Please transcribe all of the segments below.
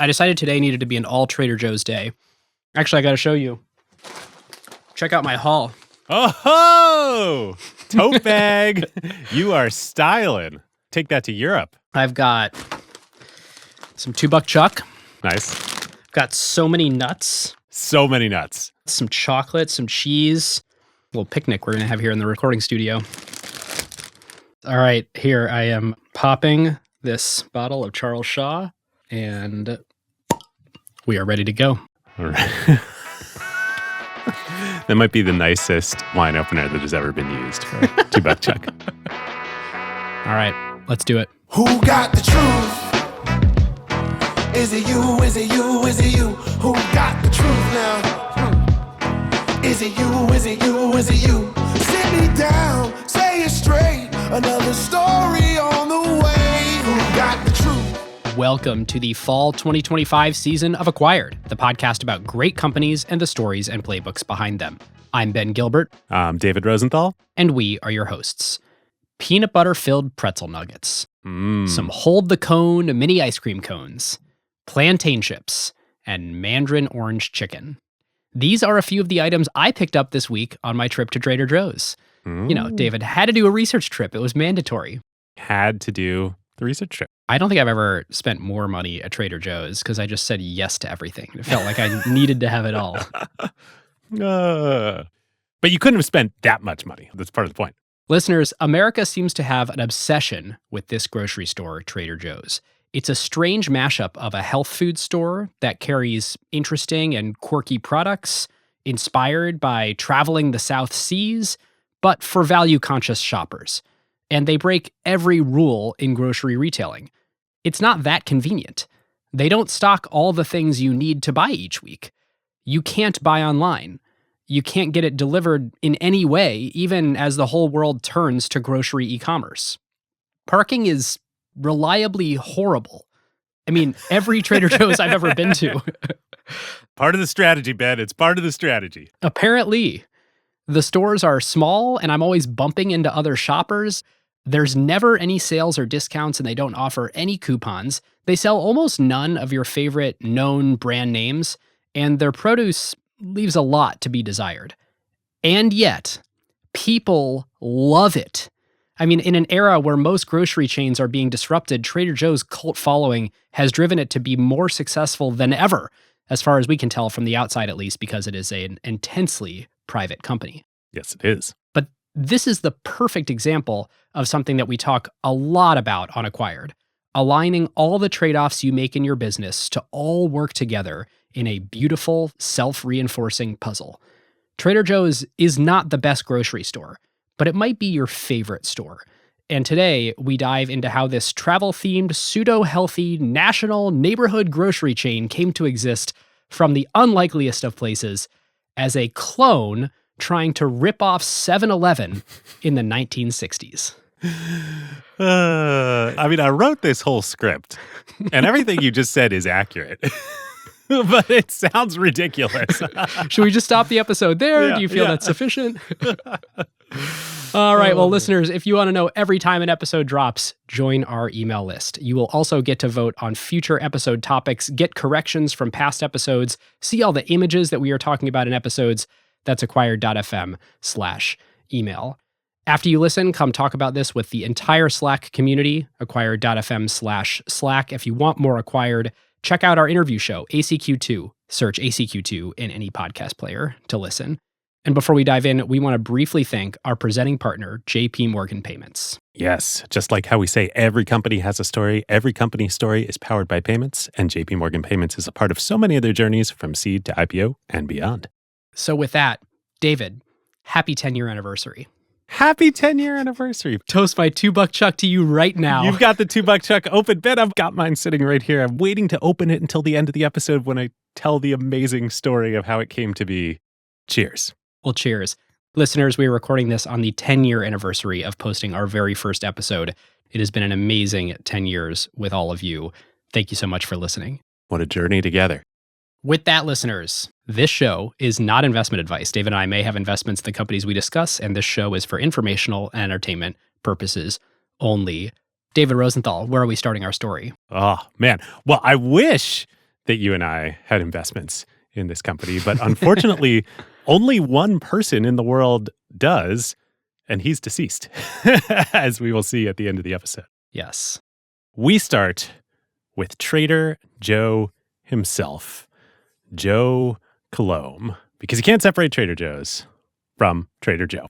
I decided today needed to be an all Trader Joe's day. Actually, I got to show you. Check out my haul. Oh, tote bag. You are styling. Take that to Europe. I've got some $2 chuck. Nice. I've got so many nuts. So many nuts. Some chocolate, some cheese. A little picnic we're going to have here in the recording studio. All right, here I am popping this bottle of Charles Shaw, and we are ready to go. All right. That might be the nicest wine opener that has ever been used for $2 chuck. All right, let's do it. Who got the truth? Is it you? Is it you? Is it you? Who got the truth now? Is it you? Is it you? Is it you? Sit me down, say it straight. Another story on the way. Who got the truth? Welcome to the fall 2025 season of Acquired, the podcast about great companies and the stories and playbooks behind them. I'm Ben Gilbert. I'm David Rosenthal. And we are your hosts. Peanut butter-filled pretzel nuggets. Some hold the cone mini ice cream cones. Plantain chips. And mandarin orange chicken. These are a few of the items I picked up this week on my trip to Trader Joe's. You know, David had to do a research trip. It was mandatory. Had to do the research trip. I don't think I've ever spent more money at Trader Joe's because I just said yes to everything. It felt like I needed to have it all. But you couldn't have spent that much money. That's part of the point. Listeners, America seems to have an obsession with this grocery store, Trader Joe's. It's a strange mashup of a health food store that carries interesting and quirky products, inspired by traveling the South Seas, but for value-conscious shoppers. And they break every rule in grocery retailing. It's not that convenient. They don't stock all the things you need to buy each week. You can't buy online. You can't get it delivered in any way, even as the whole world turns to grocery e-commerce. Parking is reliably horrible. I mean, every Trader Joe's I've ever been to. Part of the strategy, Ben. It's part of the strategy. Apparently. The stores are small, and I'm always bumping into other shoppers. There's never any sales or discounts, and they don't offer any coupons. They sell almost none of your favorite known brand names, and their produce leaves a lot to be desired. And yet, people love it. I mean, in an era where most grocery chains are being disrupted, Trader Joe's cult following has driven it to be more successful than ever, as far as we can tell from the outside at least, because it is an intensely private company. Yes, it is. But this is the perfect example of something that we talk a lot about on Acquired, aligning all the trade-offs you make in your business to all work together in a beautiful, self-reinforcing puzzle. Trader Joe's is not the best grocery store, but it might be your favorite store. And today, we dive into how this travel-themed, pseudo-healthy, national neighborhood grocery chain came to exist from the unlikeliest of places as a clone trying to rip off 7-Eleven in the 1960s. I mean, I wrote this whole script, and everything you just said is accurate. But it sounds ridiculous. Should we just stop the episode there? Do you feel that's sufficient? All right. Well, listeners, if you want to know every time an episode drops, join our email list. You will also get to vote on future episode topics, get corrections from past episodes, see all the images that we are talking about in episodes. That's acquired.fm/email. After you listen, come talk about this with the entire Slack community, acquired.fm/Slack. If you want more Acquired, check out our interview show, ACQ2. Search ACQ2 in any podcast player to listen. And before we dive in, we want to briefly thank our presenting partner, JP Morgan Payments. Yes, just like how we say every company has a story, every company's story is powered by payments, and JP Morgan Payments is a part of so many of their journeys from seed to IPO and beyond. So with that, David, happy 10-year anniversary. Happy 10-year anniversary. Toast my $2 chuck to you right now. You've got the $2 chuck open. Ben, I've got mine sitting right here. I'm waiting to open it until the end of the episode when I tell the amazing story of how it came to be. Cheers. Well, cheers. Listeners, we are recording this on the 10-year anniversary of posting our very first episode. It has been an amazing 10 years with all of you. Thank you so much for listening. What a journey together. With that, listeners, this show is not investment advice. David and I may have investments in the companies we discuss, and this show is for informational and entertainment purposes only. David Rosenthal, where are we starting our story? Oh, man. Well, I wish that you and I had investments in this company, but unfortunately, only one person in the world does, and he's deceased, as we will see at the end of the episode. Yes. We start with Trader Joe himself, Joe Coulombe, because you can't separate Trader Joe's from Trader Joe.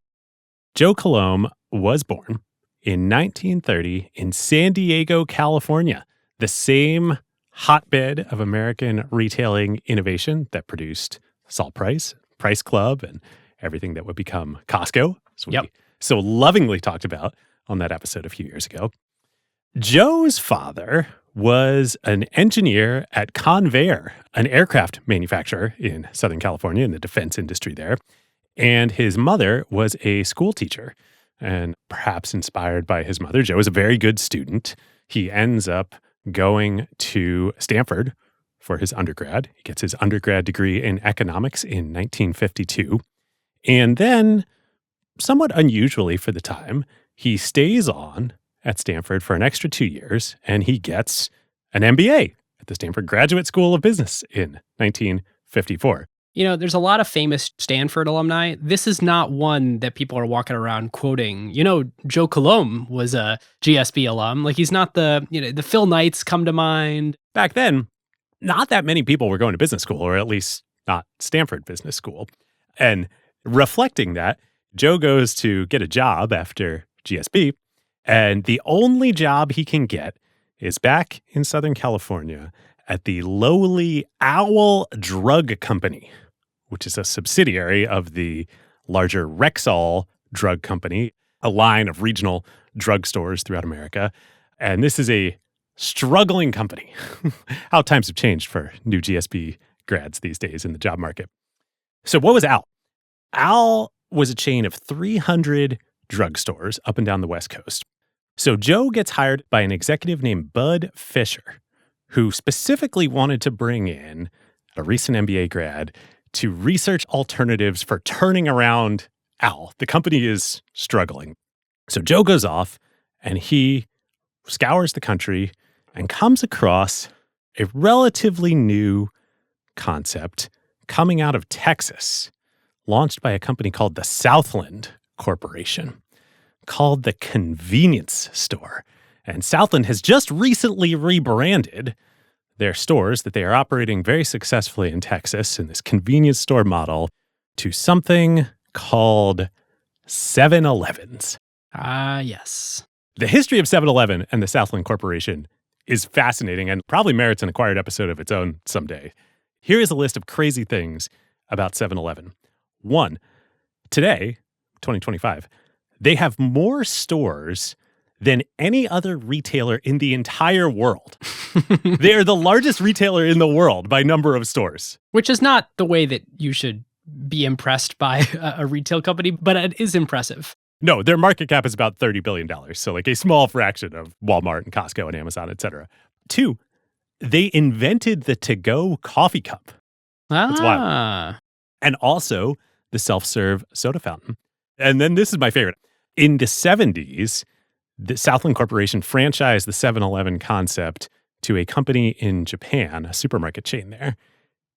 Joe Coulombe was born in 1930 in San Diego, California, the same hotbed of American retailing innovation that produced Salt Price, Price Club, and everything that would become Costco, as we so lovingly talked about on that episode a few years ago. Joe's father was an engineer at Convair, an aircraft manufacturer in Southern California in the defense industry there. And his mother was a school teacher. And perhaps inspired by his mother, Joe is a very good student. He ends up going to Stanford for his undergrad. He gets his undergrad degree in economics in 1952. And then, somewhat unusually for the time, he stays on at Stanford for an extra 2 years, and he gets an MBA at the Stanford Graduate School of Business in 1954. You know, there's a lot of famous Stanford alumni. This is not one that people are walking around quoting. You know, Joe Coulombe was a GSB alum. Like, he's not the Phil Knights come to mind. Back then, not that many people were going to business school, or at least not Stanford Business School. And reflecting that, Joe goes to get a job after GSB, and the only job he can get is back in Southern California at the lowly Owl Drug Company, which is a subsidiary of the larger Rexall Drug Company, a line of regional drugstores throughout America. And this is a struggling company. How times have changed for new GSB grads these days in the job market. So what was Owl? Owl was a chain of 300 drugstores up and down the West Coast. So Joe gets hired by an executive named Bud Fisher, who specifically wanted to bring in a recent MBA grad to research alternatives for turning around Owl. The company is struggling. So Joe goes off and he scours the country and comes across a relatively new concept coming out of Texas, launched by a company called the Southland Corporation, called the Convenience Store. And Southland has just recently rebranded their stores that they are operating very successfully in Texas in this convenience store model to something called 7-Elevens. Ah, yes. The history of 7-Eleven and the Southland Corporation is fascinating and probably merits an acquired episode of its own someday. Here is a list of crazy things about 7-Eleven. 1, today, 2025, they have more stores than any other retailer in the entire world. They are the largest retailer in the world by number of stores. Which is not the way that you should be impressed by a retail company, but it is impressive. No, their market cap is about $30 billion. So like a small fraction of Walmart and Costco and Amazon, et cetera. 2, they invented the to-go coffee cup. That's wild. And also the self-serve soda fountain. And then this is my favorite. In the 70s, the Southland Corporation franchised the 7-Eleven concept to a company in Japan, a supermarket chain there.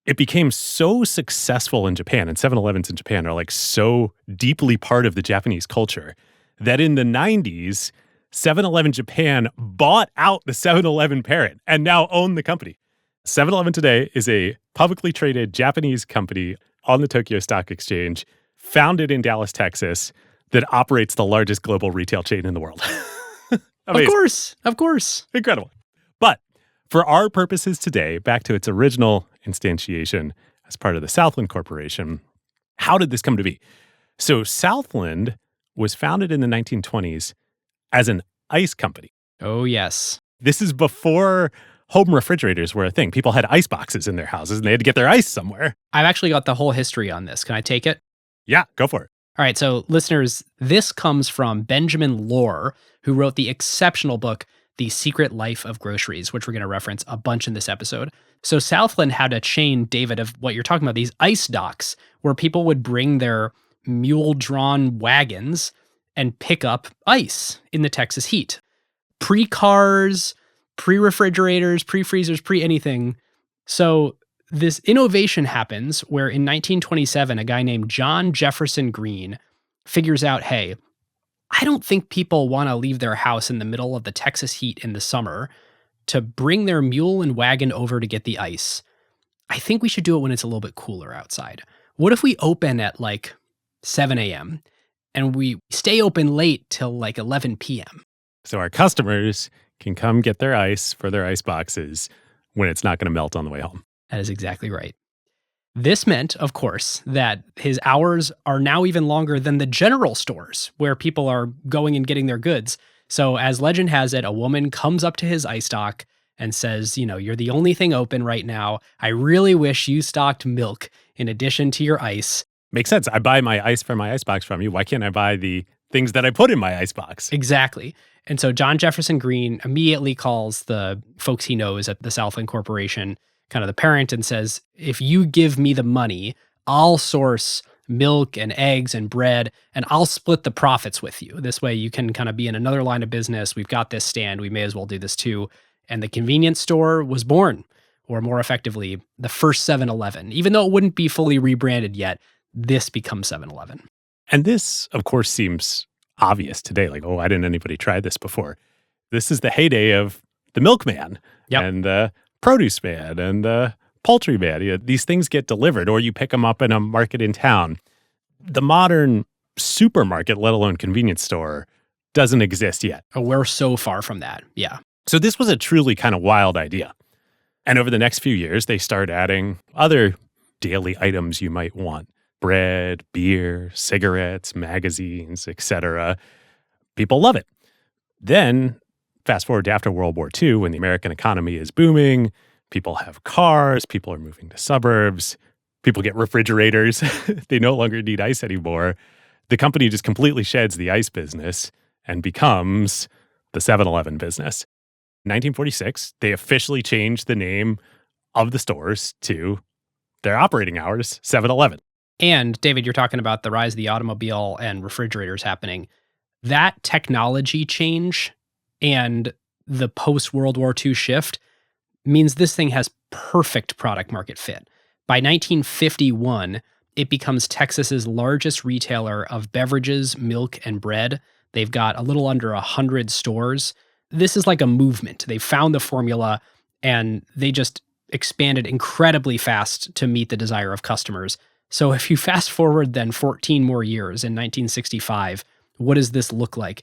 It became so successful in Japan, and 7-Elevens in Japan are like so deeply part of the Japanese culture, that in the 90s, 7-Eleven Japan bought out the 7-Eleven parent and now own the company. 7-Eleven today is a publicly traded Japanese company on the Tokyo Stock Exchange, founded in Dallas, Texas, that operates the largest global retail chain in the world. Of course. Incredible. But for our purposes today, back to its original instantiation as part of the Southland Corporation, how did this come to be? So Southland was founded in the 1920s as an ice company. Oh, yes. This is before home refrigerators were a thing. People had ice boxes in their houses and they had to get their ice somewhere. I've actually got the whole history on this. Can I take it? Yeah, go for it. All right, so listeners, this comes from Benjamin Lohr, who wrote the exceptional book, The Secret Life of Groceries, which we're going to reference a bunch in this episode. So Southland had a chain, David, of what you're talking about, these ice docks, where people would bring their mule-drawn wagons and pick up ice in the Texas heat. Pre-cars, pre-refrigerators, pre-freezers, pre-anything, So this innovation happens where in 1927, a guy named John Jefferson Green figures out, hey, I don't think people want to leave their house in the middle of the Texas heat in the summer to bring their mule and wagon over to get the ice. I think we should do it when it's a little bit cooler outside. What if we open at like 7 a.m. and we stay open late till like 11 p.m.? So our customers can come get their ice for their ice boxes when it's not going to melt on the way home. That is exactly right. This meant, of course, that his hours are now even longer than the general stores where people are going and getting their goods. So as legend has it, a woman comes up to his ice dock and says, you're the only thing open right now. I really wish you stocked milk in addition to your ice. Makes sense. I buy my ice from my icebox from you. Why can't I buy the things that I put in my icebox? Exactly. And so John Jefferson Green immediately calls the folks he knows at the Southland Corporation, kind of the parent, and says, if you give me the money, I'll source milk and eggs and bread, and I'll split the profits with you. This way you can kind of be in another line of business. We've got this stand. We may as well do this too. And the convenience store was born, or more effectively, the first 7-Eleven. Even though it wouldn't be fully rebranded yet, this becomes 7-Eleven. And this, of course, seems obvious today. Like, why didn't anybody try this before? This is the heyday of the milkman and the produce man and the poultry man. These things get delivered or you pick them up in a market in town. The modern supermarket, let alone convenience store, doesn't exist yet. Oh, we're so far from that. Yeah. So this was a truly kind of wild idea. And over the next few years, they start adding other daily items you might want. Bread, beer, cigarettes, magazines, etc. People love it. Then, fast forward to after World War II, when the American economy is booming, people have cars, people are moving to suburbs, people get refrigerators, they no longer need ice anymore. The company just completely sheds the ice business and becomes the 7-Eleven business. In 1946, they officially changed the name of the stores to their operating hours, 7-Eleven. And David, you're talking about the rise of the automobile and refrigerators happening. That technology change and the post-World War II shift means this thing has perfect product market fit. By 1951, it becomes Texas's largest retailer of beverages, milk, and bread. They've got a little under 100 stores. This is like a movement. They found the formula and they just expanded incredibly fast to meet the desire of customers. So if you fast forward then 14 more years in 1965, what does this look like?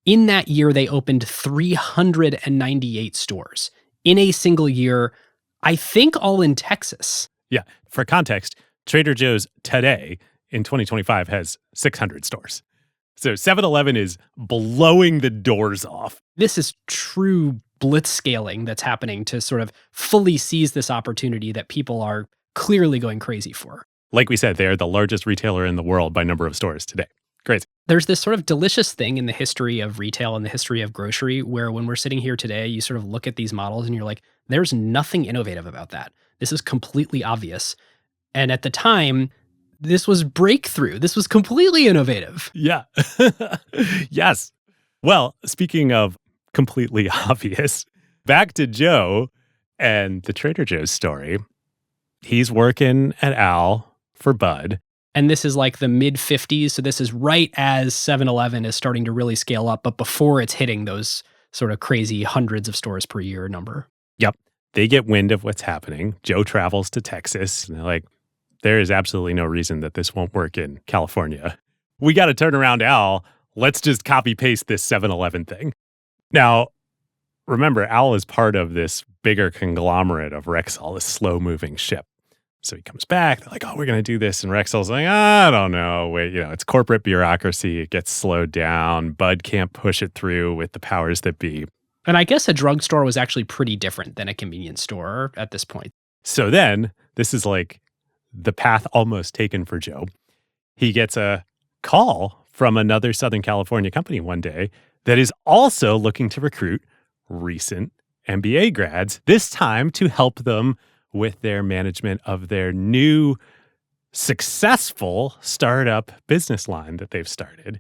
In that year, they opened 398 stores in a single year, I think all in Texas. Yeah. For context, Trader Joe's today in 2025 has 600 stores. So 7-Eleven is blowing the doors off. This is true blitz scaling that's happening to sort of fully seize this opportunity that people are clearly going crazy for. Like we said, they're the largest retailer in the world by number of stores today. Crazy. There's this sort of delicious thing in the history of retail and the history of grocery where when we're sitting here today, you sort of look at these models and you're like, there's nothing innovative about that. This is completely obvious. And at the time, this was breakthrough. This was completely innovative. Yeah. Yes. Well, speaking of completely obvious, back to Joe and the Trader Joe's story. He's working at Al for Bud. And this is like the mid-50s. So this is right as 7-Eleven is starting to really scale up, but before it's hitting those sort of crazy hundreds of stores per year number. Yep. They get wind of what's happening. Joe travels to Texas. And they're like, there is absolutely no reason that this won't work in California. We got to turn around Al. Let's just copy-paste this 7-Eleven thing. Now, remember, Al is part of this bigger conglomerate of Rexall, this slow-moving ship. So he comes back. They're like, oh, we're going to do this. And Rexall's like, I don't know. Wait, it's corporate bureaucracy. It gets slowed down. Bud can't push it through with the powers that be. And I guess a drugstore was actually pretty different than a convenience store at this point. So then, this is like the path almost taken for Joe. He gets a call from another Southern California company one day that is also looking to recruit recent MBA grads, this time to help them with their management of their new successful startup business line that they've started.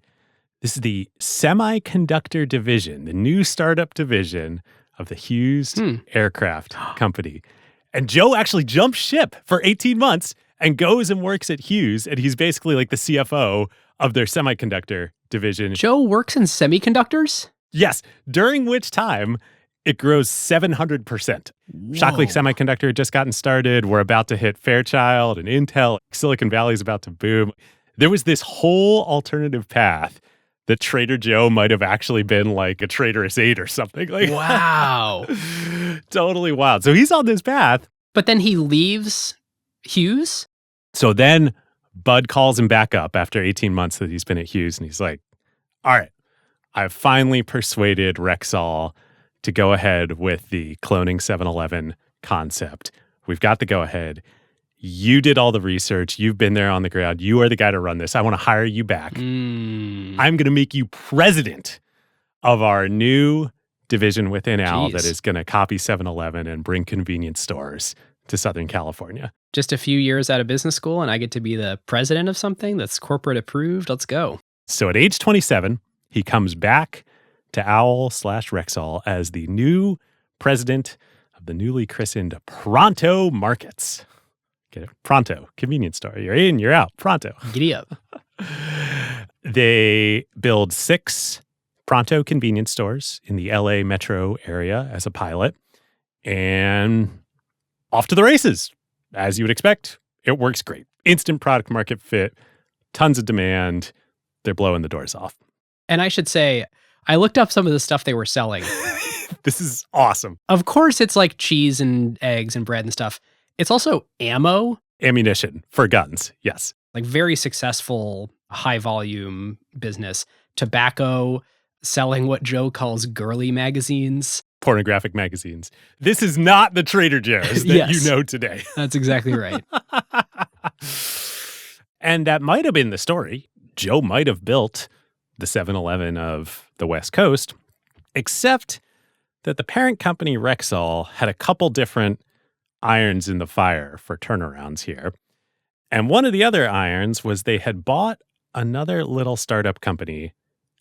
This is the semiconductor division, the new startup division of the Hughes Aircraft Company. And Joe actually jumps ship for 18 months and goes and works at Hughes. And he's basically like the CFO of their semiconductor division. Joe works in semiconductors? Yes, during which time it grows 700%. Shockley Semiconductor had just gotten started. We're about to hit Fairchild and Intel. Silicon Valley is about to boom. There was this whole alternative path that Trader Joe might have actually been like a traitorous aid or something. Like, wow. Totally wild. So he's on this path. But then he leaves Hughes? So then Bud calls him back up after 18 months that he's been at Hughes. And he's like, all right, I've finally persuaded Rexall to go ahead with the cloning 7-Eleven concept. We've got the go-ahead. You did all the research. You've been there on the ground. You are the guy to run this. I want to hire you back. I'm going to make you president of our new division within Al that is going to copy 7-Eleven and bring convenience stores to Southern California. Just a few years out of business school and I get to be the president of something that's corporate approved. Let's go. So at age 27, he comes back to Owl/Rexall as the new president of the newly christened Pronto Markets. Get it? Pronto, convenience store. You're in, you're out. Pronto. Giddy up. They build 6 Pronto convenience stores in the LA metro area as a pilot. And off to the races. As you would expect, it works great. Instant product market fit, tons of demand. They're blowing the doors off. And I should say, I looked up some of the stuff they were selling. This is awesome. Of course, it's like cheese and eggs and bread and stuff. It's also ammo. Ammunition for guns, yes. Like very successful, high volume business. Tobacco, selling what Joe calls girly magazines. Pornographic magazines. This is not the Trader Joe's that you know today. That's exactly right. And that might have been the story. Joe might have built the 7-Eleven of the West Coast, except that the parent company Rexall had a couple different irons in the fire for turnarounds here. And one of the other irons was they had bought another little startup company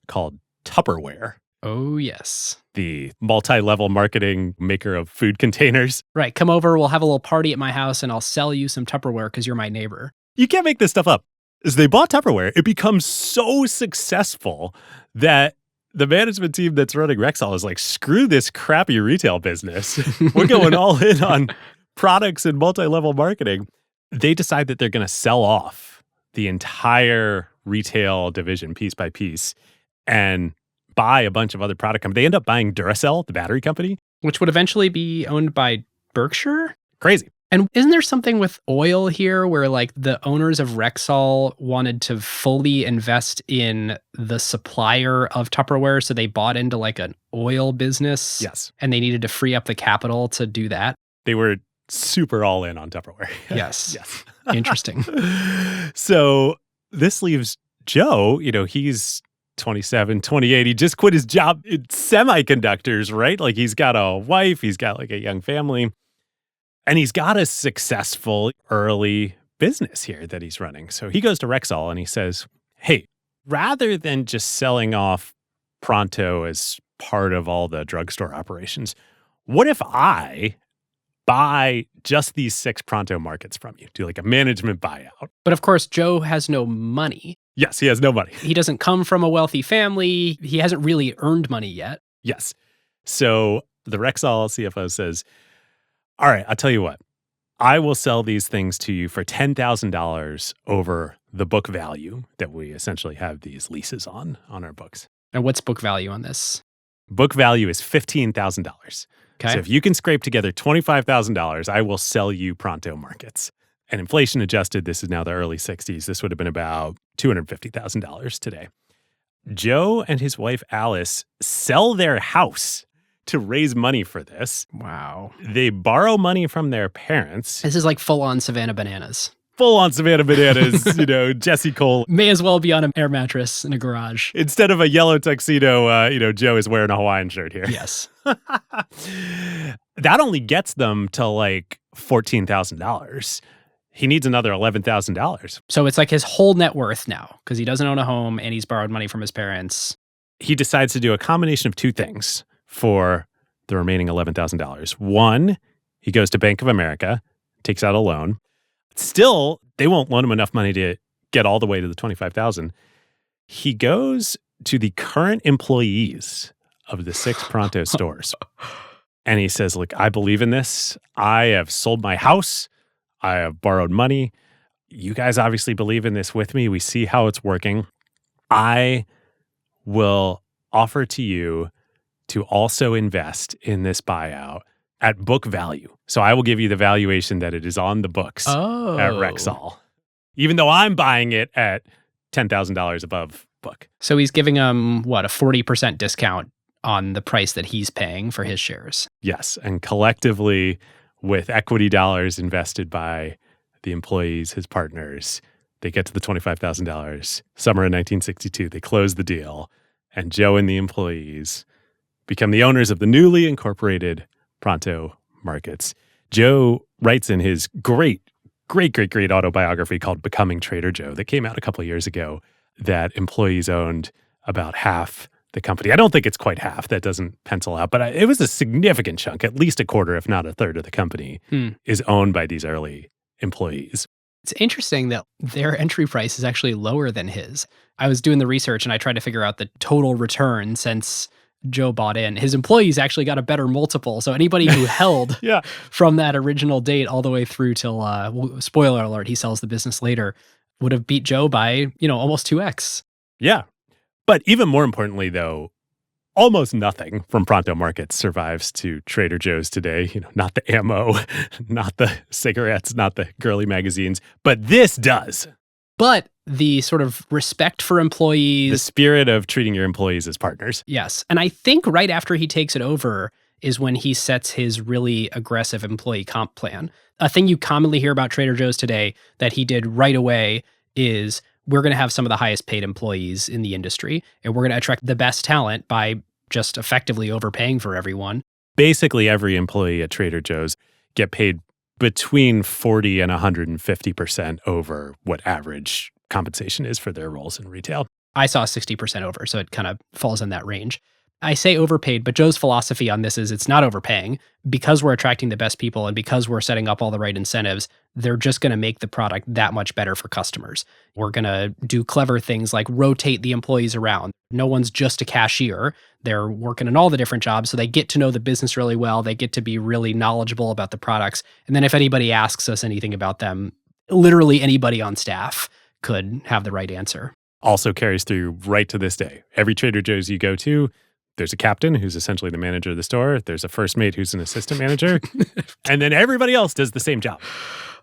called Tupperware. Oh, yes. The multi-level marketing maker of food containers. Right. Come over. We'll have a little party at my house and I'll sell you some Tupperware because you're my neighbor. You can't make this stuff up. As they bought Tupperware, it becomes so successful that the management team that's running Rexall is like, screw this crappy retail business. We're going all in on products and multi-level marketing. They decide that they're going to sell off the entire retail division piece by piece and buy a bunch of other product companies. They end up buying Duracell, the battery company. Which would eventually be owned by Berkshire? Crazy. And isn't there something with oil here where like the owners of Rexall wanted to fully invest in the supplier of Tupperware, so they bought into like an oil business? Yes. And they needed to free up the capital to do that? They were super all in on Tupperware. Yes. Yes. Interesting. So this leaves Joe, he's 27, 28. He just quit his job in semiconductors, right? Like he's got a wife, he's got like a young family. And he's got a successful early business here that he's running. So he goes to Rexall and he says, hey, rather than just selling off Pronto as part of all the drugstore operations, what if I buy just these 6 Pronto markets from you? Do like a management buyout. But of course, Joe has no money. Yes, he has no money. He doesn't come from a wealthy family. He hasn't really earned money yet. Yes. So the Rexall CFO says, all right, I'll tell you what. I will sell these things to you for $10,000 over the book value that we essentially have these leases on our books. And what's book value on this? Book value is $15,000. Okay. So if you can scrape together $25,000, I will sell you Pronto markets. And inflation adjusted, this is now the early 60s. This would have been about $250,000 today. Joe and his wife Alice sell their house to raise money for this. Wow. They borrow money from their parents. This is like full-on Savannah Bananas. Full-on Savannah Bananas, Jesse Cole. May as well be on an air mattress in a garage. Instead of a yellow tuxedo, Joe is wearing a Hawaiian shirt here. Yes. That only gets them to like $14,000. He needs another $11,000. So it's like his whole net worth now because he doesn't own a home and he's borrowed money from his parents. He decides to do a combination of 2 things for the remaining $11,000. One, He goes to Bank of America, takes out a loan. Still, they won't loan him enough money to get all the way to the $25,000. He goes to the current employees of the 6 Pronto stores. And he says, look, I believe in this. I have sold my house. I have borrowed money. You guys obviously believe in this with me. We see how it's working. I will offer to you to also invest in this buyout at book value. So I will give you the valuation that it is on the books at Rexall, even though I'm buying it at $10,000 above book. So he's giving him, a 40% discount on the price that he's paying for his shares. Yes. And collectively, with equity dollars invested by the employees, his partners, they get to the $25,000. Summer of 1962, they close the deal, and Joe and the employees become the owners of the newly incorporated Pronto Markets. Joe writes in his great autobiography called Becoming Trader Joe that came out a couple of years ago that employees owned about half the company. I don't think it's quite half. That doesn't pencil out, but it was a significant chunk, at least a quarter, if not a third of the company is owned by these early employees. It's interesting that their entry price is actually lower than his. I was doing the research and I tried to figure out the total return since Joe bought in. His employees actually got a better multiple. So anybody who held from that original date all the way through till, spoiler alert, he sells the business later, would have beat Joe by, almost 2x. Yeah. But even more importantly, though, almost nothing from Pronto Markets survives to Trader Joe's today. Not the ammo, not the cigarettes, not the girly magazines, but this does. But the sort of respect for employees. The spirit of treating your employees as partners. Yes. And I think right after he takes it over is when he sets his really aggressive employee comp plan. A thing you commonly hear about Trader Joe's today that he did right away is we're going to have some of the highest paid employees in the industry, and we're going to attract the best talent by just effectively overpaying for everyone. Basically, every employee at Trader Joe's get paid between 40 and 150% over what average compensation is for their roles in retail. I saw 60% over, so it kind of falls in that range. I say overpaid, but Joe's philosophy on this is it's not overpaying. Because we're attracting the best people and because we're setting up all the right incentives, they're just going to make the product that much better for customers. We're going to do clever things like rotate the employees around. No one's just a cashier. They're working in all the different jobs, so they get to know the business really well. They get to be really knowledgeable about the products. And then if anybody asks us anything about them, literally anybody on staff could have the right answer. Also carries through right to this day. Every Trader Joe's you go to, there's a captain who's essentially the manager of the store. There's a first mate who's an assistant manager. And then everybody else does the same job.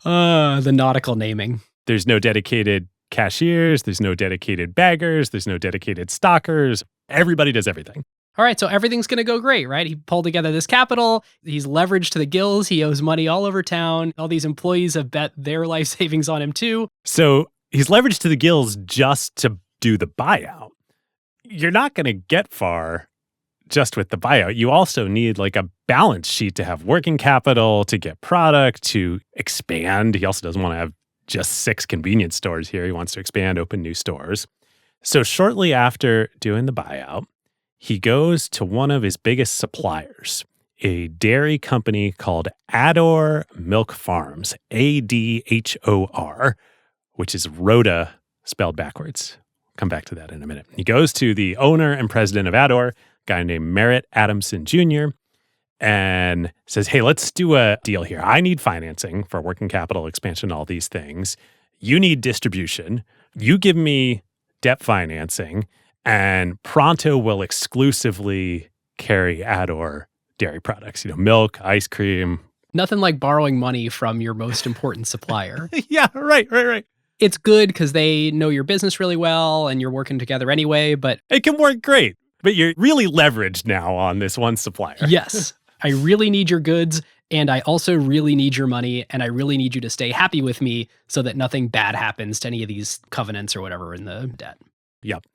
The nautical naming. There's no dedicated cashiers. There's no dedicated baggers. There's no dedicated stockers. Everybody does everything. All right, so everything's going to go great, right? He pulled together this capital. He's leveraged to the gills. He owes money all over town. All these employees have bet their life savings on him too. So he's leveraged to the gills just to do the buyout. You're not going to get far just with the buyout. You also need like a balance sheet to have working capital, to get product, to expand. He also doesn't want to have just 6 convenience stores here. He wants to expand, open new stores. So shortly after doing the buyout, he goes to one of his biggest suppliers, a dairy company called Ador Milk Farms, ADHOR, which is Rhoda spelled backwards. Come back to that in a minute. He goes to the owner and president of Ador, a guy named Merritt Adamson Jr., and says, hey, let's do a deal here. I need financing for working capital expansion, all these things. You need distribution. You give me debt financing, and Pronto will exclusively carry Ador dairy products, milk, ice cream. Nothing like borrowing money from your most important supplier. Yeah, right. It's good because they know your business really well and you're working together anyway, but it can work great. But you're really leveraged now on this one supplier. Yes. I really need your goods, and I also really need your money, and I really need you to stay happy with me so that nothing bad happens to any of these covenants or whatever in the debt. Yep.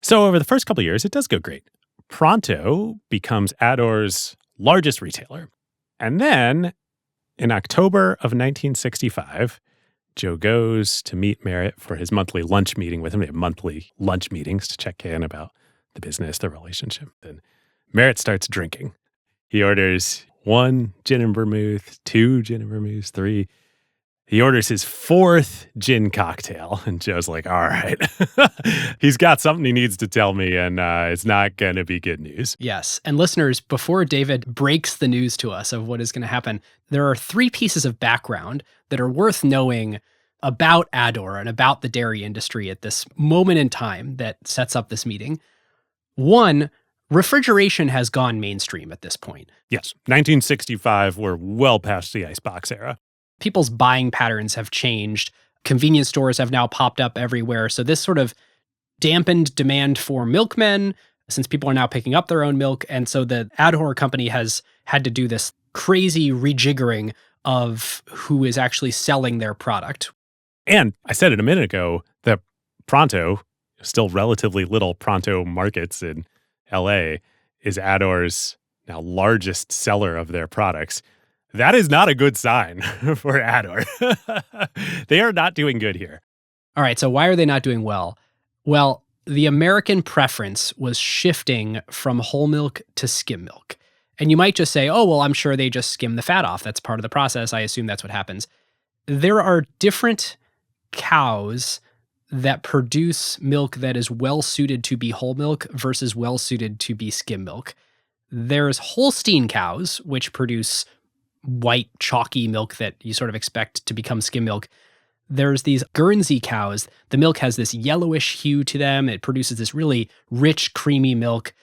So over the first couple of years, it does go great. Pronto becomes Ador's largest retailer. And then in October of 1965, Joe goes to meet Merritt for his monthly lunch meeting with him. They have monthly lunch meetings to check in about the business, the relationship. And Merritt starts drinking. He orders 1 gin and vermouth, 2 gin and vermouth, 3. He orders his 4th gin cocktail, and Joe's like, all right. He's got something he needs to tell me, and it's not going to be good news. Yes. And listeners, before David breaks the news to us of what is going to happen, there are 3 pieces of background that are worth knowing about Ador and about the dairy industry at this moment in time that sets up this meeting. 1, refrigeration has gone mainstream at this point. Yes. 1965, we're well past the icebox era. People's buying patterns have changed. Convenience stores have now popped up everywhere. So this sort of dampened demand for milkmen since people are now picking up their own milk. And so the Ador company has had to do this crazy rejiggering of who is actually selling their product. And I said it a minute ago that Pronto, still relatively little Pronto markets in LA, is Ador's now largest seller of their products. That is not a good sign for Ador. They are not doing good here. All right, so why are they not doing well? Well, the American preference was shifting from whole milk to skim milk. And you might just say, oh, well, I'm sure they just skim the fat off. That's part of the process. I assume that's what happens. There are different cows that produce milk that is well suited to be whole milk versus well suited to be skim milk. There's Holstein cows, which produce white, chalky milk that you sort of expect to become skim milk. There's these Guernsey cows. The milk has this yellowish hue to them. It produces this really rich, creamy milk.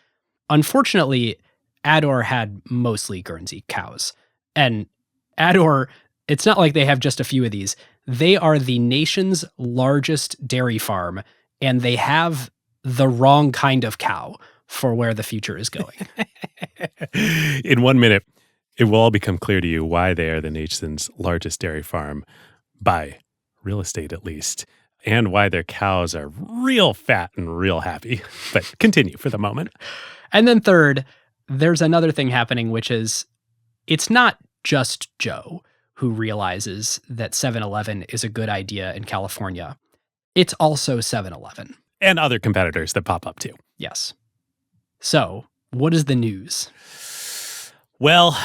Unfortunately, Ador had mostly Guernsey cows. And Ador, it's not like they have just a few of these. They are the nation's largest dairy farm, and they have the wrong kind of cow for where the future is going. In 1 minute, it will all become clear to you why they are the nation's largest dairy farm, by real estate at least, and why their cows are real fat and real happy. But continue for the moment. And then third, there's another thing happening, which is it's not just Joe who realizes that 7-Eleven is a good idea in California. It's also 7-Eleven. And other competitors that pop up too. Yes. So, what is the news? Well,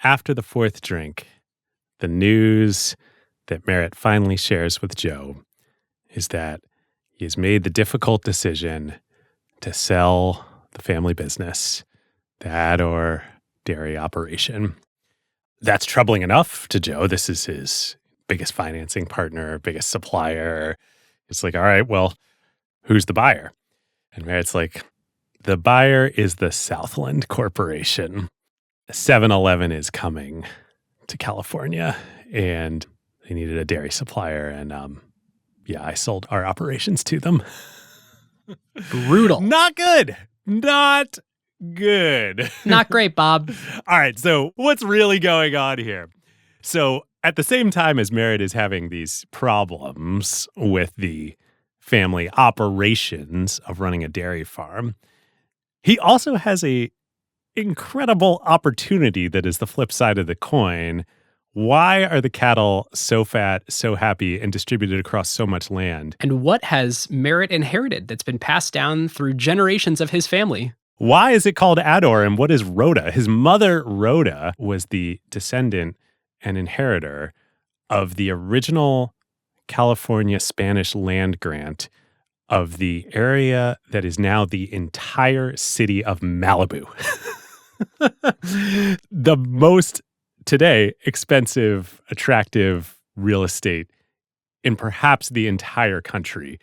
after the 4th drink, the news that Merritt finally shares with Joe is that he has made the difficult decision to sell the family business, the Ador dairy operation. That's troubling enough to Joe. This is his biggest financing partner, biggest supplier. It's like, all right, well, who's the buyer? And Merritt's like, the buyer is the Southland Corporation. 7-Eleven is coming to California, and they needed a dairy supplier. And I sold our operations to them. Brutal. Not good. Not good. Not great, Bob. All right, so what's really going on here? So at the same time as Merritt is having these problems with the family operations of running a dairy farm, he also has a incredible opportunity that is the flip side of the coin. Why are the cattle so fat, so happy, and distributed across so much land? And what has Merritt inherited that's been passed down through generations of his family? Why is it called Ador, and what is Rhoda? His mother, Rhoda, was the descendant and inheritor of the original California Spanish land grant of the area that is now the entire city of Malibu. The most, today, expensive, attractive real estate in perhaps the entire country.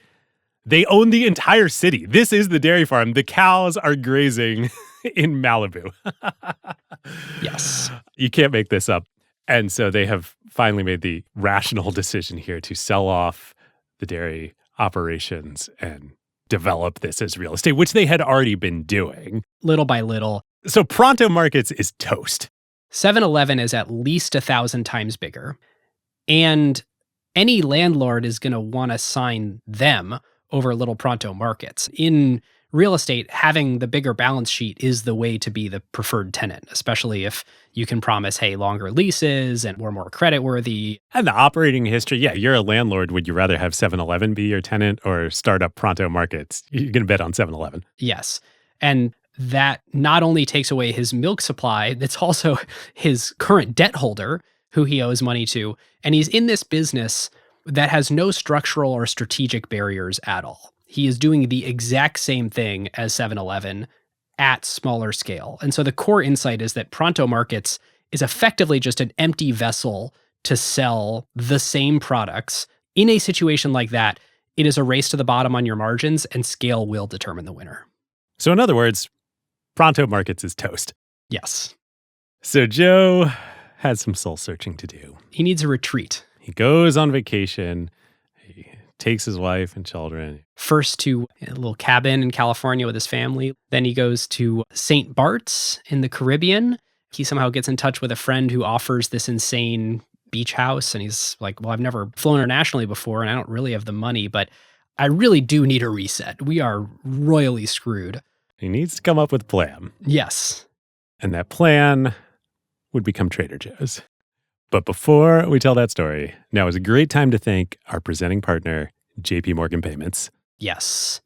They own the entire city. This is the dairy farm. The cows are grazing in Malibu. Yes. You can't make this up. And so they have finally made the rational decision here to sell off the dairy operations and develop this as real estate, which they had already been doing. Little by little. So Pronto Markets is toast. 7-Eleven is at least 1,000 times bigger. And any landlord is going to want to sign them over little Pronto Markets. In real estate, having the bigger balance sheet is the way to be the preferred tenant, especially if you can promise, hey, longer leases and we're more creditworthy. And the operating history, yeah, you're a landlord. Would you rather have 7-Eleven be your tenant or start up Pronto Markets? You're going to bet on 7-Eleven. Yes. And that not only takes away his milk supply, that's also his current debt holder who he owes money to. And he's in this business that has no structural or strategic barriers at all. He is doing the exact same thing as 7-Eleven at smaller scale. And so the core insight is that Pronto Markets is effectively just an empty vessel to sell the same products. In a situation like that, it is a race to the bottom on your margins, and scale will determine the winner. So in other words, Pronto Markets is toast. Yes. So Joe has some soul searching to do. He needs a retreat. He goes on vacation. He takes his wife and children. First to a little cabin in California with his family. Then he goes to St. Bart's in the Caribbean. He somehow gets in touch with a friend who offers this insane beach house. And he's like, well, I've never flown internationally before and I don't really have the money, but I really do need a reset. We are royally screwed. He needs to come up with a plan. Yes. And that plan would become Trader Joe's. But before we tell that story, now is a great time to thank our presenting partner, JP Morgan Payments. Yes.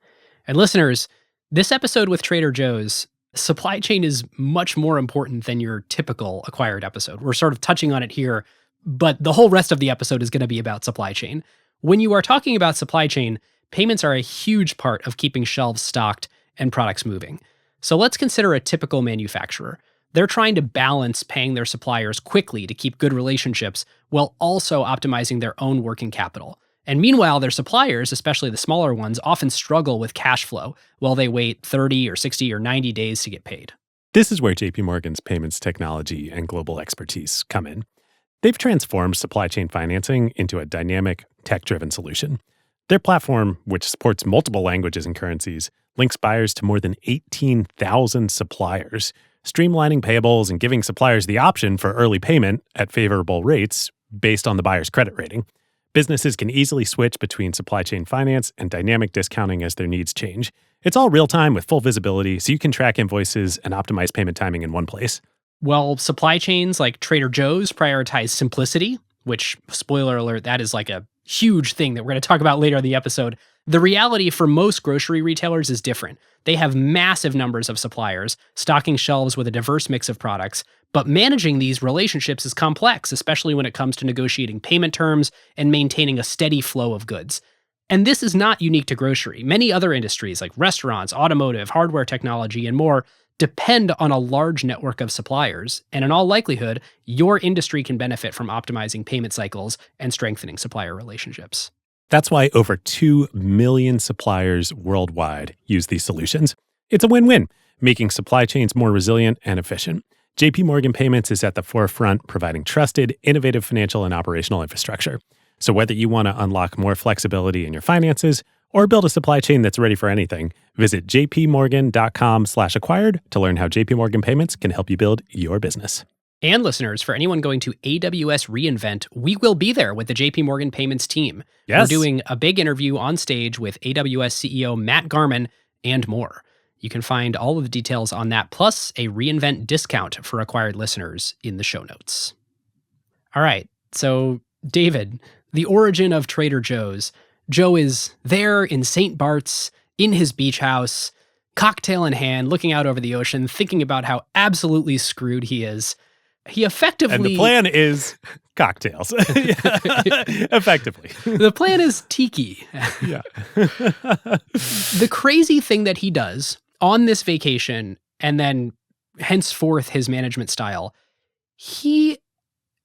And listeners, this episode with Trader Joe's, supply chain is much more important than your typical acquired episode. We're sort of touching on it here, but the whole rest of the episode is going to be about supply chain. When you are talking about supply chain, payments are a huge part of keeping shelves stocked and products moving. So let's consider a typical manufacturer. They're trying to balance paying their suppliers quickly to keep good relationships while also optimizing their own working capital. And meanwhile, their suppliers, especially the smaller ones, often struggle with cash flow while they wait 30 or 60 or 90 days to get paid. This is where JP Morgan's payments technology and global expertise come in. They've transformed supply chain financing into a dynamic, tech-driven solution. Their platform, which supports multiple languages and currencies, links buyers to more than 18,000 suppliers, streamlining payables and giving suppliers the option for early payment at favorable rates based on the buyer's credit rating. Businesses can easily switch between supply chain finance and dynamic discounting as their needs change. It's all real-time with full visibility, so you can track invoices and optimize payment timing in one place. Well, supply chains like Trader Joe's prioritize simplicity, which, spoiler alert, that is like a huge thing that we're going to talk about later in the episode. The reality for most grocery retailers is different. They have massive numbers of suppliers, stocking shelves with a diverse mix of products, but managing these relationships is complex, especially when it comes to negotiating payment terms and maintaining a steady flow of goods. And this is not unique to grocery. Many other industries like restaurants, automotive, hardware technology, and more depend on a large network of suppliers, and in all likelihood, your industry can benefit from optimizing payment cycles and strengthening supplier relationships. That's why over 2 million suppliers worldwide use these solutions. It's a win-win, making supply chains more resilient and efficient. JP Morgan Payments is at the forefront, providing trusted, innovative financial and operational infrastructure. So whether you want to unlock more flexibility in your finances or build a supply chain that's ready for anything, visit jpmorgan.com/acquired to learn how JP Morgan Payments can help you build your business. And listeners, for anyone going to AWS reInvent, we will be there with the JP Morgan Payments team. Yes. We're doing a big interview on stage with AWS CEO Matt Garman and more. You can find all of the details on that, plus a reInvent discount for acquired listeners in the show notes. All right, so David, the origin of Trader Joe's. Joe is there in St. Bart's, in his beach house, cocktail in hand, looking out over the ocean, thinking about how absolutely screwed he is. He effectively... And the plan is cocktails. Effectively. The plan is Tiki. Yeah. The crazy thing that he does on this vacation, and then henceforth his management style, he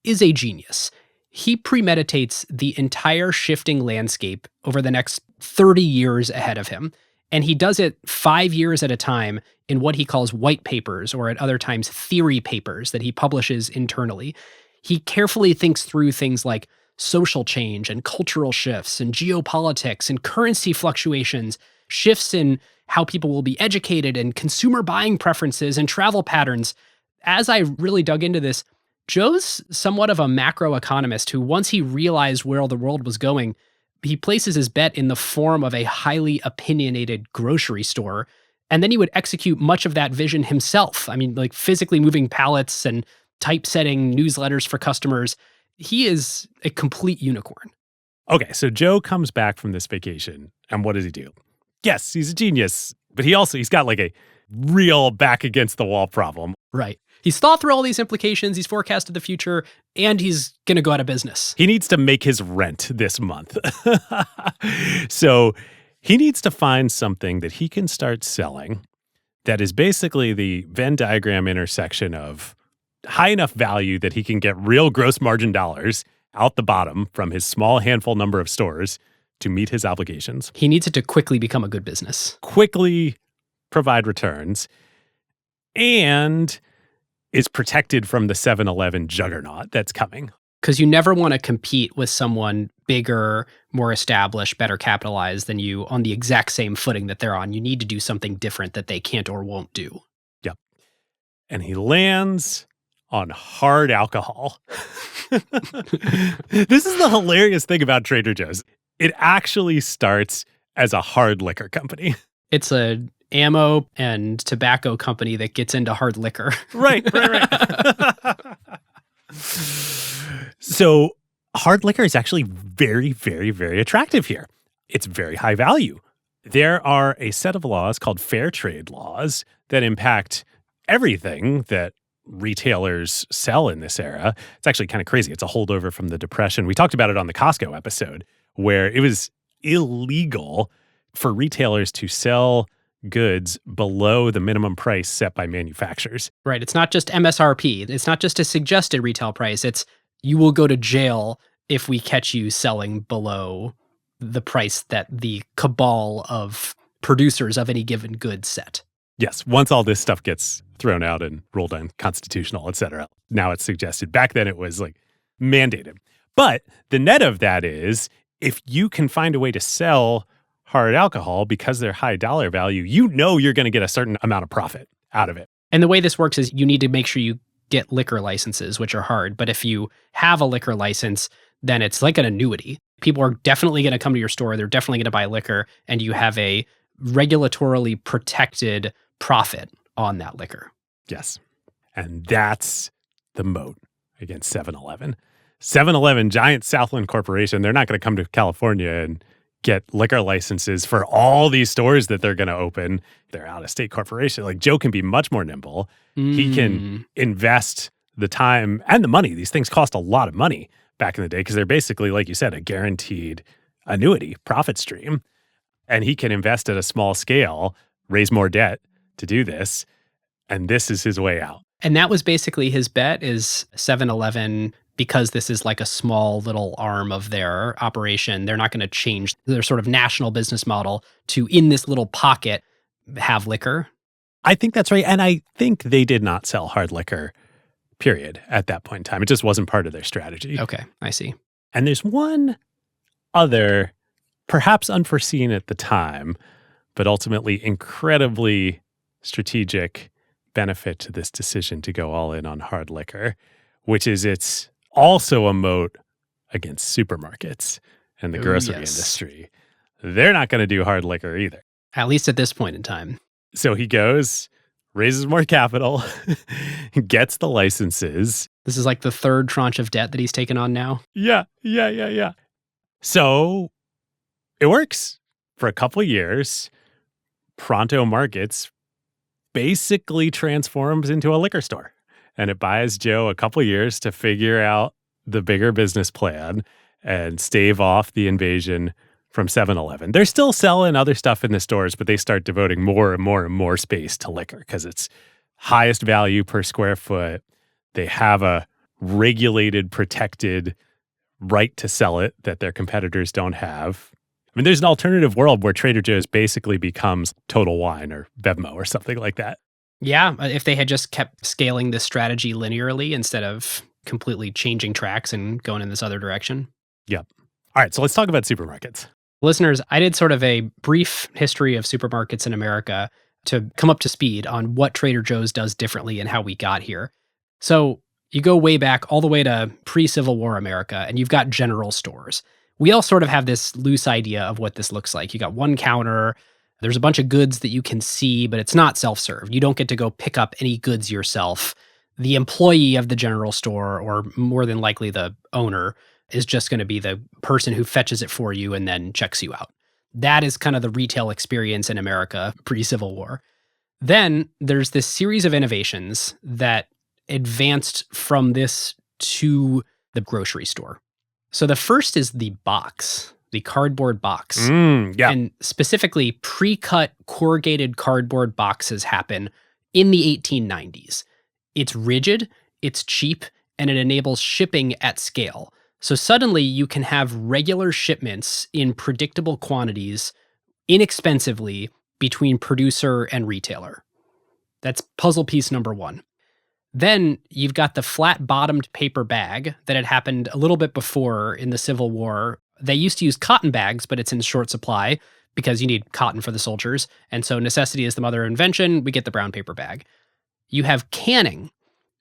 is a genius. He premeditates the entire shifting landscape over the next 30 years ahead of him. And he does it 5 years at a time in what he calls white papers, or at other times theory papers that he publishes internally. He carefully thinks through things like social change and cultural shifts and geopolitics and currency fluctuations, shifts in how people will be educated and consumer buying preferences and travel patterns. As I really dug into this, Joe's somewhat of a macroeconomist who, once he realized where the world was going, he places his bet in the form of a highly opinionated grocery store, and then he would execute much of that vision himself. I mean, like physically moving pallets and typesetting newsletters for customers. He is a complete unicorn. Okay, so Joe comes back from this vacation, and what does he do? Yes, he's a genius, but he's got like a real back against the wall problem. Right. He's thought through all these implications. He's forecasted the future, and he's going to go out of business. He needs to make his rent this month. So he needs to find something that he can start selling that is basically the Venn diagram intersection of high enough value that he can get real gross margin dollars out the bottom from his small handful number of stores to meet his obligations. He needs it to quickly become a good business. Quickly provide returns, and is protected from the 7-Eleven juggernaut that's coming. Because you never want to compete with someone bigger, more established, better capitalized than you on the exact same footing that they're on. You need to do something different that they can't or won't do. Yep. And he lands on hard alcohol. This is the hilarious thing about Trader Joe's. It actually starts as a hard liquor company. It's a ammo and tobacco company that gets into hard liquor. Right. So hard liquor is actually very, very, very attractive here. It's very high value. There are a set of laws called fair trade laws that impact everything that retailers sell in this era. It's actually kind of crazy. It's a holdover from the Depression. We talked about it on the Costco episode, where it was illegal for retailers to sell goods below the minimum price set by manufacturers. Right. It's not just MSRP. It's not just a suggested retail price. It's you will go to jail if we catch you selling below the price that the cabal of producers of any given good set. Yes. Once all this stuff gets thrown out and ruled unconstitutional, et cetera, now it's suggested. Back then it was like mandated. But the net of that is if you can find a way to sell hard alcohol because they're high dollar value, you know you're going to get a certain amount of profit out of it. And the way this works is you need to make sure you get liquor licenses, which are hard. But if you have a liquor license, then it's like an annuity. People are definitely going to come to your store. They're definitely going to buy liquor, and you have a regulatorily protected profit on that liquor. Yes. And that's the moat against 7-Eleven. 7-Eleven, giant Southland corporation, they're not going to come to California and get liquor licenses for all these stores that they're going to open. They're out-of-state corporation. Like Joe can be much more nimble. He can invest the time and the money. These things cost a lot of money back in the day because they're basically, like you said, a guaranteed annuity profit stream. And he can invest at a small scale, raise more debt to do this. And this is his way out. And that was basically his bet is 7-Eleven, because this is like a small little arm of their operation, they're not going to change their sort of national business model to, in this little pocket, have liquor. I think that's right. And I think they did not sell hard liquor, period, at that point in time. It just wasn't part of their strategy. Okay, I see. And there's one other, perhaps unforeseen at the time, but ultimately incredibly strategic benefit to this decision to go all in on hard liquor, which is it's also a moat against supermarkets and the grocery industry. They're not going to do hard liquor either. At least at this point in time. So he goes, raises more capital, gets the licenses. This is like the third tranche of debt that he's taken on now. Yeah. So it works for a couple of years. Pronto Markets basically transforms into a liquor store. And it buys Joe a couple years to figure out the bigger business plan and stave off the invasion from 7-Eleven. They're still selling other stuff in the stores, but they start devoting more and more and more space to liquor because it's highest value per square foot. They have a regulated, protected right to sell it that their competitors don't have. I mean, there's an alternative world where Trader Joe's basically becomes Total Wine or Bevmo or something like that. Yeah, if they had just kept scaling this strategy linearly instead of completely changing tracks and going in this other direction. Yep. All right, so let's talk about supermarkets. Listeners, I did sort of a brief history of supermarkets in America to come up to speed on what Trader Joe's does differently and how we got here. So you go way back all the way to pre-Civil War America, and you've got general stores. We all sort of have this loose idea of what this looks like. You got one counter. There's a bunch of goods that you can see, but it's not self-serve. You don't get to go pick up any goods yourself. The employee of the general store, or more than likely the owner, is just going to be the person who fetches it for you and then checks you out. That is kind of the retail experience in America pre-Civil War. Then there's this series of innovations that advanced from this to the grocery store. So the first is the box, the cardboard box. Yeah. And specifically, pre-cut corrugated cardboard boxes happen in the 1890s. It's rigid, it's cheap, and it enables shipping at scale. So suddenly you can have regular shipments in predictable quantities inexpensively between producer and retailer. That's puzzle piece number one. Then you've got the flat-bottomed paper bag that had happened a little bit before in the Civil War. They used to use cotton bags, but it's in short supply because you need cotton for the soldiers. And so necessity is the mother of invention. We get the brown paper bag. You have canning.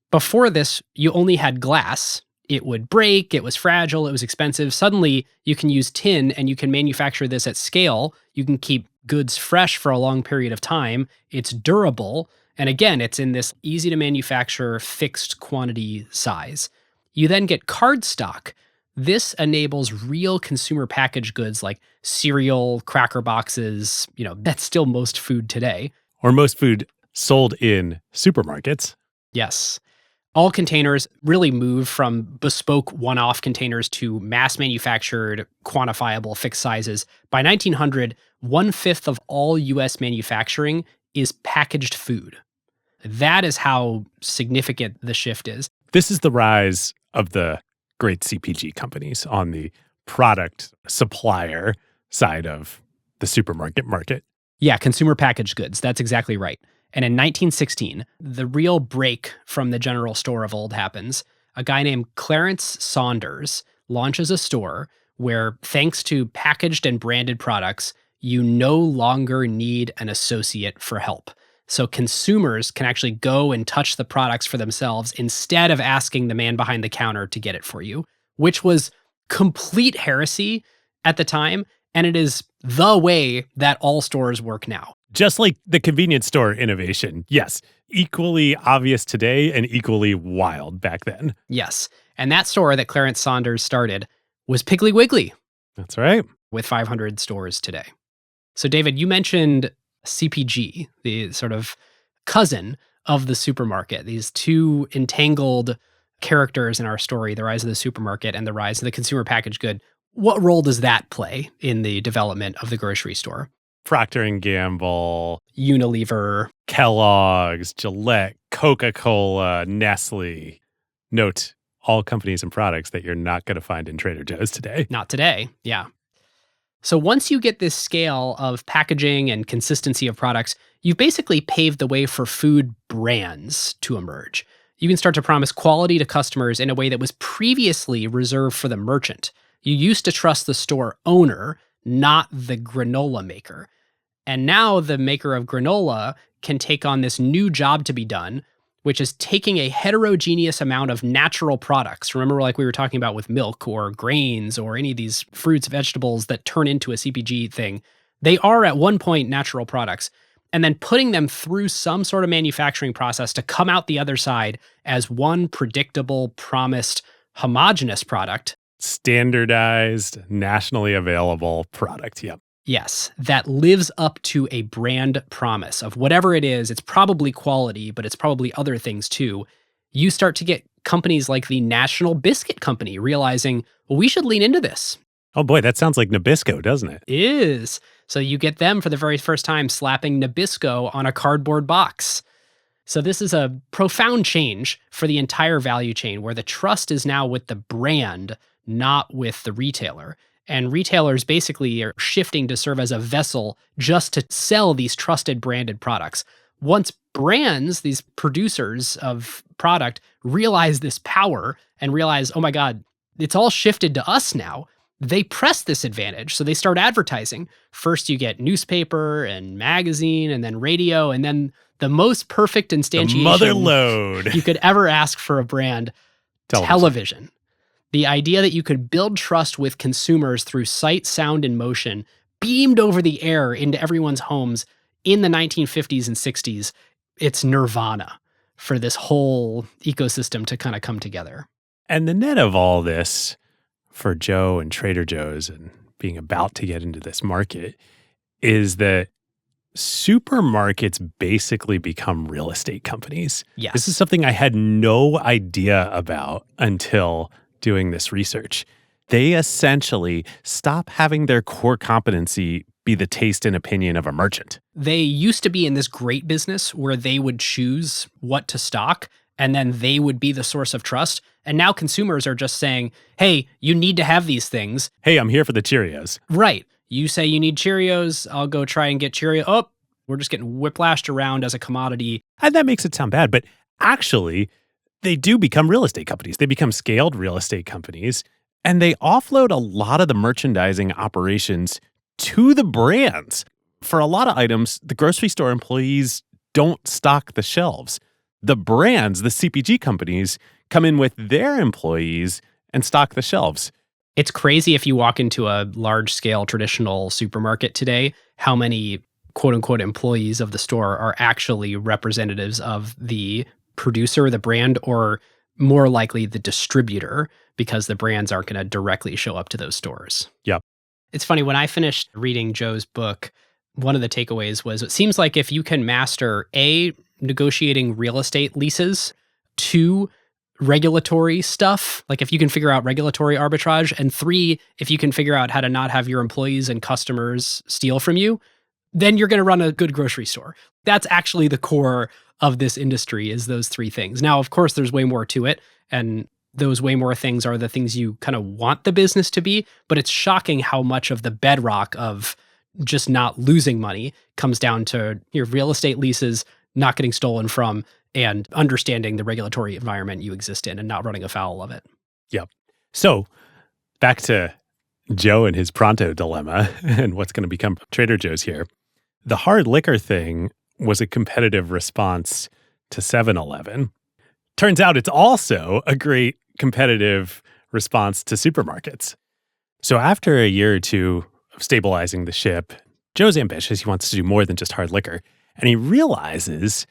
Before this, you only had glass. It would break, it was fragile, it was expensive. Suddenly, you can use tin and you can manufacture this at scale. You can keep goods fresh for a long period of time. It's durable. And again, it's in this easy to manufacture fixed quantity size. You then get cardstock. This enables real consumer packaged goods like cereal, cracker boxes. That's still most food today. Or most food sold in supermarkets. Yes. All containers really move from bespoke one-off containers to mass manufactured, quantifiable fixed sizes. By 1900, 1/5 of all US manufacturing is packaged food. That is how significant the shift is. This is the rise of the great CPG companies on the product supplier side of the supermarket market. Yeah, consumer packaged goods. That's exactly right. And in 1916, the real break from the general store of old happens. A guy named Clarence Saunders launches a store where, thanks to packaged and branded products, you no longer need an associate for help. So consumers can actually go and touch the products for themselves instead of asking the man behind the counter to get it for you, which was complete heresy at the time. And it is the way that all stores work now. Just like the convenience store innovation. Yes. Equally obvious today and equally wild back then. Yes. And that store that Clarence Saunders started was Piggly Wiggly. That's right. With 500 stores today. So, David, you mentioned CPG, the sort of cousin of the supermarket, these two entangled characters in our story, the rise of the supermarket and the rise of the consumer packaged good. What role does that play in the development of the grocery store? Procter & Gamble, Unilever, Kellogg's, Gillette, Coca-Cola, Nestle. Note, all companies and products that you're not going to find in Trader Joe's today. Not today, yeah. So once you get this scale of packaging and consistency of products, you've basically paved the way for food brands to emerge. You can start to promise quality to customers in a way that was previously reserved for the merchant. You used to trust the store owner, not the granola maker. And now the maker of granola can take on this new job to be done, which is taking a heterogeneous amount of natural products. Remember, like we were talking about with milk or grains or any of these fruits, vegetables that turn into a CPG thing. They are at one point natural products. And then putting them through some sort of manufacturing process to come out the other side as one predictable, promised, homogeneous product. Standardized, nationally available product. Yep. Yes, that lives up to a brand promise of whatever it is. It's probably quality, but it's probably other things too. You start to get companies like the National Biscuit Company realizing, well, we should lean into this. Oh boy, that sounds like Nabisco, doesn't it? It is. So you get them for the very first time slapping Nabisco on a cardboard box. So this is a profound change for the entire value chain where the trust is now with the brand, not with the retailer. And retailers basically are shifting to serve as a vessel just to sell these trusted branded products. Once brands, these producers of product, realize this power and realize, oh my God, it's all shifted to us now, they press this advantage. So they start advertising. First you get newspaper and magazine and then radio and then the most perfect instantiation the mother lode you could ever ask for a brand, television. The idea that you could build trust with consumers through sight, sound, and motion beamed over the air into everyone's homes in the 1950s and 60s. It's nirvana for this whole ecosystem to kind of come together. And the net of all this for Joe and Trader Joe's and being about to get into this market is that supermarkets basically become real estate companies. Yes. This is something I had no idea about until doing this research. They essentially stop having their core competency be the taste and opinion of a merchant. They used to be in this great business where they would choose what to stock and then they would be the source of trust. And now consumers are just saying, hey, you need to have these things. Hey, I'm here for the Cheerios. Right. You say you need Cheerios, I'll go try and get Cheerios. Oh, we're just getting whiplashed around as a commodity. And that makes it sound bad, but actually, they do become real estate companies. They become scaled real estate companies, and they offload a lot of the merchandising operations to the brands. For a lot of items, the grocery store employees don't stock the shelves. The brands, the CPG companies, come in with their employees and stock the shelves. It's crazy if you walk into a large-scale traditional supermarket today, how many quote-unquote employees of the store are actually representatives of the producer, the brand, or more likely the distributor, because the brands aren't going to directly show up to those stores. Yep. It's funny, when I finished reading Joe's book, one of the takeaways was it seems like if you can master A, negotiating real estate leases, 2, regulatory stuff, like if you can figure out regulatory arbitrage, and 3, if you can figure out how to not have your employees and customers steal from you, then you're going to run a good grocery store. That's actually the core of this industry, is those 3 things. Now, of course, there's way more to it, and those way more things are the things you kind of want the business to be, but it's shocking how much of the bedrock of just not losing money comes down to your real estate leases, not getting stolen from, and understanding the regulatory environment you exist in and not running afoul of it. Yep. So back to Joe and his Pronto dilemma and what's going to become Trader Joe's here. The hard liquor thing was a competitive response to 7-Eleven. Turns out it's also a great competitive response to supermarkets. So after a year or two of stabilizing the ship, Joe's ambitious. He wants to do more than just hard liquor. And he realizes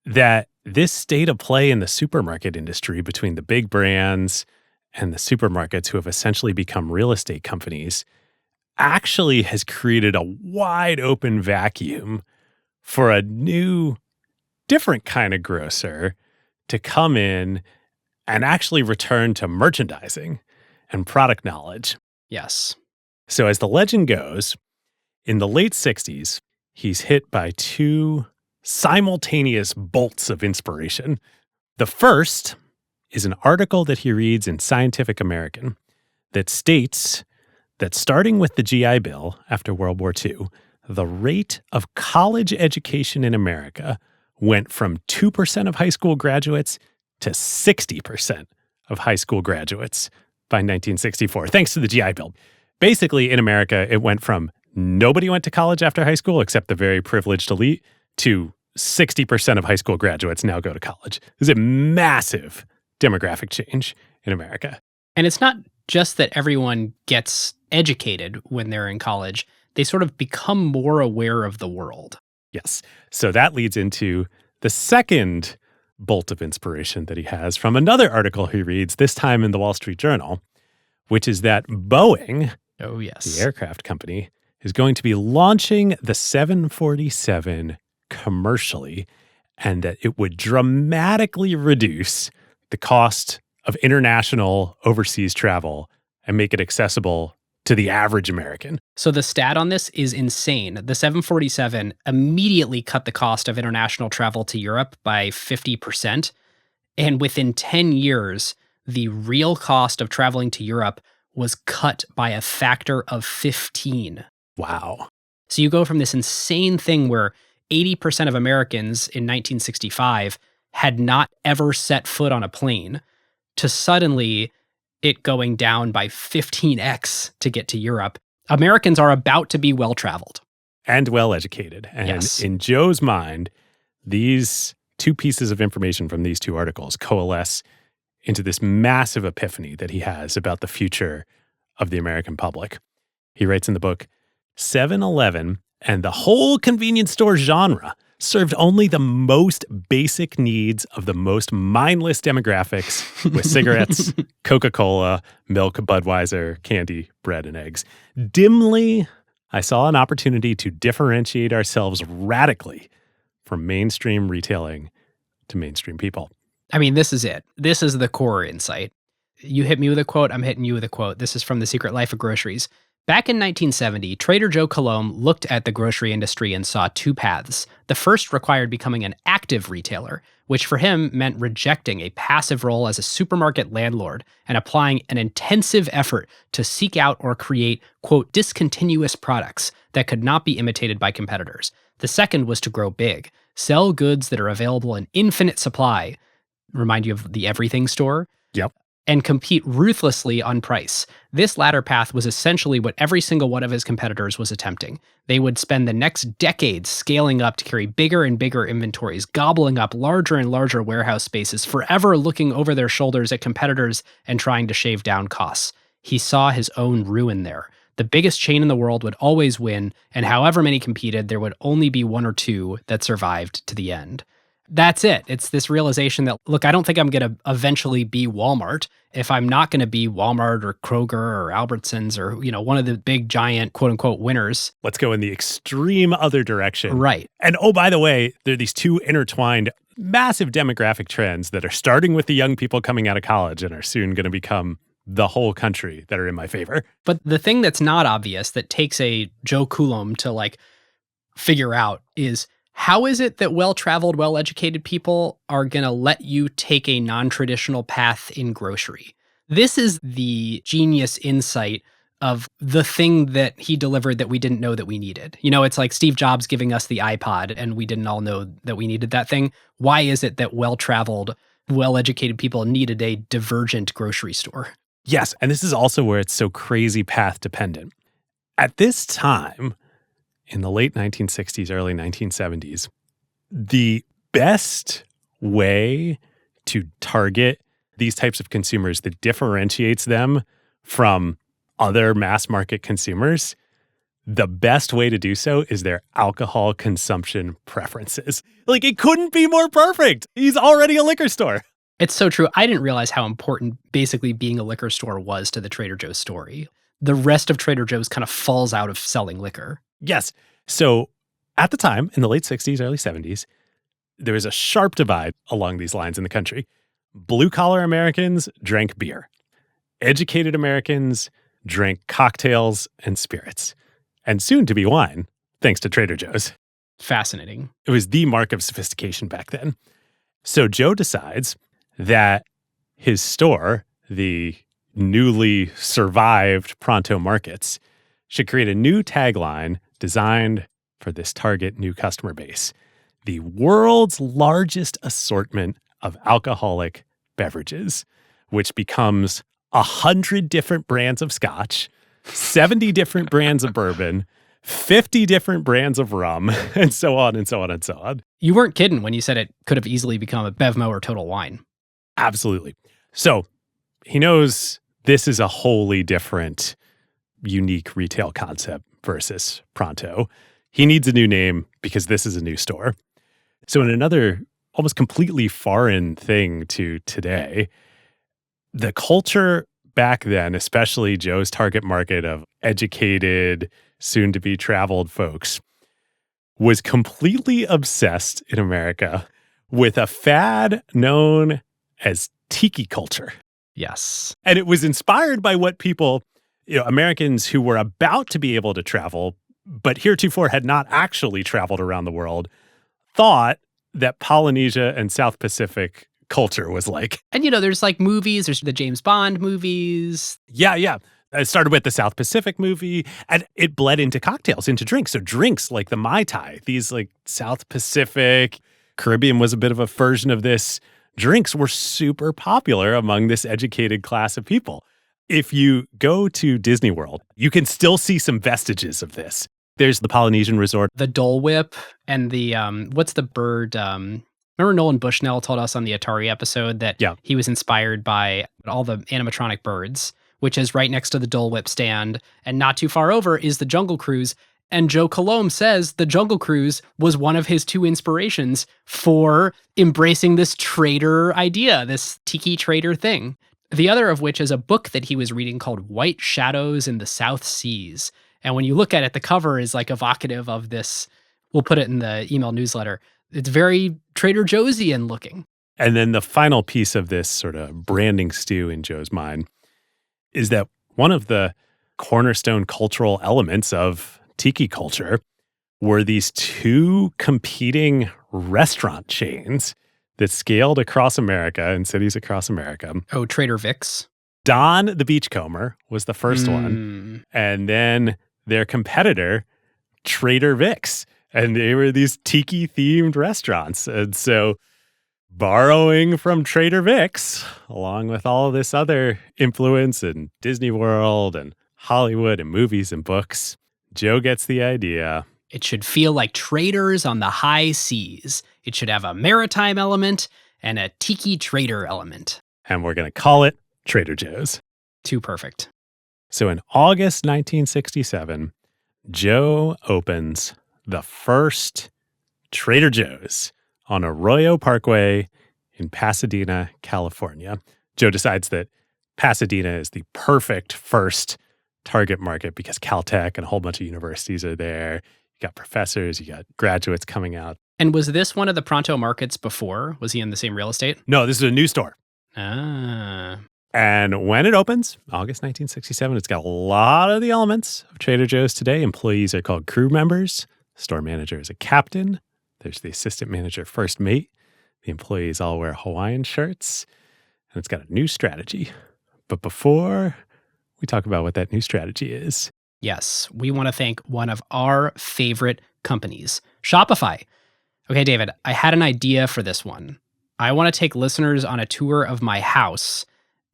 that this state of play in the supermarket industry between the big brands and the supermarkets who have essentially become real estate companies actually has created a wide open vacuum for a new, different kind of grocer to come in and actually return to merchandising and product knowledge. Yes. So as the legend goes, in the late 60s, he's hit by 2 simultaneous bolts of inspiration. The first is an article that he reads in Scientific American that states that starting with the GI Bill after World War II, the rate of college education in America went from 2% of high school graduates to 60% of high school graduates by 1964, thanks to the GI Bill. Basically, in America, it went from nobody went to college after high school except the very privileged elite to 60% of high school graduates now go to college. This is a massive demographic change in America. And it's not just that everyone gets educated when they're in college. They sort of become more aware of the world. Yes. So that leads into the second bolt of inspiration that he has from another article he reads, this time in the Wall Street Journal, which is that Boeing, oh yes, the aircraft company, is going to be launching the 747 commercially, and that it would dramatically reduce the cost of international overseas travel and make it accessible to the average American. So the stat on this is insane. The 747 immediately cut the cost of international travel to Europe by 50%. And within 10 years, the real cost of traveling to Europe was cut by a factor of 15. Wow. So you go from this insane thing where 80% of Americans in 1965 had not ever set foot on a plane to suddenly it going down by 15x to get to Europe. Americans are about to be well-traveled. And well-educated. And yes. In Joe's mind, these 2 pieces of information from these 2 articles coalesce into this massive epiphany that he has about the future of the American public. He writes in the book, 7-Eleven and the whole convenience store genre served only the most basic needs of the most mindless demographics with cigarettes, Coca-Cola, milk, Budweiser, candy, bread, and eggs. Dimly I saw an opportunity to differentiate ourselves radically from mainstream retailing to mainstream people. I mean, this is it. This is the core insight. You hit me with a quote, I'm hitting you with a quote. This is from The Secret Life of Groceries. Back in 1970, Trader Joe Coulombe looked at the grocery industry and saw two paths. The first required becoming an active retailer, which for him meant rejecting a passive role as a supermarket landlord and applying an intensive effort to seek out or create, quote, discontinuous products that could not be imitated by competitors. The second was to grow big, sell goods that are available in infinite supply, remind you of the everything store, Yep. and compete ruthlessly on price. This latter path was essentially what every single one of his competitors was attempting. They would spend the next decades scaling up to carry bigger and bigger inventories, gobbling up larger and larger warehouse spaces, forever looking over their shoulders at competitors and trying to shave down costs. He saw his own ruin there. The biggest chain in the world would always win, and however many competed, there would only be one or two that survived to the end. That's it. It's this realization that, look, I don't think I'm going to eventually be Walmart. If I'm not going to be Walmart or Kroger or Albertsons or, one of the big giant quote unquote winners. Let's go in the extreme other direction. Right. And oh, by the way, there are these two intertwined massive demographic trends that are starting with the young people coming out of college and are soon going to become the whole country that are in my favor. But the thing that's not obvious that takes a Joe Coulombe to figure out is, how is it that well-traveled, well-educated people are going to let you take a non-traditional path in grocery? This is the genius insight of the thing that he delivered that we didn't know that we needed. It's like Steve Jobs giving us the iPod and we didn't all know that we needed that thing. Why is it that well-traveled, well-educated people needed a divergent grocery store? Yes, and this is also where it's so crazy path dependent. At this time, in the late 1960s, early 1970s, the best way to target these types of consumers that differentiates them from other mass market consumers, the best way to do so is their alcohol consumption preferences. It couldn't be more perfect. He's already a liquor store. It's so true. I didn't realize how important basically being a liquor store was to the Trader Joe's story. The rest of Trader Joe's kind of falls out of selling liquor. Yes. So at the time, in the late 60s, early 70s, there was a sharp divide along these lines in the country. Blue-collar Americans drank beer. Educated Americans drank cocktails and spirits. And soon to be wine, thanks to Trader Joe's. Fascinating. It was the mark of sophistication back then. So Joe decides that his store, the newly survived Pronto Markets, should create a new tagline designed for this target new customer base: the world's largest assortment of alcoholic beverages, which becomes 100 different brands of scotch, 70 different brands of bourbon, 50 different brands of rum, and so on and so on and so on. You weren't kidding when you said it could have easily become a Bevmo or Total Wine. Absolutely. So he knows this is a wholly different, unique retail concept versus Pronto. He needs a new name because this is a new store. So in another almost completely foreign thing to today, the culture back then, especially Joe's target market of educated, soon-to-be traveled folks, was completely obsessed in America with a fad known as Tiki culture. Yes. And it was inspired by what people, Americans who were about to be able to travel, but heretofore had not actually traveled around the world, thought that Polynesia and South Pacific culture was like. And, there's movies, there's the James Bond movies. Yeah. It started with the South Pacific movie, and it bled into cocktails, into drinks. So drinks like the Mai Tai, these South Pacific, Caribbean was a bit of a version of this. Drinks were super popular among this educated class of people. If you go to Disney World, you can still see some vestiges of this. There's the Polynesian resort. The Dole Whip and the, what's the bird? Remember Nolan Bushnell told us on the Atari episode that he was inspired by all the animatronic birds, which is right next to the Dole Whip stand. And not too far over is the Jungle Cruise. And Joe Coulombe says the Jungle Cruise was one of his two inspirations for embracing this trader idea, this tiki trader thing. The other of which is a book that he was reading called White Shadows in the South Seas. And when you look at it, the cover is like evocative of this. We'll put it in the email newsletter. It's very Trader Joe'sian looking. And then the final piece of this sort of branding stew in Joe's mind is that one of the cornerstone cultural elements of Tiki culture were these two competing restaurant chains that scaled across America in cities across America. Oh, Trader Vic's. Don the Beachcomber was the first one. And then their competitor, Trader Vic's. And they were these Tiki-themed restaurants. And so borrowing from Trader Vic's, along with all of this other influence in Disney World and Hollywood and movies and books, Joe gets the idea. It should feel like traders on the high seas. It should have a maritime element and a Tiki trader element. And we're going to call it Trader Joe's. Too perfect. So in August 1967, Joe opens the first Trader Joe's on Arroyo Parkway in Pasadena, California. Joe decides that Pasadena is the perfect first target market because Caltech and a whole bunch of universities are there. You got professors, you got graduates coming out. And was this one of the Pronto markets before? Was he in the same real estate? No, this is a new store. Ah. And when it opens, August 1967, it's got a lot of the elements of Trader Joe's today. Employees are called crew members. Store manager is a captain. There's the assistant manager, first mate. The employees all wear Hawaiian shirts. And it's got a new strategy. But before we talk about what that new strategy is. Yes, we want to thank one of our favorite companies, Shopify. Okay, David, I had an idea for this one. I want to take listeners on a tour of my house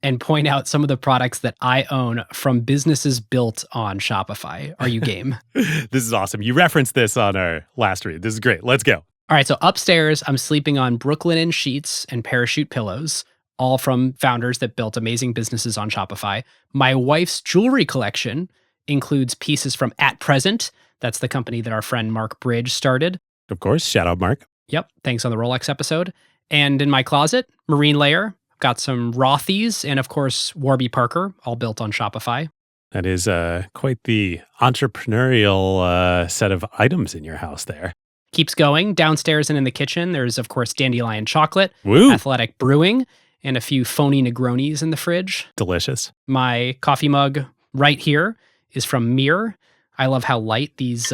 and point out some of the products that I own from businesses built on Shopify. Are you game? This is awesome. You referenced this on our last read. This is great. Let's go. All right, so upstairs, I'm sleeping on Brooklinen sheets and parachute pillows, all from founders that built amazing businesses on Shopify. My wife's jewelry collection includes pieces from At Present. That's the company that our friend Mark Bridge started. Of course. Shout out, Mark. Yep. Thanks on the Rolex episode. And in my closet, Marine Layer. Got some Rothy's and, of course, Warby Parker, all built on Shopify. That is quite the entrepreneurial set of items in your house there. Keeps going. Downstairs and in the kitchen, there's, of course, Dandelion Chocolate, Woo! Athletic Brewing, and a few phony Negronis in the fridge. Delicious. My coffee mug right here is from Mir. I love how light these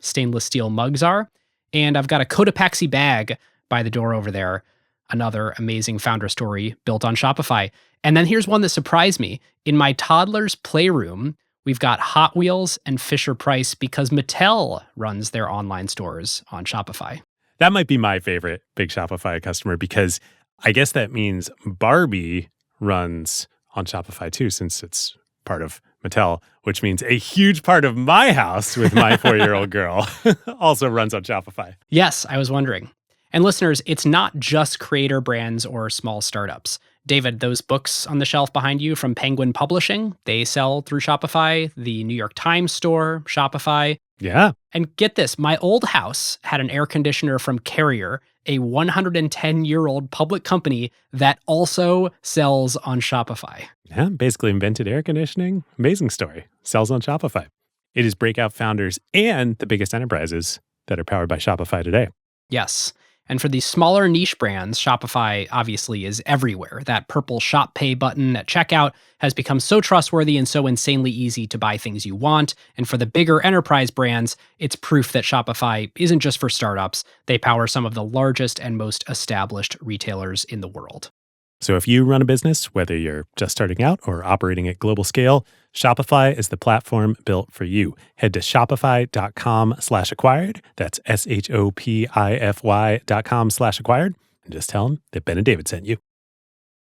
stainless steel mugs are. And I've got a Cotopaxi bag by the door over there. Another amazing founder story built on Shopify. And then here's one that surprised me. In my toddler's playroom, we've got Hot Wheels and Fisher-Price because Mattel runs their online stores on Shopify. That might be my favorite big Shopify customer because I guess that means Barbie runs on Shopify too, since it's part of Mattel, which means a huge part of my house with my 4-year-old girl also runs on Shopify. Yes, I was wondering. And listeners, it's not just creator brands or small startups. David, those books on the shelf behind you from Penguin Publishing, they sell through Shopify. The New York Times store, Shopify. Yeah. And get this, my old house had an air conditioner from Carrier, a 110-year-old public company that also sells on Shopify. Yeah, basically invented air conditioning. Amazing story. Sells on Shopify. It is breakout founders and the biggest enterprises that are powered by Shopify today. Yes. And for these smaller niche brands, Shopify obviously is everywhere. That purple Shop Pay button at checkout has become so trustworthy and so insanely easy to buy things you want. And for the bigger enterprise brands, it's proof that Shopify isn't just for startups. They power some of the largest and most established retailers in the world. So if you run a business, whether you're just starting out or operating at global scale, Shopify is the platform built for you. Head to shopify.com/acquired. That's shopify.com/acquired. And just tell them that Ben and David sent you.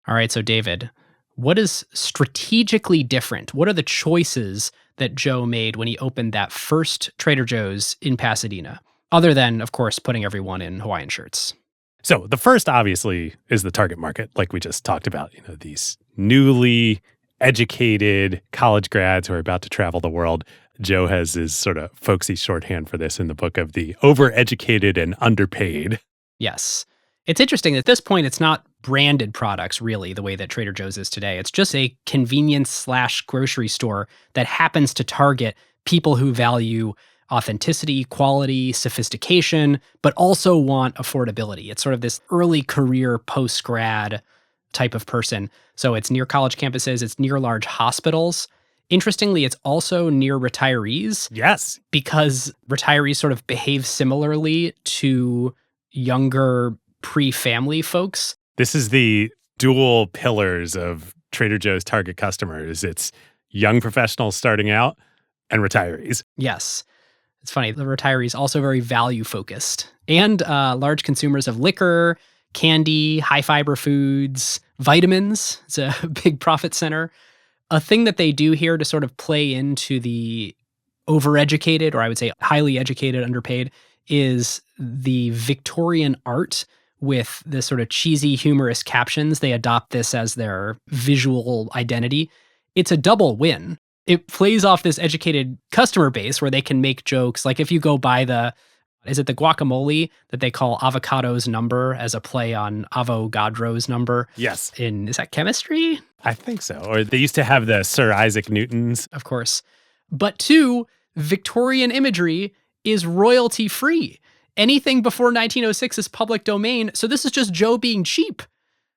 All right, so David, what is strategically different? What are the choices that Joe made when he opened that first Trader Joe's in Pasadena? Other than, of course, putting everyone in Hawaiian shirts. So the first, obviously, is the target market, like we just talked about. You know, these newly educated college grads who are about to travel the world. Joe has his sort of folksy shorthand for this in the book of the overeducated and underpaid. Yes. It's interesting. At this point, it's not branded products, really, the way that Trader Joe's is today. It's just a convenience/grocery store that happens to target people who value authenticity, quality, sophistication, but also want affordability. It's sort of this early career post-grad type of person. So it's near college campuses, it's near large hospitals. Interestingly, it's also near retirees. Yes. Because retirees sort of behave similarly to younger pre-family folks. This is the dual pillars of Trader Joe's target customers. It's young professionals starting out and retirees. Yes. It's funny. The retirees also very value focused and large consumers of liquor, candy, high fiber foods, vitamins. It's a big profit center. A thing that they do here to sort of play into the overeducated, or I would say highly educated, underpaid, is the Victorian art with the sort of cheesy, humorous captions. They adopt this as their visual identity. It's a double win. It plays off this educated customer base where they can make jokes. Like if you go buy is it the guacamole that they call avocado's number as a play on Avogadro's number? Yes. Is that chemistry? I think so. Or they used to have the Sir Isaac Newtons. Of course. But two, Victorian imagery is royalty free. Anything before 1906 is public domain. So this is just Joe being cheap.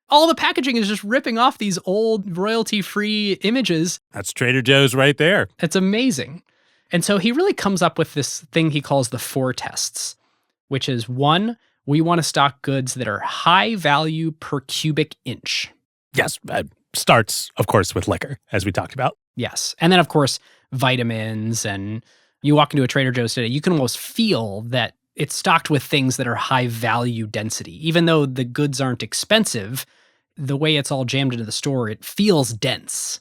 All the packaging is just ripping off these old royalty-free images. That's Trader Joe's right there. It's amazing. And so he really comes up with this thing he calls the 4 tests, which is 1, we want to stock goods that are high value per cubic inch. Yes. Starts, of course, with liquor, as we talked about. Yes. And then, of course, vitamins. And you walk into a Trader Joe's today, you can almost feel that it's stocked with things that are high value density. Even though the goods aren't expensive, the way it's all jammed into the store, it feels dense.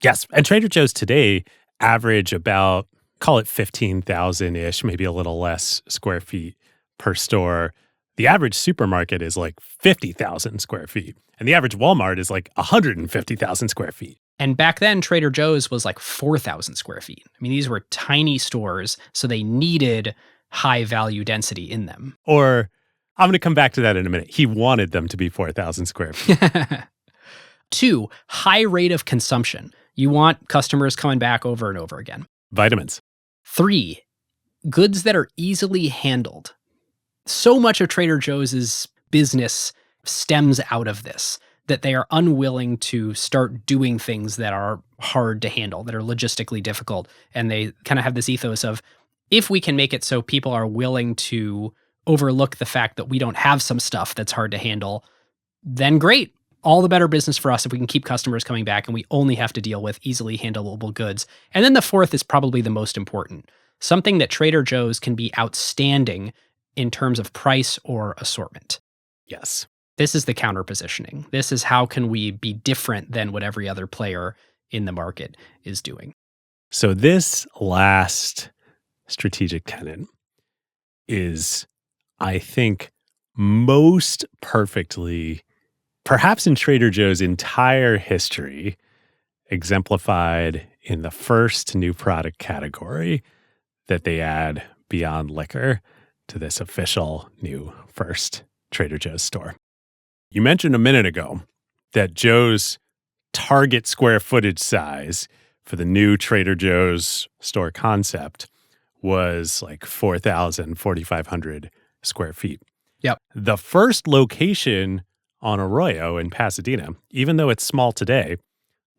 Yes. And Trader Joe's today average about, call it 15,000-ish, maybe a little less square feet per store. The average supermarket is like 50,000 square feet. And the average Walmart is like 150,000 square feet. And back then, Trader Joe's was like 4,000 square feet. I mean, these were tiny stores, so they needed high value density in them. Or I'm going to come back to that in a minute. He wanted them to be 4,000 square feet. 2, high rate of consumption. You want customers coming back over and over again. Vitamins. 3, goods that are easily handled. So much of Trader Joe's business stems out of this, that they are unwilling to start doing things that are hard to handle, that are logistically difficult. And they kind of have this ethos of, if we can make it so people are willing to overlook the fact that we don't have some stuff that's hard to handle, then great. All the better business for us if we can keep customers coming back and we only have to deal with easily handleable goods. And then the 4th is probably the most important. Something that Trader Joe's can be outstanding in terms of price or assortment. Yes. This is the counter positioning. This is how can we be different than what every other player in the market is doing. So this last strategic tenet is, I think, most perfectly, perhaps in Trader Joe's entire history, exemplified in the first new product category that they add beyond liquor to this official new first Trader Joe's store. You mentioned a minute ago that Joe's target square footage size for the new Trader Joe's store concept was like 4,000, 4,500 square feet. Yep. The first location on Arroyo in Pasadena, even though it's small today,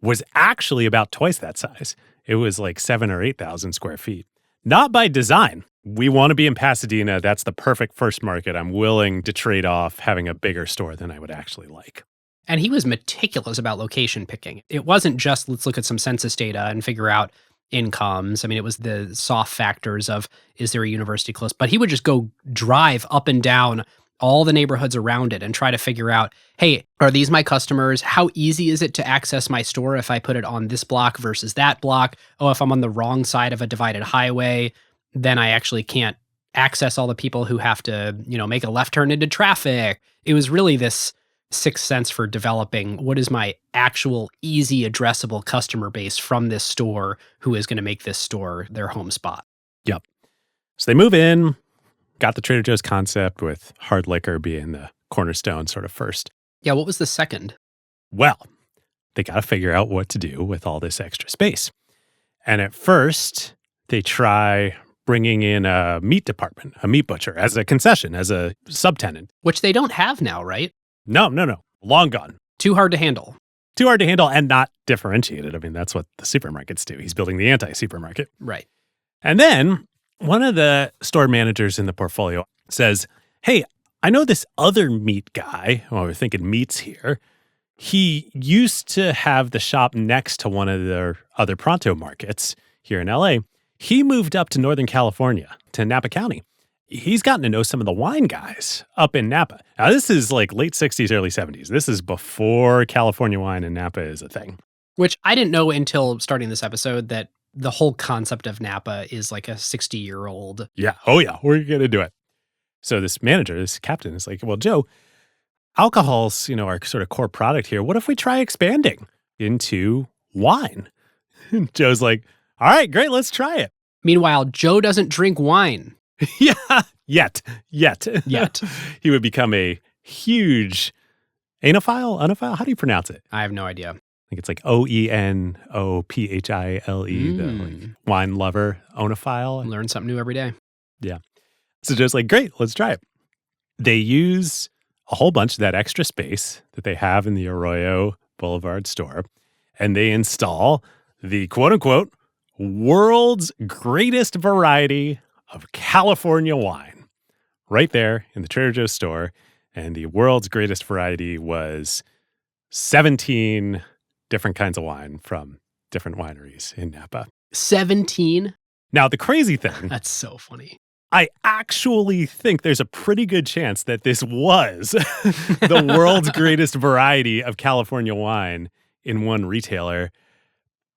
was actually about twice that size. It was like 7,000 or 8,000 square feet. Not by design. We want to be in Pasadena. That's the perfect first market. I'm willing to trade off having a bigger store than I would actually like. And he was meticulous about location picking. It wasn't just, let's look at some census data and figure out incomes. I mean, it was the soft factors of, is there a university close? But he would just go drive up and down all the neighborhoods around it and try to figure out, hey, are these my customers? How easy is it to access my store if I put it on this block versus that block? Oh, if I'm on the wrong side of a divided highway, then I actually can't access all the people who have to, make a left turn into traffic. It was really this sixth sense for developing what is my actual easy addressable customer base from this store who is going to make this store their home spot. Yep. So they move in, got the Trader Joe's concept with hard liquor being the cornerstone sort of first Yeah, what was the second? Well, they got to figure out what to do with all this extra space. And at first, they try bringing in a meat department, a meat butcher, as a concession, as a subtenant. Which they don't have now, right? No. Long gone. Too hard to handle. Too hard to handle and not differentiated. I mean, that's what the supermarkets do. He's building the anti-supermarket. Right. And then one of the store managers in the portfolio says, hey, I know this other meat guy. Well, we're thinking meats here. He used to have the shop next to one of their other Pronto markets here in LA. He moved up to Northern California, to Napa County. He's gotten to know some of the wine guys up in Napa. Now, this is like late 60s, early 70s. This is before California wine in Napa is a thing. Which I didn't know until starting this episode that the whole concept of Napa is like a 60-year-old. Yeah. Oh, yeah. We're going to do it. So this manager, this captain is like, well, Joe, alcohol's, our sort of core product here. What if we try expanding into wine? And Joe's like, all right, great. Let's try it. Meanwhile, Joe doesn't drink wine. Yeah. Yet. He would become a huge anophile? How do you pronounce it? I have no idea. I think it's like OENOPHILE, the wine lover, onophile. Learn something new every day. Yeah. So Joe's like, great, let's try it. They use a whole bunch of that extra space that they have in the Arroyo Boulevard store, and they install the quote-unquote world's greatest variety of California wine right there in the Trader Joe's store. And the world's greatest variety was 17 different kinds of wine from different wineries in Napa. 17? Now, the crazy thing... That's so funny. I actually think there's a pretty good chance that this was the world's greatest variety of California wine in one retailer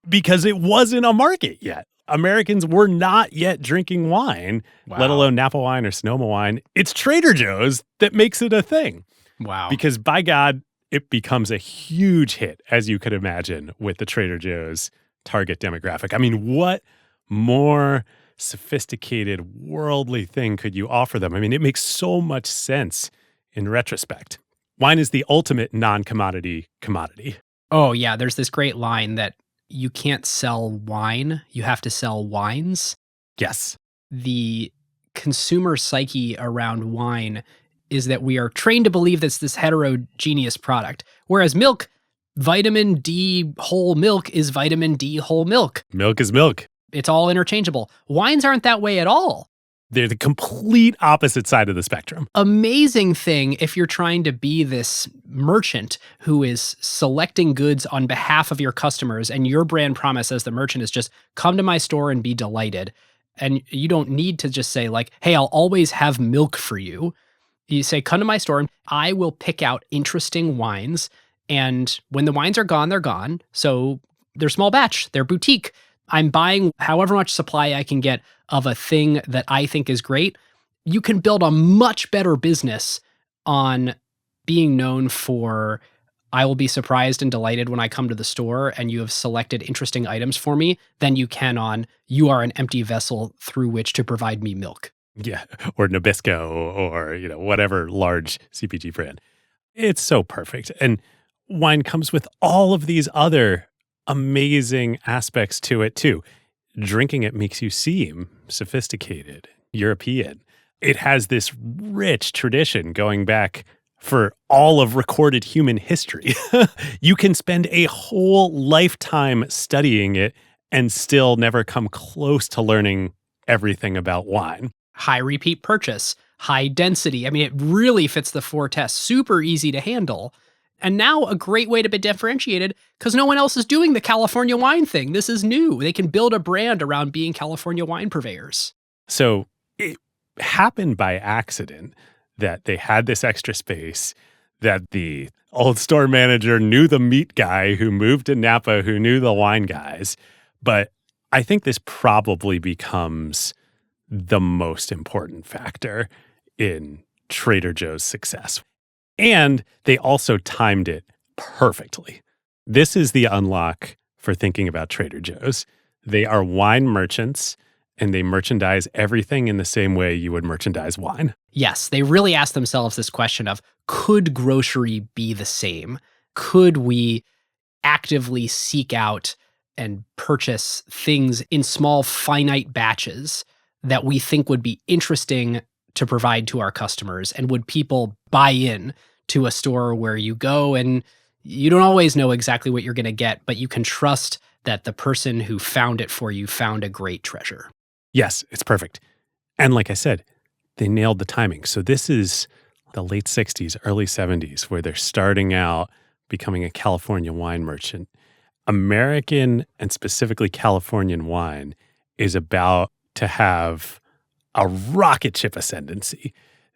because it wasn't a market yet. Americans were not yet drinking wine, let alone Napa wine or Sonoma wine. It's Trader Joe's that makes it a thing. Wow. Because by God, it becomes a huge hit, as you could imagine, with the Trader Joe's target demographic. I mean, what more sophisticated, worldly thing could you offer them? I mean, it makes so much sense in retrospect. Wine is the ultimate non-commodity commodity. Oh, yeah. There's this great line that you can't sell wine, you have to sell wines. Yes. The consumer psyche around wine is that we are trained to believe that's this heterogeneous product. Whereas milk, vitamin D whole milk is vitamin D whole milk. Milk is milk. It's all interchangeable. Wines aren't that way at all. They're the complete opposite side of the spectrum. Amazing thing if you're trying to be this merchant who is selecting goods on behalf of your customers, and your brand promise as the merchant is just come to my store and be delighted. And you don't need to just say like, hey, I'll always have milk for you. You say, come to my store and I will pick out interesting wines. And when the wines are gone, they're gone. So they're small batch, they're boutique. I'm buying however much supply I can get of a thing that I think is great. You can build a much better business on being known for, I will be surprised and delighted when I come to the store and you have selected interesting items for me than you can on, you are an empty vessel through which to provide me milk. Yeah, or Nabisco or, whatever large CPG brand. It's so perfect. And wine comes with all of these other amazing aspects to it too. Drinking it makes you seem sophisticated, European. It has this rich tradition going back for all of recorded human history. You can spend a whole lifetime studying it and still never come close to learning everything about wine. High repeat purchase, high density. I mean, it really fits the four tests. Super easy to handle. And now a great way to be differentiated because no one else is doing the California wine thing. This is new. They can build a brand around being California wine purveyors. So it happened by accident that they had this extra space, that the old store manager knew the meat guy who moved to Napa, who knew the wine guys. But I think this probably becomes the most important factor in Trader Joe's success. And they also timed it perfectly. This is the unlock for thinking about Trader Joe's. They are wine merchants, and they merchandise everything in the same way you would merchandise wine. Yes, they really asked themselves this question of, could grocery be the same? Could we actively seek out and purchase things in small, finite batches that we think would be interesting to provide to our customers? And would people buy in to a store where you go and you don't always know exactly what you're going to get, but you can trust that the person who found it for you found a great treasure? Yes, it's perfect. And like I said, they nailed the timing. So this is the late 60s, early 70s, where they're starting out becoming a California wine merchant. American and specifically Californian wine is about to have a rocket ship ascendancy.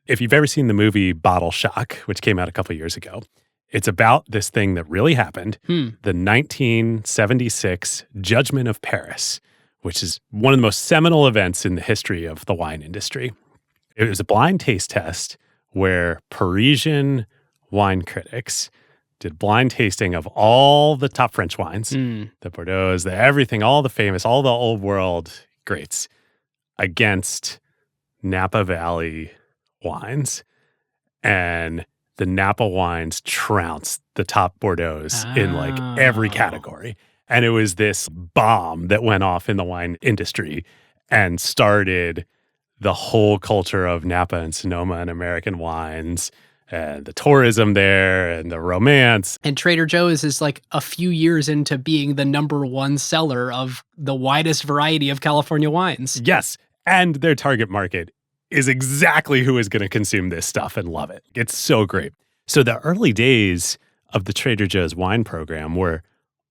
If you've ever seen the movie Bottle Shock, which came out a couple years ago, it's about this thing that really happened, the 1976 Judgment of Paris, which is one of the most seminal events in the history of the wine industry. It was a blind taste test where Parisian wine critics did blind tasting of all the top French wines, the Bordeaux, the everything, all the famous, all the old world greats against Napa Valley wines. And the Napa wines trounced the top Bordeaux in like every category. And it was this bomb that went off in the wine industry and started the whole culture of Napa and Sonoma and American wines and the tourism there and the romance. And Trader Joe's is like a few years into being the number one seller of the widest variety of California wines. Yes. And their target market is exactly who is going to consume this stuff and love it. It's so great. So the early days of the Trader Joe's wine program were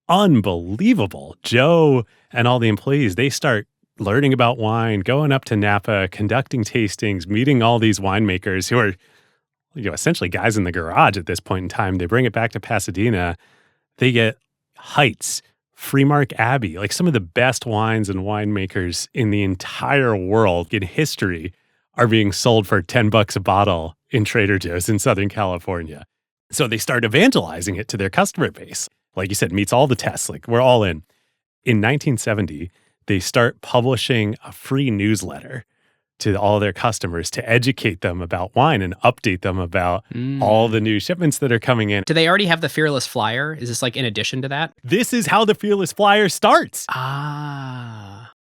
unbelievable. Joe and all the employees, they start learning about wine, going up to Napa, conducting tastings, meeting all these winemakers who are, essentially guys in the garage at this point in time. They bring it back to Pasadena. They get Heights, Freemark Abbey, like some of the best wines and winemakers in the entire world in history are being sold for $10 a bottle in Trader Joe's in Southern California. So they start evangelizing it to their customer base. Like you said, meets all the tests. Like we're all in. In 1970, they start publishing a free newsletter to all their customers to educate them about wine and update them about all the new shipments that are coming in. Do they already have the Fearless Flyer? Is this like in addition to that? This is how the Fearless Flyer starts.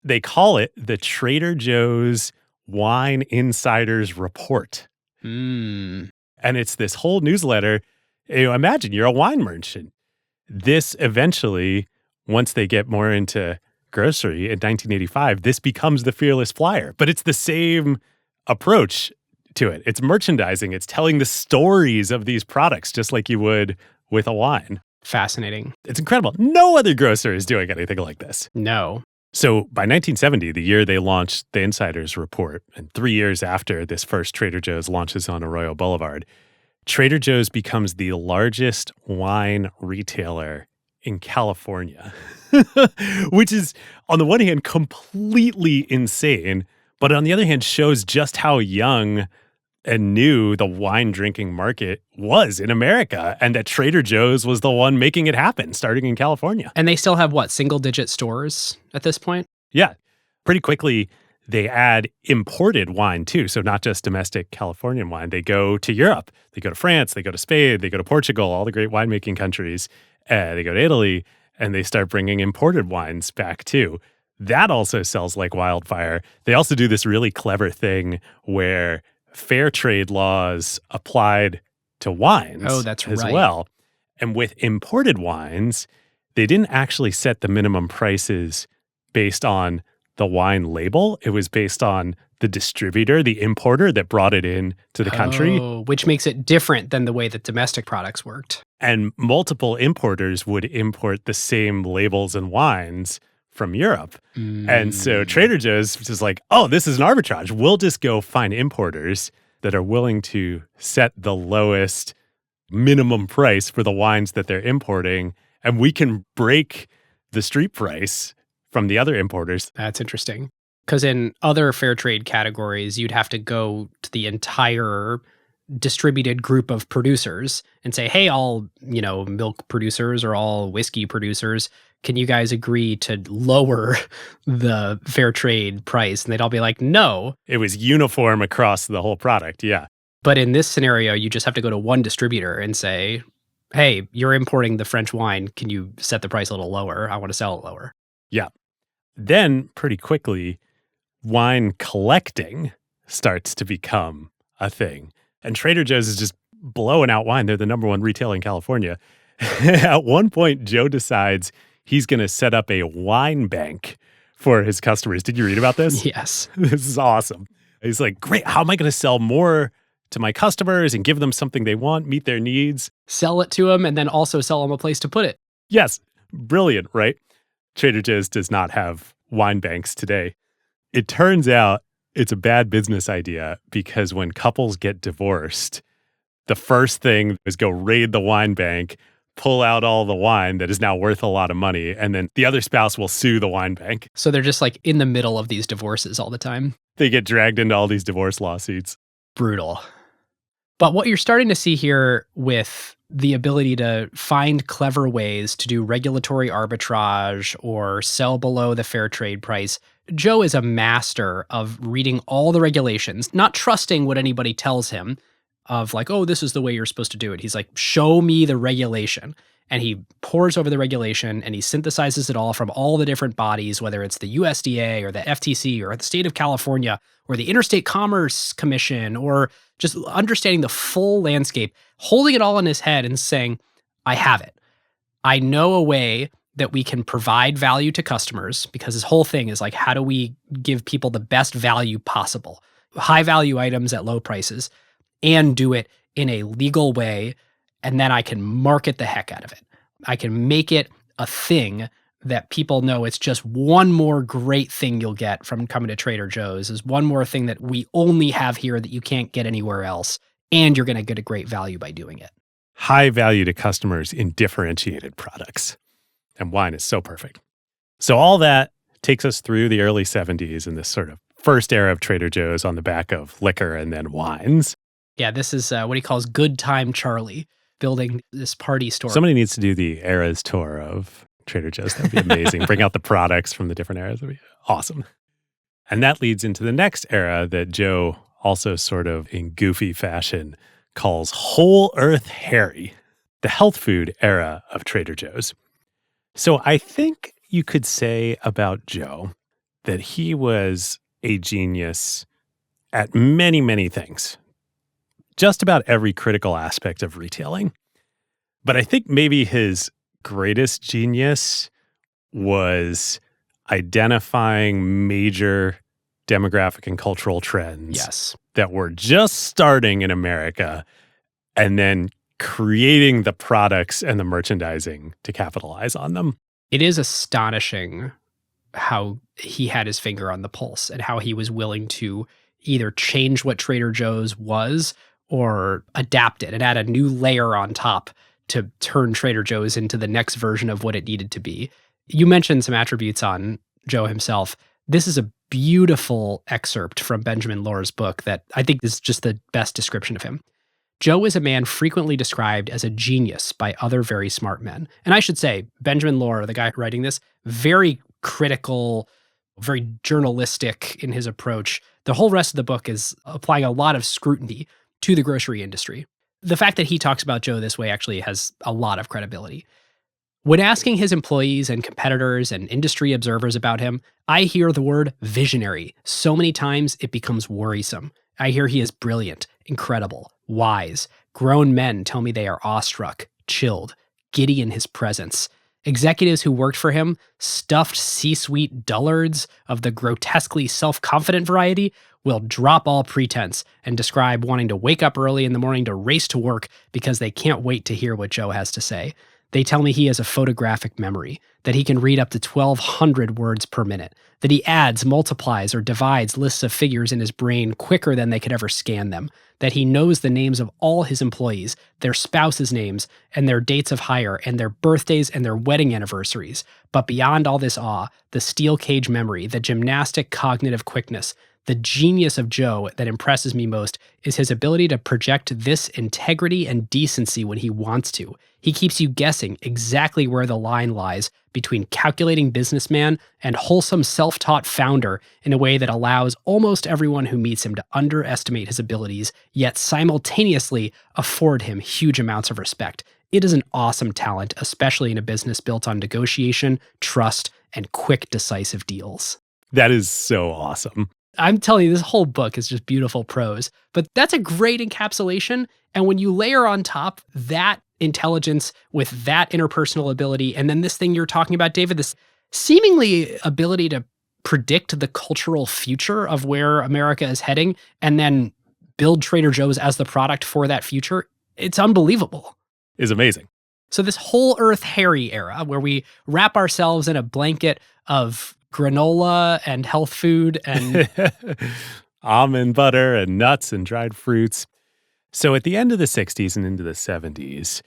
They call it the Trader Joe's Wine Insiders Report. And it's this whole newsletter. Imagine you're a wine merchant. This eventually, once they get more into grocery in 1985, this becomes the Fearless Flyer. But it's the same approach to it. It's merchandising. It's telling the stories of these products just like you would with a wine. Fascinating. It's incredible. No other grocer is doing anything like this. No. So by 1970, the year they launched the Insiders Report, and 3 years after this first Trader Joe's launches on Arroyo Boulevard, Trader Joe's becomes the largest wine retailer in California, which is, on the one hand, completely insane, but on the other hand, shows just how young and new the wine drinking market was in America, and that Trader Joe's was the one making it happen, starting in California. And they still have, single-digit stores at this point? Yeah. Pretty quickly, they add imported wine, too. So not just domestic Californian wine. They go to Europe. They go to France. They go to Spain. They go to Portugal, all the great winemaking countries. They go to Italy, and they start bringing imported wines back, too. That also sells like wildfire. They also do this really clever thing where fair trade laws applied to wines as well. And with imported wines, they didn't actually set the minimum prices based on the wine label. It was based on the distributor, the importer that brought it in to the country. Which makes it different than the way that domestic products worked. And multiple importers would import the same labels and wines from Europe. And so Trader Joe's was like, oh, this is an arbitrage. We'll just go find importers that are willing to set the lowest minimum price for the wines that they're importing, and we can break the street price from the other importers. That's interesting. Because in other fair trade categories, you'd have to go to the entire distributed group of producers and say, hey, all, milk producers or all whiskey producers, can you guys agree to lower the fair trade price? And they'd all be like, no. It was uniform across the whole product. Yeah. But in this scenario, you just have to go to one distributor and say, hey, you're importing the French wine. Can you set the price a little lower? I want to sell it lower. Yeah. Then pretty quickly, wine collecting starts to become a thing. And Trader Joe's is just blowing out wine. They're the number one retailer in California. At one point, Joe decides he's going to set up a wine bank for his customers. Did you read about this? Yes. This is awesome. He's like, great, how am I going to sell more to my customers and give them something they want, meet their needs? Sell it to them and then also sell them a place to put it. Yes. Brilliant, right? Trader Joe's does not have wine banks today. It turns out it's a bad business idea because when couples get divorced, the first thing is go raid the wine bank, pull out all the wine that is now worth a lot of money, and then the other spouse will sue the wine bank. So they're just like in the middle of these divorces all the time. They get dragged into all these divorce lawsuits. Brutal. But what you're starting to see here with the ability to find clever ways to do regulatory arbitrage or sell below the fair trade price, Joe is a master of reading all the regulations, not trusting what anybody tells him of like, oh, this is the way you're supposed to do it. He's like, show me the regulation. And he pores over the regulation and he synthesizes it all from all the different bodies, whether it's the USDA or the FTC or the state of California or the Interstate Commerce Commission, or just understanding the full landscape, holding it all in his head and saying, I have it. I know a way that we can provide value to customers, because his whole thing is like, how do we give people the best value possible? High value items at low prices, and do it in a legal way. And then I can market the heck out of it. I can make it a thing that people know it's just one more great thing you'll get from coming to Trader Joe's, is one more thing that we only have here that you can't get anywhere else. And you're going to get a great value by doing it. High value to customers in differentiated products. And wine is so perfect. So all that takes us through the early 70s and this sort of first era of Trader Joe's on the back of liquor and then wines. Yeah, this is what he calls Good Time Charlie, building this party store. Somebody needs to do the eras tour of Trader Joe's. That would be amazing. Bring out the products from the different eras. That would be awesome. And that leads into the next era that Joe also sort of in goofy fashion calls Whole Earth Harry, the health food era of Trader Joe's. So I think you could say about Joe that he was a genius at many, many things. Just about every critical aspect of retailing. But I think maybe his greatest genius was identifying major demographic and cultural trends that were just starting in America and then creating the products and the merchandising to capitalize on them. It is astonishing how he had his finger on the pulse and how he was willing to either change what Trader Joe's was or adapt it and add a new layer on top to turn Trader Joe's into the next version of what it needed to be. You mentioned some attributes on Joe himself. This is a beautiful excerpt from Benjamin Lohr's book that I think is just the best description of him. Joe is a man frequently described as a genius by other very smart men. And I should say, Benjamin Lohr, the guy writing this, very critical, very journalistic in his approach. The whole rest of the book is applying a lot of scrutiny to the grocery industry. The fact that he talks about Joe this way actually has a lot of credibility. When asking his employees and competitors and industry observers about him, I hear the word visionary so many times it becomes worrisome. I hear he is brilliant, incredible, wise. Grown men tell me they are awestruck, chilled, giddy in his presence. Executives who worked for him, stuffed C-suite dullards of the grotesquely self-confident variety, will drop all pretense and describe wanting to wake up early in the morning to race to work because they can't wait to hear what Joe has to say. They tell me he has a photographic memory, that he can read up to 1,200 words per minute, that he adds, multiplies, or divides lists of figures in his brain quicker than they could ever scan them, that he knows the names of all his employees, their spouses' names, and their dates of hire, and their birthdays and their wedding anniversaries. But beyond all this awe, the steel cage memory, the gymnastic cognitive quickness, the genius of Joe that impresses me most is his ability to project this integrity and decency when he wants to. He keeps you guessing exactly where the line lies between calculating businessman and wholesome self-taught founder in a way that allows almost everyone who meets him to underestimate his abilities, yet simultaneously afford him huge amounts of respect. It is an awesome talent, especially in a business built on negotiation, trust, and quick, decisive deals. That is so awesome. I'm telling you, this whole book is just beautiful prose. But that's a great encapsulation. And when you layer on top that intelligence with that interpersonal ability, and then this thing you're talking about, David, this seemingly ability to predict the cultural future of where America is heading, and then build Trader Joe's as the product for that future, it's unbelievable. Is amazing. So this whole Earth Harry era, where we wrap ourselves in a blanket of granola and health food and almond butter and nuts and dried fruits. So at the end of the 60s and into the 70s,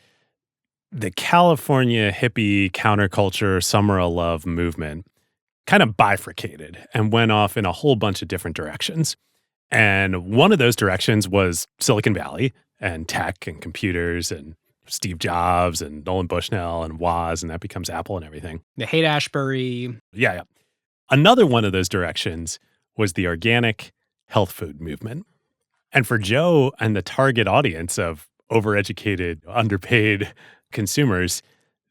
the California hippie counterculture summer of love movement kind of bifurcated and went off in a whole bunch of different directions. And one of those directions was Silicon Valley and tech and computers and Steve Jobs and Nolan Bushnell and Woz, and that becomes Apple and everything. the Haight-Ashbury. Yeah. Another one of those directions was the organic health food movement. And for Joe and the target audience of overeducated, underpaid consumers,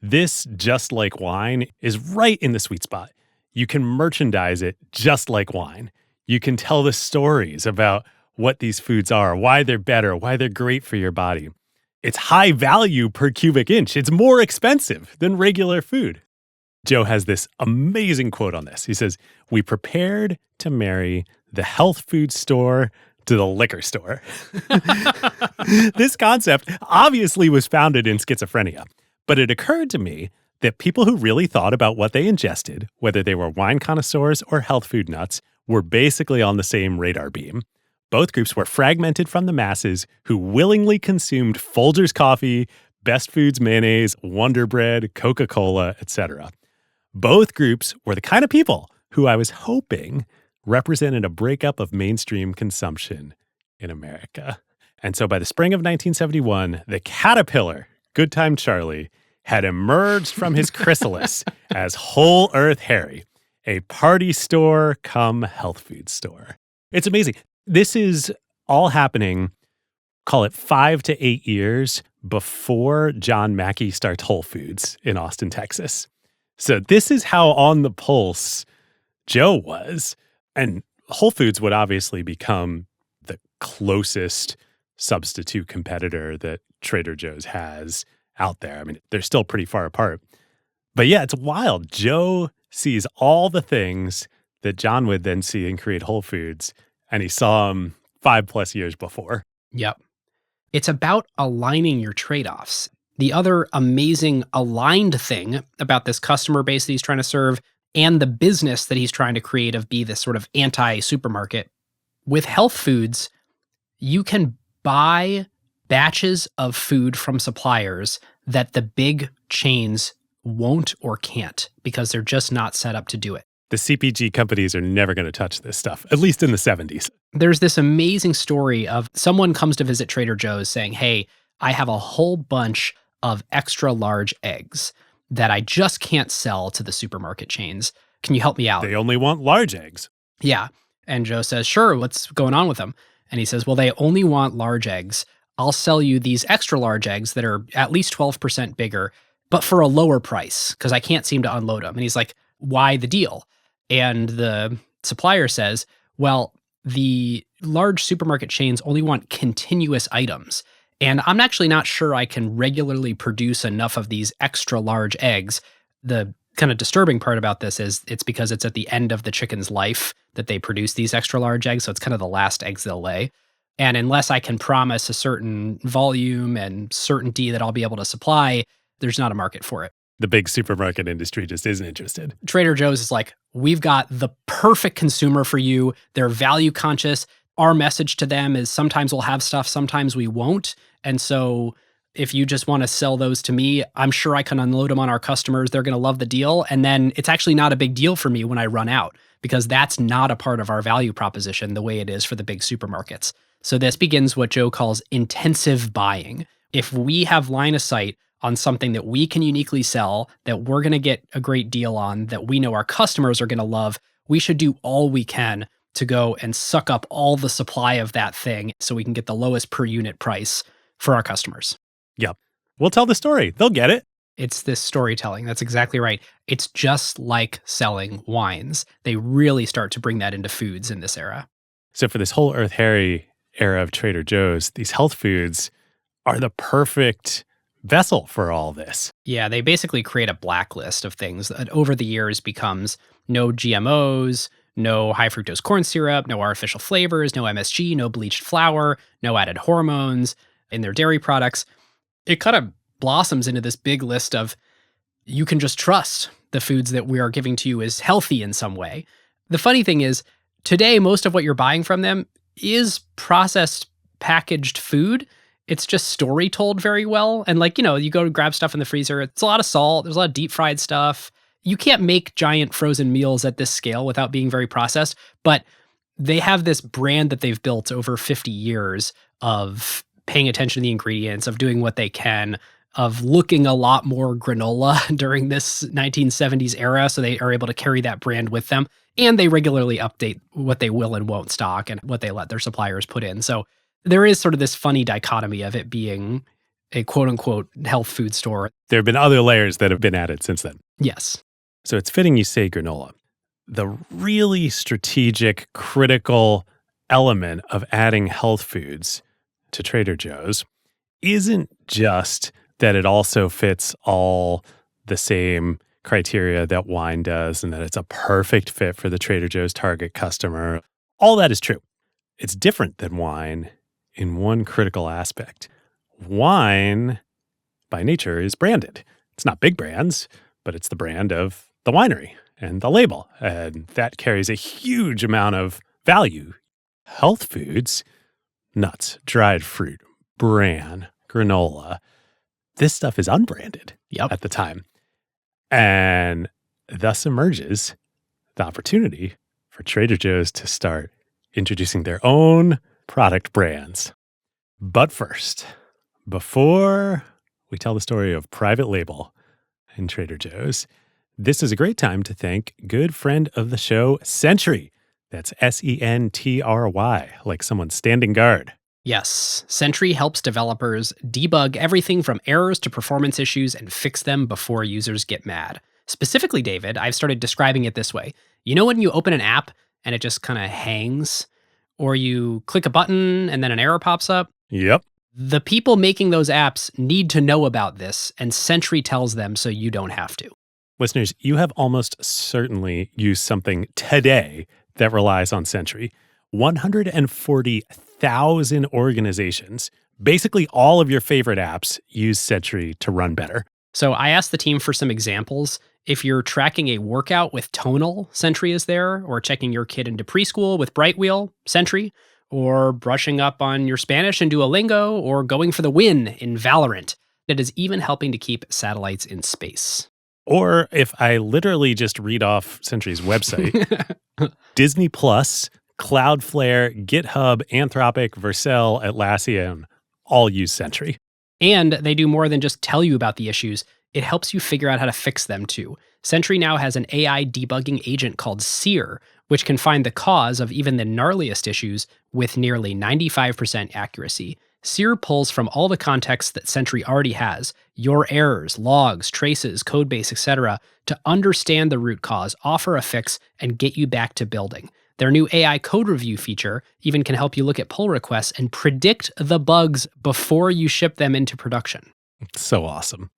this, just like wine, is right in the sweet spot. You can merchandise it just like wine. You can tell the stories about what these foods are, why they're better, why they're great for your body. It's high value per cubic inch. It's more expensive than regular food. Joe has this amazing quote on this. He says, "We prepared to marry the health food store to the liquor store." This concept obviously was founded in schizophrenia, but it occurred to me that people who really thought about what they ingested, whether they were wine connoisseurs or health food nuts, were basically on the same radar beam. Both groups were fragmented from the masses who willingly consumed Folgers coffee, Best Foods mayonnaise, Wonder Bread, Coca-Cola, etc. Both groups were the kind of people who I was hoping represented a breakup of mainstream consumption in America. And so by the spring of 1971, the caterpillar, Good Time Charlie, had emerged from his chrysalis as Whole Earth Harry, a party store come health food store. It's amazing. This is all happening, call it 5 to 8 years before John Mackey starts Whole Foods in Austin, Texas. So this is how on the pulse Joe was. And Whole Foods would obviously become the closest substitute competitor that Trader Joe's has out there. I mean, they're still pretty far apart. But yeah, it's wild. Joe sees all the things that John would then see and create Whole Foods, and he saw them 5+ years before. Yep. It's about aligning your trade-offs. The other amazing aligned thing about this customer base that he's trying to serve and the business that he's trying to create of be this sort of anti-supermarket, with health foods, you can buy batches of food from suppliers that the big chains won't or can't because they're just not set up to do it. The CPG companies are never going to touch this stuff, at least in the 70s. There's this amazing story of someone comes to visit Trader Joe's saying, "Hey, I have a whole bunch of extra large eggs that I just can't sell to the supermarket chains. Can you help me out?" They only want large eggs. Yeah. And Joe says, "Sure, what's going on with them?" And he says, "Well, they only want large eggs. I'll sell you these extra large eggs that are at least 12% bigger, but for a lower price because I can't seem to unload them." And he's like, "Why the deal?" And the supplier says, "Well, the large supermarket chains only want continuous items. And I'm actually not sure I can regularly produce enough of these extra large eggs." The kind of disturbing part about this is it's because it's at the end of the chicken's life that they produce these extra large eggs. So it's kind of the last eggs they'll lay. And unless I can promise a certain volume and certainty that I'll be able to supply, there's not a market for it. The big supermarket industry just isn't interested. Trader Joe's is like, "We've got the perfect consumer for you. They're value conscious. Our message to them is sometimes we'll have stuff, sometimes we won't. And so If you just want to sell those to me, I'm sure I can unload them on our customers. They're going to love the deal. And then it's actually not a big deal for me when I run out, because that's not a part of our value proposition the way it is for the big supermarkets. So this begins what Joe calls intensive buying. If we have line of sight on something that we can uniquely sell, that we're going to get a great deal on, that we know our customers are going to love, we should do all we can to go and suck up all the supply of that thing so we can get the lowest per unit price for our customers. Yep. We'll tell the story. They'll get it. It's this storytelling. That's exactly right. It's just like selling wines. They really start to bring that into foods in this era. So for this whole Earth Harry era of Trader Joe's, these health foods are the perfect vessel for all this. Yeah, they basically create a blacklist of things that over the years becomes no GMOs, no high fructose corn syrup, no artificial flavors, no MSG, no bleached flour, no added hormones in their dairy products. It kind of blossoms into this big list of, you can just trust the foods that we are giving to you as healthy in some way. The funny thing is, today, most of what you're buying from them is processed, packaged food. It's just story told very well. And you go to grab stuff in the freezer, it's a lot of salt, there's a lot of deep fried stuff. You can't make giant frozen meals at this scale without being very processed, but they have this brand that they've built over 50 years of paying attention to the ingredients, of doing what they can, of looking a lot more granola during this 1970s era. So they are able to carry that brand with them. And they regularly update what they will and won't stock and what they let their suppliers put in. So there is sort of this funny dichotomy of it being a quote unquote health food store. There have been other layers that have been added since then. Yes. So it's fitting you say granola. The really strategic, critical element of adding health foods to Trader Joe's isn't just that it also fits all the same criteria that wine does and that it's a perfect fit for the Trader Joe's target customer. All that is true. It's different than wine in one critical aspect. Wine, by nature, is branded. It's not big brands, but it's the brand of the winery and the label, and that carries a huge amount of value. Health foods, nuts, dried fruit, bran, granola, this stuff is unbranded at the time. And thus emerges the opportunity for Trader Joe's to start introducing their own product brands. But first, before we tell the story of private label in Trader Joe's, this is a great time to thank good friend of the show, Sentry. That's Sentry, like someone standing guard. Yes, Sentry helps developers debug everything from errors to performance issues and fix them before users get mad. Specifically, David, I've started describing it this way. You know when you open an app and it just kind of hangs? Or you click a button and then an error pops up? Yep. The people making those apps need to know about this, and Sentry tells them so you don't have to. Listeners, you have almost certainly used something today that relies on Sentry. 140,000 organizations, basically all of your favorite apps, use Sentry to run better. So I asked the team for some examples. If you're tracking a workout with Tonal, Sentry is there, or checking your kid into preschool with Brightwheel, Sentry, or brushing up on your Spanish in Duolingo, or going for the win in Valorant. It is even helping to keep satellites in space. Or if I literally just read off Sentry's website, Disney Plus, Cloudflare, GitHub, Anthropic, Vercel, Atlassian all use Sentry. And they do more than just tell you about the issues. It helps you figure out how to fix them too. Sentry now has an AI debugging agent called Seer, which can find the cause of even the gnarliest issues with nearly 95% accuracy. Seer pulls from all the context that Sentry already has, your errors, logs, traces, codebase, etc., to understand the root cause, offer a fix, and get you back to building. Their new AI code review feature even can help you look at pull requests and predict the bugs before you ship them into production. So awesome.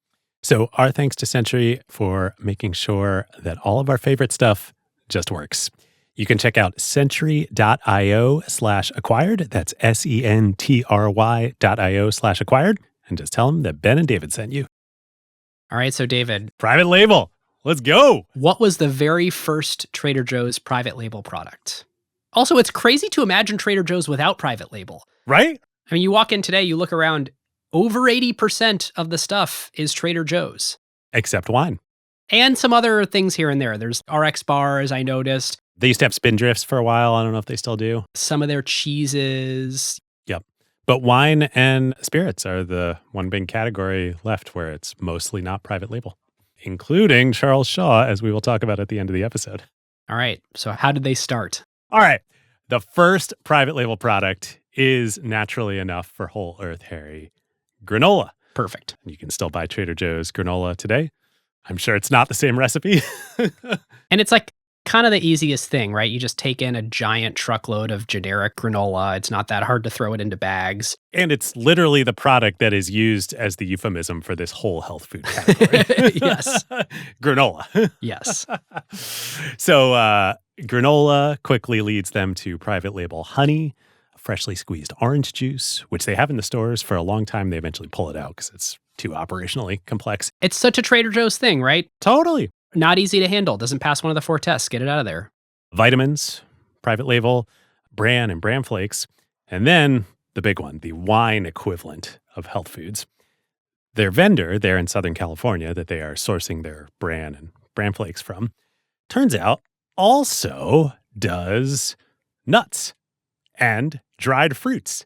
So our thanks to Sentry for making sure that all of our favorite stuff just works. You can check out sentry.io/acquired. That's sentry.io/acquired. And just tell them that Ben and David sent you. All right, so David. Private label. Let's go. What was the very first Trader Joe's private label product? Also, it's crazy to imagine Trader Joe's without private label. Right? I mean, you walk in today, you look around, over 80% of the stuff is Trader Joe's. Except wine. And some other things here and there. There's RX bars, I noticed. They used to have Spindrifts for a while. I don't know if they still do. Some of their cheeses. Yep. But wine and spirits are the one big category left where it's mostly not private label, including Charles Shaw, as we will talk about at the end of the episode. All right. So how did they start? All right. The first private label product is, naturally enough for Whole Earth Harry, granola. Perfect. You can still buy Trader Joe's granola today. I'm sure it's not the same recipe. And it's like kind of the easiest thing, right? You just take in a giant truckload of generic granola. It's not that hard to throw it into bags. And it's literally the product that is used as the euphemism for this whole health food category. Yes. Granola. Yes. So granola quickly leads them to private label honey, freshly squeezed orange juice, which they have in the stores for a long time. They eventually pull it out because it's too operationally complex. It's such a Trader Joe's thing, right? Totally. Not easy to handle. Doesn't pass one of the 4 tests. Get it out of there. Vitamins, private label, bran and bran flakes. And then the big one, the wine equivalent of health foods. Their vendor there in Southern California that they are sourcing their bran and bran flakes from, turns out also does nuts and dried fruits.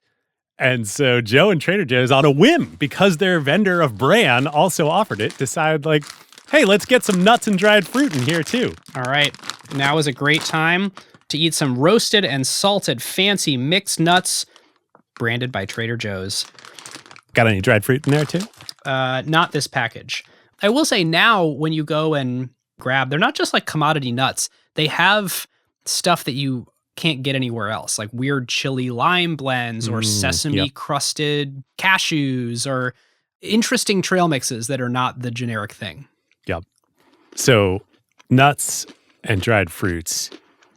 And so Joe and Trader Joe's, on a whim, because their vendor of bran also offered it, decided like, hey, let's get some nuts and dried fruit in here too. All right. Now is a great time to eat some roasted and salted fancy mixed nuts branded by Trader Joe's. Got any dried fruit in there too? Not this package. I will say now when you go and grab, they're not just like commodity nuts. They have stuff that you can't get anywhere else, like weird chili lime blends or sesame crusted cashews or interesting trail mixes that are not the generic thing. Yep. So nuts and dried fruits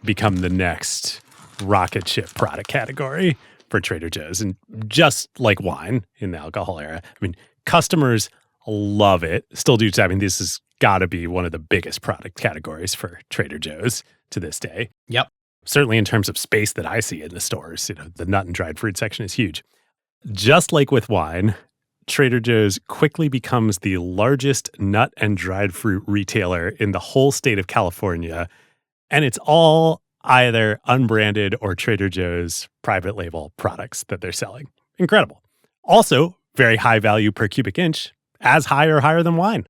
become the next rocket ship product category for Trader Joe's. And just like wine in the alcohol era, I mean, customers love it. Still do. I mean, this has got to be one of the biggest product categories for Trader Joe's to this day. Yep. Certainly in terms of space that I see in the stores, the nut and dried fruit section is huge. Just like with wine, Trader Joe's quickly becomes the largest nut and dried fruit retailer in the whole state of California. And it's all either unbranded or Trader Joe's private label products that they're selling. Incredible. Also, very high value per cubic inch, as high or higher than wine.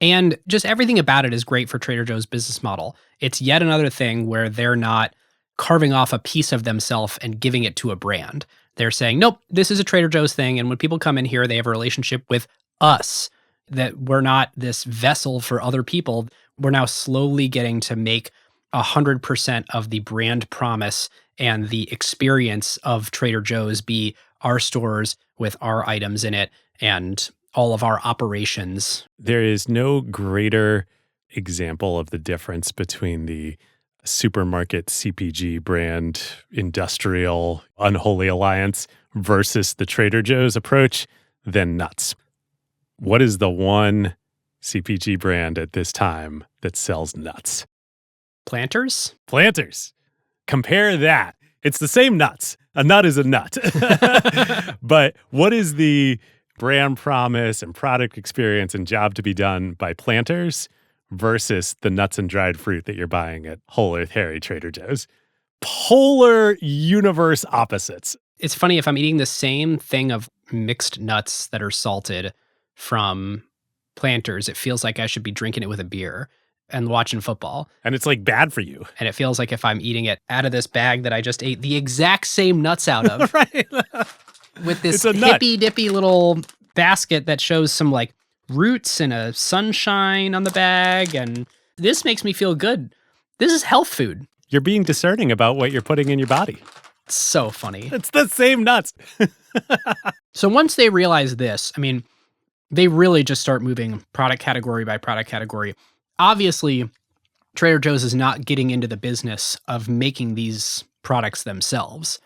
And just everything about it is great for Trader Joe's business model. It's yet another thing where they're not carving off a piece of themselves and giving it to a brand. They're saying, nope, this is a Trader Joe's thing. And when people come in here, they have a relationship with us, that we're not this vessel for other people. We're now slowly getting to make 100% of the brand promise and the experience of Trader Joe's be our stores with our items in it and all of our operations. There is no greater example of the difference between the supermarket-CPG brand industrial unholy alliance versus the Trader Joe's approach than nuts. What is the one CPG brand at this time that sells nuts? Planters? Planters. Compare that. It's the same nuts. A nut is a nut. But what is the brand promise and product experience and job to be done by Planters versus the nuts and dried fruit that you're buying at Whole Earth Harry Trader Joe's? Polar universe opposites. It's funny, if I'm eating the same thing of mixed nuts that are salted from Planters, it feels like I should be drinking it with a beer and watching football. And it's like bad for you. And it feels like if I'm eating it out of this bag that I just ate the exact same nuts out of. Right. With this hippy dippy little basket that shows some like roots and a sunshine on the bag. And this makes me feel good. This is health food. You're being discerning about what you're putting in your body. It's so funny. It's the same nuts. So once they realize this, I mean, they really just start moving product category by product category. Obviously, Trader Joe's is not getting into the business of making these products themselves.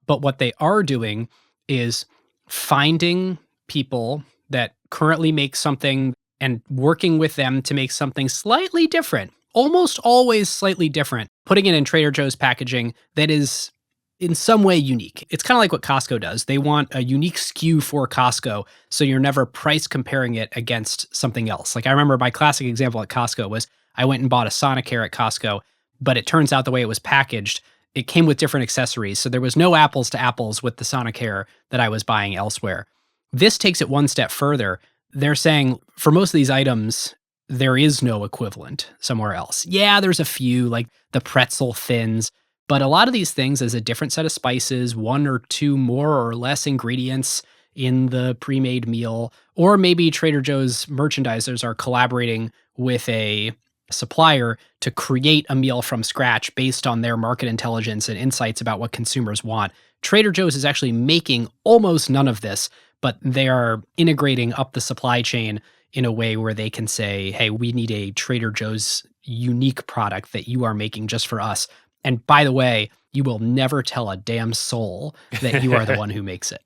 But what they are doing is finding people that currently make something and working with them to make something slightly different, almost always slightly different, putting it in Trader Joe's packaging that is in some way unique. It's kind of like what Costco does. They want a unique SKU for Costco, so you're never price comparing it against something else. Like I remember my classic example at Costco was I went and bought a Sonicare at Costco, but it turns out the way it was packaged, it came with different accessories. So there was no apples to apples with the Sonicare that I was buying elsewhere. This takes it one step further. They're saying for most of these items, there is no equivalent somewhere else. Yeah, there's a few like the pretzel thins, but a lot of these things is a different set of spices, one or two more or less ingredients in the pre-made meal, or maybe Trader Joe's merchandisers are collaborating with a supplier to create a meal from scratch based on their market intelligence and insights about what consumers want. Trader Joe's is actually making almost none of this, but they are integrating up the supply chain in a way where they can say, hey, we need a Trader Joe's unique product that you are making just for us. And by the way, you will never tell a damn soul that you are the one who makes it.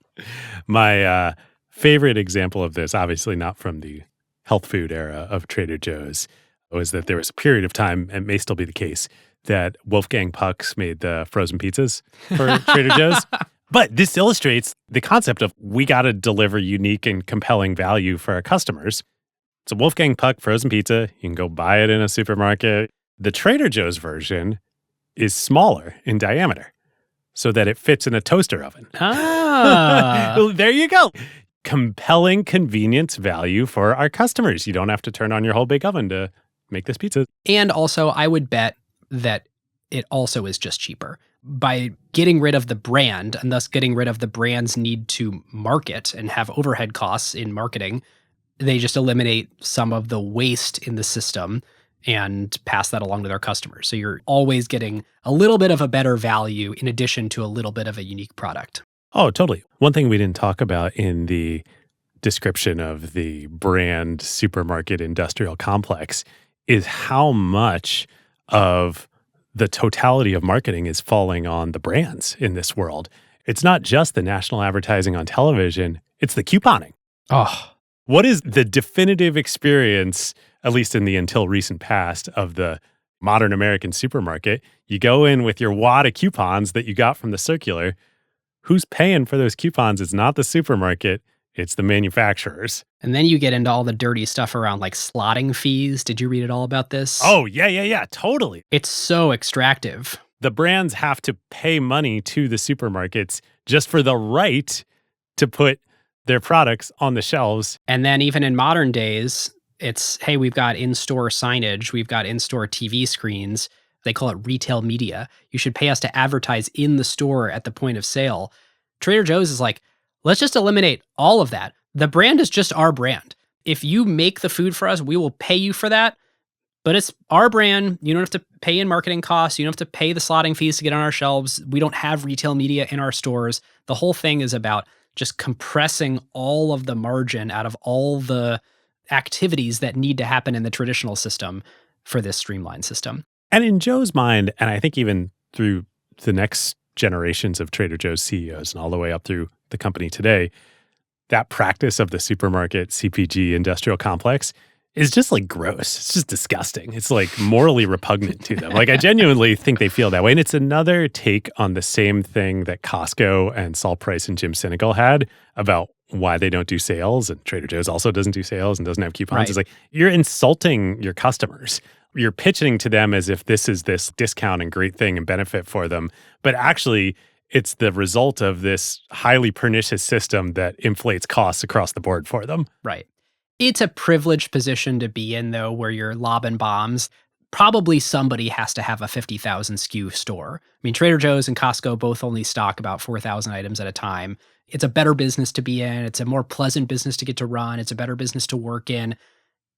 My favorite example of this, obviously not from the health food era of Trader Joe's, was that there was a period of time, and may still be the case, that Wolfgang Puck's made the frozen pizzas for Trader Joe's. But this illustrates the concept of we got to deliver unique and compelling value for our customers. It's a Wolfgang Puck frozen pizza. You can go buy it in a supermarket. The Trader Joe's version is smaller in diameter so that it fits in a toaster oven. Ah. There you go. Compelling convenience value for our customers. You don't have to turn on your whole big oven to make this pizza. And also, I would bet that it also is just cheaper. By getting rid of the brand and thus getting rid of the brand's need to market and have overhead costs in marketing, they just eliminate some of the waste in the system and pass that along to their customers. So you're always getting a little bit of a better value in addition to a little bit of a unique product. Oh, totally. One thing we didn't talk about in the description of the brand supermarket industrial complex is how much of the totality of marketing is falling on the brands in this world. It's not just the national advertising on television, it's the couponing. Oh, What is the definitive experience, at least in the until recent past, of the modern American supermarket? You go in with your wad of coupons that you got from the circular. Who's paying for those coupons? It's not the supermarket, it's the manufacturers. and then you get into all the dirty stuff around like slotting fees. Did you read at all about this? Oh, yeah, totally. It's so extractive. The brands have to pay money to the supermarkets just for the right to put their products on the shelves. And then even in modern days, it's, hey, we've got in-store signage, we've got in-store TV screens. They call it retail media. You should pay us to advertise in the store at the point of sale. Trader Joe's is like, let's just eliminate all of that. The brand is just our brand. If you make the food for us, we will pay you for that. But it's our brand. You don't have to pay in marketing costs. You don't have to pay the slotting fees to get on our shelves. We don't have retail media in our stores. The whole thing is about just compressing all of the margin out of all the activities that need to happen in the traditional system for this streamlined system. And in Joe's mind, and I think even through the next generations of Trader Joe's CEOs and all the way up through the company today, that practice of the supermarket CPG industrial complex is just like gross. It's just disgusting. It's like morally repugnant to them. Like I genuinely think they feel that way. And it's another take on the same thing that Costco and Saul Price and Jim Sinegal had about why they don't do sales. And Trader Joe's also doesn't do sales and doesn't have coupons. Right. It's like you're insulting your customers. You're pitching to them as if this is this discount and great thing and benefit for them. But actually, it's the result of this highly pernicious system that inflates costs across the board for them. Right. It's a privileged position to be in, though, where you're lobbing bombs. Probably somebody has to have a 50,000 SKU store. I mean, Trader Joe's and Costco both only stock about 4,000 items at a time. It's a better business to be in. It's a more pleasant business to get to run. It's a better business to work in.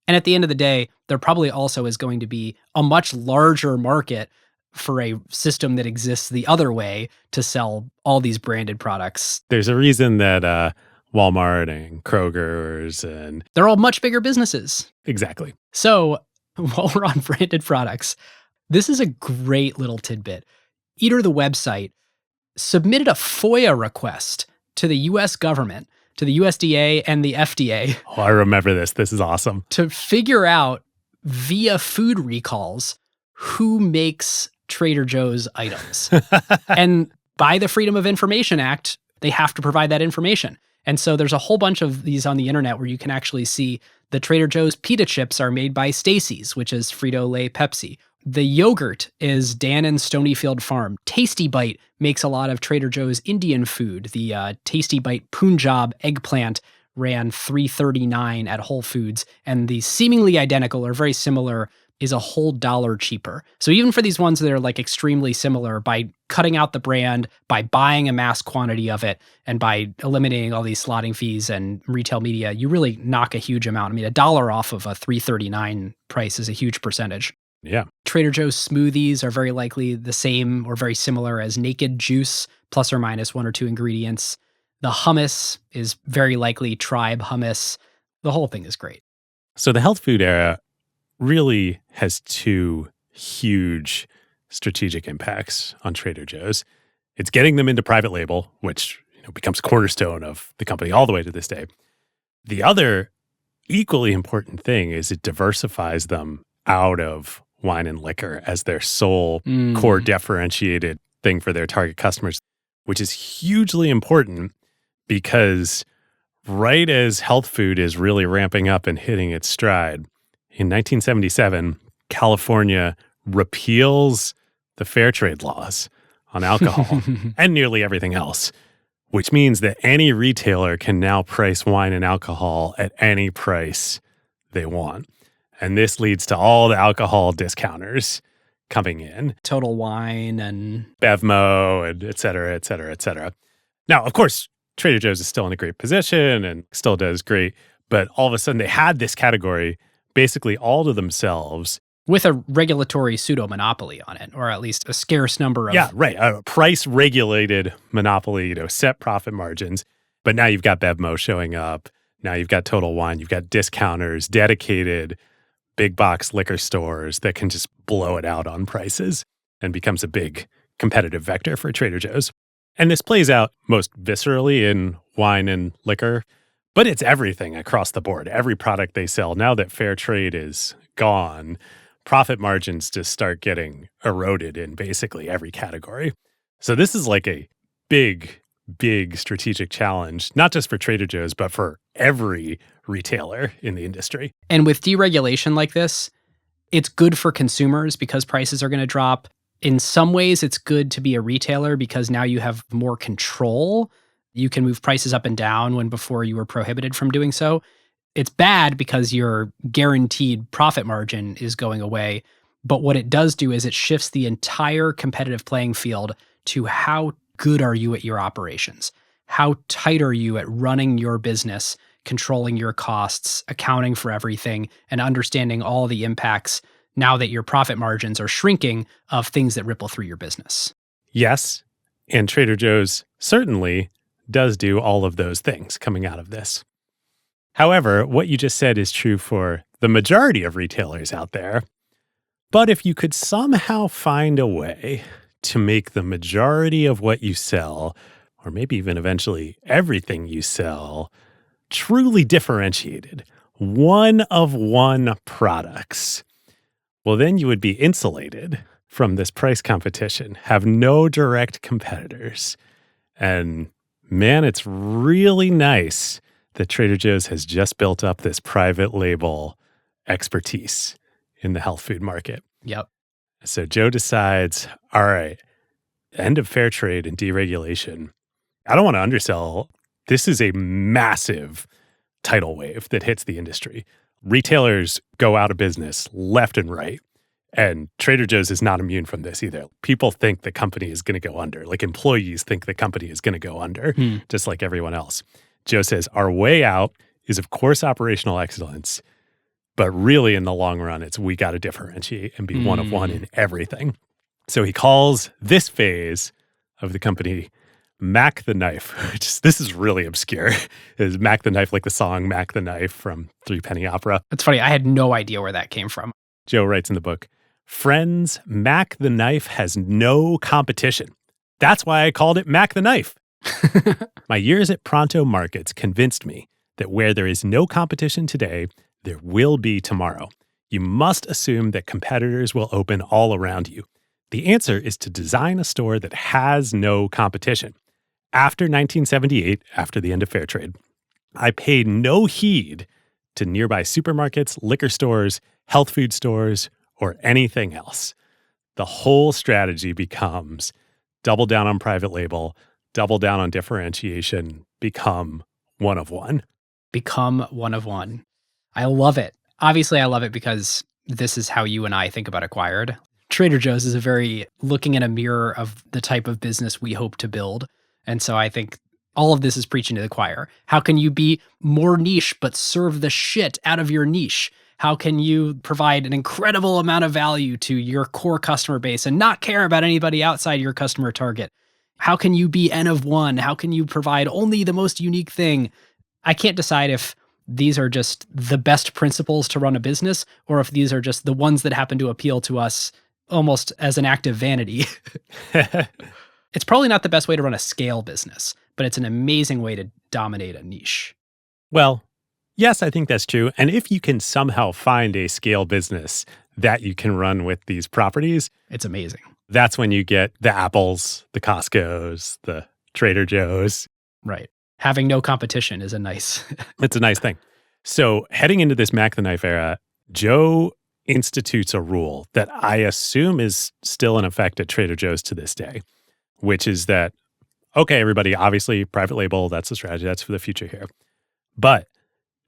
And at the end of the day, there probably also is going to be a much larger market for a system that exists the other way to sell all these branded products. There's a reason that Walmart and Kroger's and... They're all much bigger businesses. Exactly. So while we're on branded products, this is a great little tidbit. Eater, the website, submitted a FOIA request to the US government, to the USDA and the FDA. Oh, I remember this. This is awesome. To figure out via food recalls who makes Trader Joe's items. And by the Freedom of Information Act, they have to provide that information. And so there's a whole bunch of these on the internet where you can actually see the Trader Joe's pita chips are made by Stacy's, which is Frito-Lay Pepsi. The yogurt is Dan and Stonyfield Farm. Tasty Bite makes a lot of Trader Joe's Indian food. The Tasty Bite Punjab eggplant ran $3.39 at Whole Foods, and the seemingly identical or very similar is a whole $1 cheaper. So even for these ones that are like extremely similar, by cutting out the brand, by buying a mass quantity of it, and by eliminating all these slotting fees and retail media, you really knock a huge amount. I mean, $1 off of a $3.39 price is a huge percentage. Yeah. Trader Joe's smoothies are very likely the same or very similar as Naked Juice, plus or minus 1 or 2 ingredients. The hummus is very likely Tribe hummus. The whole thing is great. So the health food era really has 2 huge strategic impacts on Trader Joe's. It's getting them into private label, which becomes cornerstone of the company all the way to this day. The other equally important thing is it diversifies them out of wine and liquor as their sole core differentiated thing for their target customers, which is hugely important because right as health food is really ramping up and hitting its stride, in 1977, California repeals the fair trade laws on alcohol and nearly everything else, which means that any retailer can now price wine and alcohol at any price they want. And this leads to all the alcohol discounters coming in. Total Wine and Bevmo and et cetera, et cetera, et cetera. Now, of course, Trader Joe's is still in a great position and still does great. But all of a sudden, they had this category basically all to themselves. With a regulatory pseudo-monopoly on it, or at least a scarce number of... Yeah, right. A price-regulated monopoly, set profit margins. But now you've got Bevmo showing up. Now you've got Total Wine. You've got discounters, dedicated big box liquor stores that can just blow it out on prices and becomes a big competitive vector for Trader Joe's. And this plays out most viscerally in wine and liquor, but it's everything across the board. Every product they sell, now that fair trade is gone, profit margins just start getting eroded in basically every category. So this is like a big strategic challenge, not just for Trader Joe's, but for every retailer in the industry. And with deregulation like this, it's good for consumers because prices are going to drop. In some ways, it's good to be a retailer because now you have more control. You can move prices up and down when before you were prohibited from doing so. It's bad because your guaranteed profit margin is going away. But what it does do is it shifts the entire competitive playing field to how good are you at your operations? How tight are you at running your business, controlling your costs, accounting for everything, and understanding all the impacts now that your profit margins are shrinking of things that ripple through your business? Yes, and Trader Joe's certainly does do all of those things coming out of this. However, what you just said is true for the majority of retailers out there. But if you could somehow find a way to make the majority of what you sell, or maybe even eventually everything you sell, truly differentiated, one-of-one products, well, then you would be insulated from this price competition, have no direct competitors. And man, it's really nice that Trader Joe's has just built up this private label expertise in the health food market. Yep. So Joe decides, all right, end of fair trade and deregulation. I don't want to undersell. This is a massive tidal wave that hits the industry. Retailers go out of business left and right. And Trader Joe's is not immune from this either. People think the company is going to go under. Like employees think the company is going to go under, just like everyone else. Joe says, our way out is, of course, operational excellence. But really, in the long run, it's we got to differentiate and be one of one in everything. So he calls this phase of the company Mac the Knife. This is really obscure. Is Mac the Knife like the song Mac the Knife from Three Penny Opera? It's funny. I had no idea where that came from. Joe writes in the book, friends, Mac the Knife has no competition. That's why I called it Mac the Knife. My years at Pronto markets convinced me that where there is no competition today, there will be tomorrow. You must assume that competitors will open all around you. The answer is to design a store that has no competition. After 1978, after the end of fair trade, I paid no heed to nearby supermarkets, liquor stores, health food stores, or anything else. The whole strategy becomes double down on private label, double down on differentiation, become one of one. Become one of one. I love it. Obviously, I love it because this is how you and I think about Acquired. Trader Joe's is a very looking in a mirror of the type of business we hope to build. And so I think all of this is preaching to the choir. How can you be more niche but serve the shit out of your niche? How can you provide an incredible amount of value to your core customer base and not care about anybody outside your customer target? How can you be N of one? How can you provide only the most unique thing? I can't decide if these are just the best principles to run a business or if these are just the ones that happen to appeal to us almost as an act of vanity. It's probably not the best way to run a scale business, but it's an amazing way to dominate a niche. Well, yes, I think that's true. And if you can somehow find a scale business that you can run with these properties, it's amazing. That's when you get the Apples, the Costcos, the Trader Joe's. Right. Having no competition is it's a nice thing. So heading into this Mac the Knife era, Joe institutes a rule that I assume is still in effect at Trader Joe's to this day, which is that, okay, everybody, obviously private label, that's the strategy, that's for the future here. But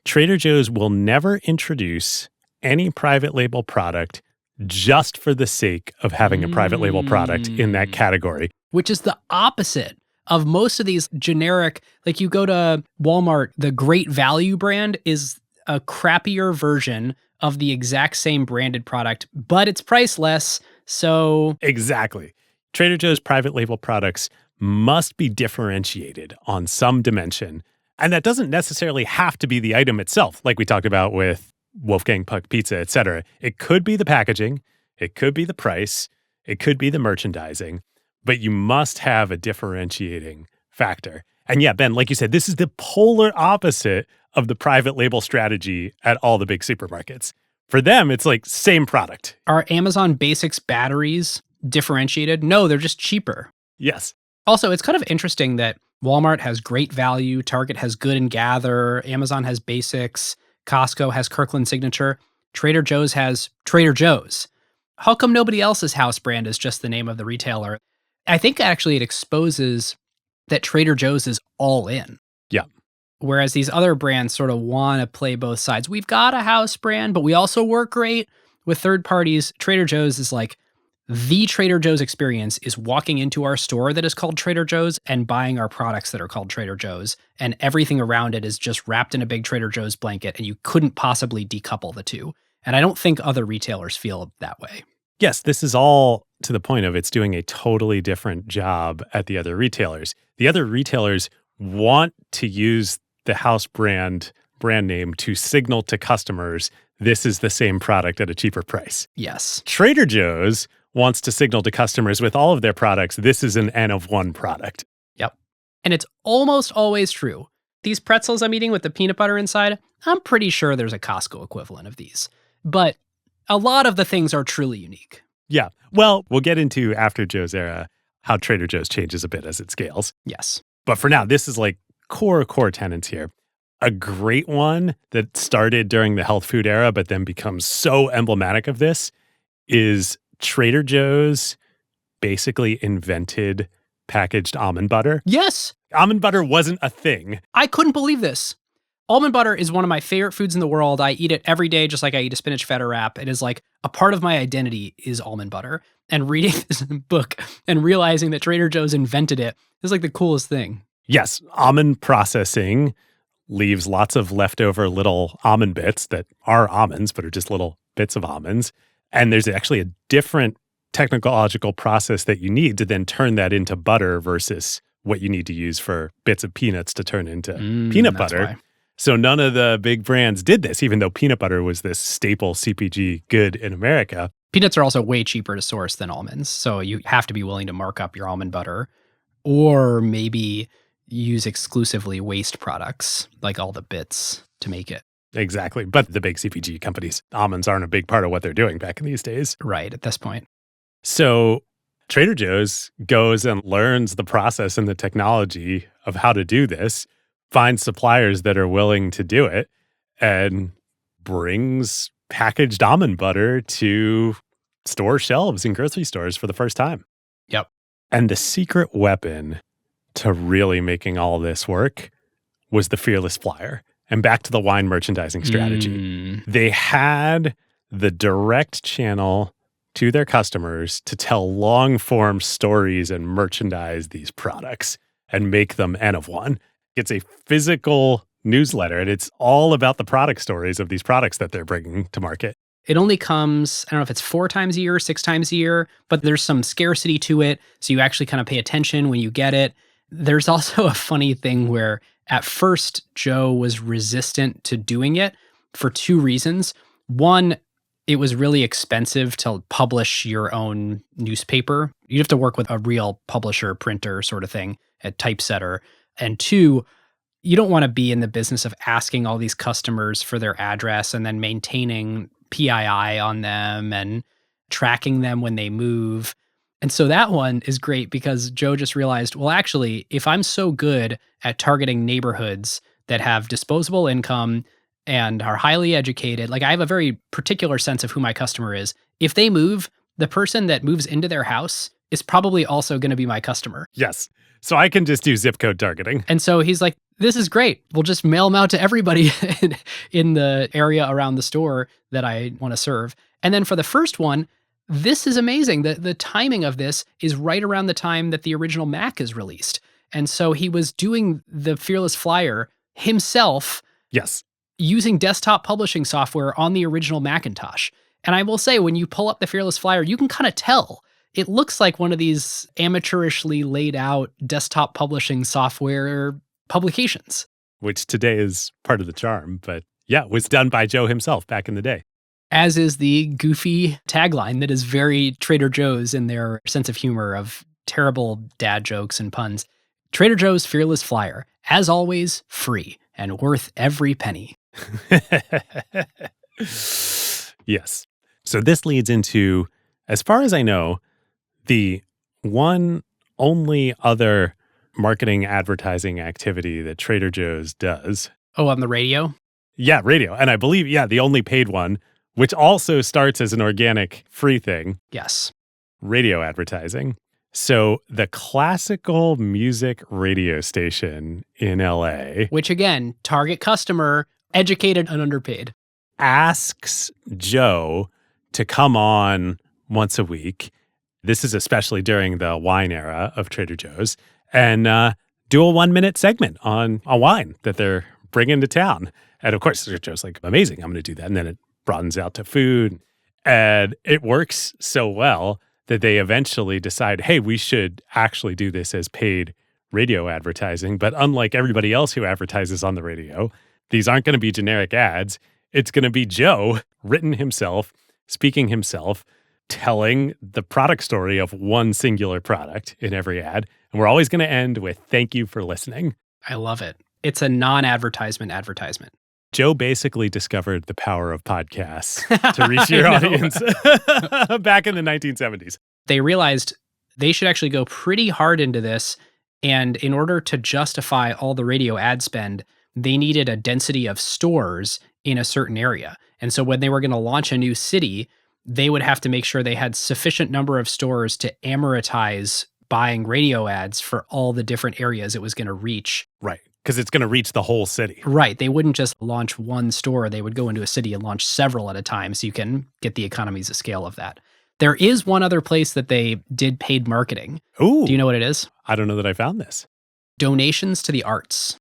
Trader Joe's will never introduce any private label product just for the sake of having a private label product in that category. Which is the opposite of most of these generic, like you go to Walmart, the Great Value brand is a crappier version of the exact same branded product, but it's priced less, so... Exactly. Trader Joe's private label products must be differentiated on some dimension. And that doesn't necessarily have to be the item itself, like we talked about with Wolfgang Puck Pizza, et cetera. It could be the packaging, it could be the price, it could be the merchandising, but you must have a differentiating factor. And yeah, Ben, like you said, this is the polar opposite of the private label strategy at all the big supermarkets. For them, it's like same product. Are Amazon Basics batteries differentiated? No, they're just cheaper. Yes. Also, it's kind of interesting that Walmart has Great Value, Target has Good and Gather, Amazon has Basics, Costco has Kirkland Signature, Trader Joe's has Trader Joe's. How come nobody else's house brand is just the name of the retailer? I think actually it exposes that Trader Joe's is all in. Yeah. Whereas these other brands sort of want to play both sides. We've got a house brand, but we also work great with third parties. Trader Joe's is like, the Trader Joe's experience is walking into our store that is called Trader Joe's and buying our products that are called Trader Joe's. And everything around it is just wrapped in a big Trader Joe's blanket, and you couldn't possibly decouple the two. And I don't think other retailers feel that way. Yes, this is all to the point of it's doing a totally different job at the other retailers. The other retailers want to use the house brand name to signal to customers this is the same product at a cheaper price. Yes. Trader Joe's wants to signal to customers with all of their products, this is an N of one product. Yep. And it's almost always true. These pretzels I'm eating with the peanut butter inside, I'm pretty sure there's a Costco equivalent of these. But a lot of the things are truly unique. Yeah. Well, we'll get into after Joe's era how Trader Joe's changes a bit as it scales. Yes. But for now, this is like core tenets here. A great one that started during the health food era, but then becomes so emblematic of this is Trader Joe's basically invented packaged almond butter. Yes. Almond butter wasn't a thing. I couldn't believe this. Almond butter is one of my favorite foods in the world. I eat it every day, just like I eat a spinach feta wrap. It is like a part of my identity is almond butter. And reading this book and realizing that Trader Joe's invented it is like the coolest thing. Yes, almond processing leaves lots of leftover little almond bits that are almonds, but are just little bits of almonds. And there's actually a different technological process that you need to then turn that into butter versus what you need to use for bits of peanuts to turn into peanut butter. Why. So none of the big brands did this, even though peanut butter was this staple CPG good in America. Peanuts are also way cheaper to source than almonds. So you have to be willing to mark up your almond butter or maybe use exclusively waste products like all the bits to make it. Exactly. But the big CPG companies, almonds aren't a big part of what they're doing back in these days. Right, at this point. So Trader Joe's goes and learns the process and the technology of how to do this, finds suppliers that are willing to do it, and brings packaged almond butter to store shelves in grocery stores for the first time. Yep. And the secret weapon to really making all this work was the fearless flyer. And back to the wine merchandising strategy. They had the direct channel to their customers to tell long-form stories and merchandise these products and make them N of one. It's a physical newsletter, and it's all about the product stories of these products that they're bringing to market. It only comes, I don't know if it's 4 times a year, 6 times a year, but there's some scarcity to it. So you actually kind of pay attention when you get it. There's also a funny thing where at first Joe was resistant to doing it for 2 reasons. One, it was really expensive to publish your own newspaper. You'd have to work with a real publisher, printer sort of thing, a typesetter. And 2, you don't want to be in the business of asking all these customers for their address and then maintaining PII on them and tracking them when they move. And so that one is great because Joe just realized, well, actually, if I'm so good at targeting neighborhoods that have disposable income and are highly educated, like I have a very particular sense of who my customer is. If they move, the person that moves into their house is probably also going to be my customer. Yes. So I can just do zip code targeting. And so he's like, this is great. We'll just mail them out to everybody in the area around the store that I want to serve. And then for the first one, this is amazing. The timing of this is right around the time that the original Mac is released. And so he was doing the Fearless Flyer himself. Yes. Using desktop publishing software on the original Macintosh. And I will say, when you pull up the Fearless Flyer, you can kind of tell. It looks like one of these amateurishly laid out desktop publishing software publications. Which today is part of the charm. But yeah, it was done by Joe himself back in the day. As is the goofy tagline that is very Trader Joe's in their sense of humor of terrible dad jokes and puns. Trader Joe's Fearless Flyer, as always, free and worth every penny. Yes. So this leads into, as far as I know, the one only other marketing advertising activity that Trader Joe's does. Oh, on the radio? Yeah, radio. And I believe, the only paid one, which also starts as an organic free thing. Yes. Radio advertising. So the classical music radio station in LA, which again, target customer, educated and underpaid, asks Joe to come on once a week. This is especially during the wine era of Trader Joe's, and do a 1-minute segment on a wine that they're bringing to town. And of course, Joe's like, amazing, I'm going to do that. And then it broadens out to food. And it works so well that they eventually decide, hey, we should actually do this as paid radio advertising. But unlike everybody else who advertises on the radio, these aren't going to be generic ads. It's going to be Joe, written himself, speaking himself, telling the product story of one singular product in every ad. And we're always going to end with, thank you for listening. I love it. It's a non-advertisement advertisement. Joe basically discovered the power of podcasts to reach your audience back in the 1970s. They realized they should actually go pretty hard into this. And in order to justify all the radio ad spend, they needed a density of stores in a certain area. And so when they were going to launch a new city, they would have to make sure they had sufficient number of stores to amortize buying radio ads for all the different areas it was going to reach. Right. Because it's going to reach the whole city. Right. They wouldn't just launch one store. They would go into a city and launch several at a time so you can get the economies of scale of that. There is one other place that they did paid marketing. Ooh. Do you know what it is? I don't know that I found this. Donations to the arts.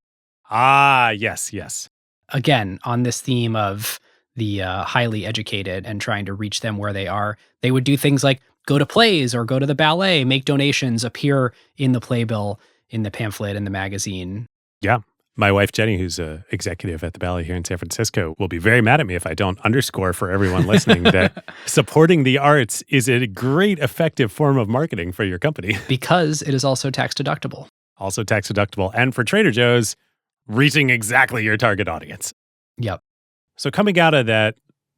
Ah, yes, yes. Again, on this theme of the highly educated and trying to reach them where they are, they would do things like go to plays or go to the ballet, make donations, appear in the playbill, in the pamphlet, in the magazine. Yeah. My wife, Jenny, who's an executive at the ballet here in San Francisco, will be very mad at me if I don't underscore for everyone listening that supporting the arts is a great, effective form of marketing for your company. Because it is also tax deductible. Also tax deductible. And for Trader Joe's, reaching exactly your target audience. Yep. So coming out of that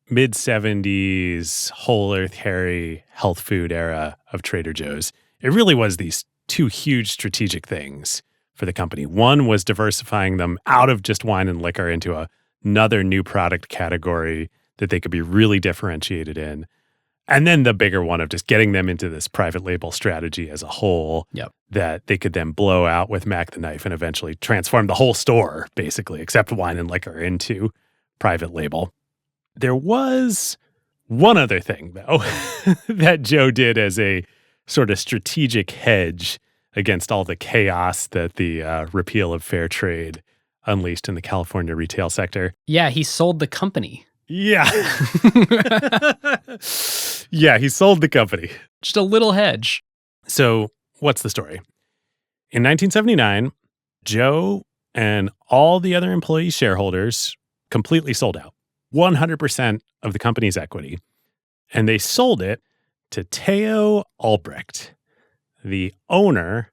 mid-70s whole earth hairy health food era of Trader Joe's, it really was these two huge strategic things for the company. One was diversifying them out of just wine and liquor into another new product category that they could be really differentiated in. And then the bigger one of just getting them into this private label strategy as a whole that they could then blow out with Mac the Knife and eventually transform the whole store, basically, except wine and liquor, into private label. There was one other thing, though, that Joe did as a sort of strategic hedge against all the chaos that the repeal of fair trade unleashed in the California retail sector. Yeah, he sold the company. Yeah. Yeah, he sold the company. Just a little hedge. So what's the story? In 1979, Joe and all the other employee shareholders completely sold out, 100% of the company's equity. And they sold it to Theo Albrecht, the owner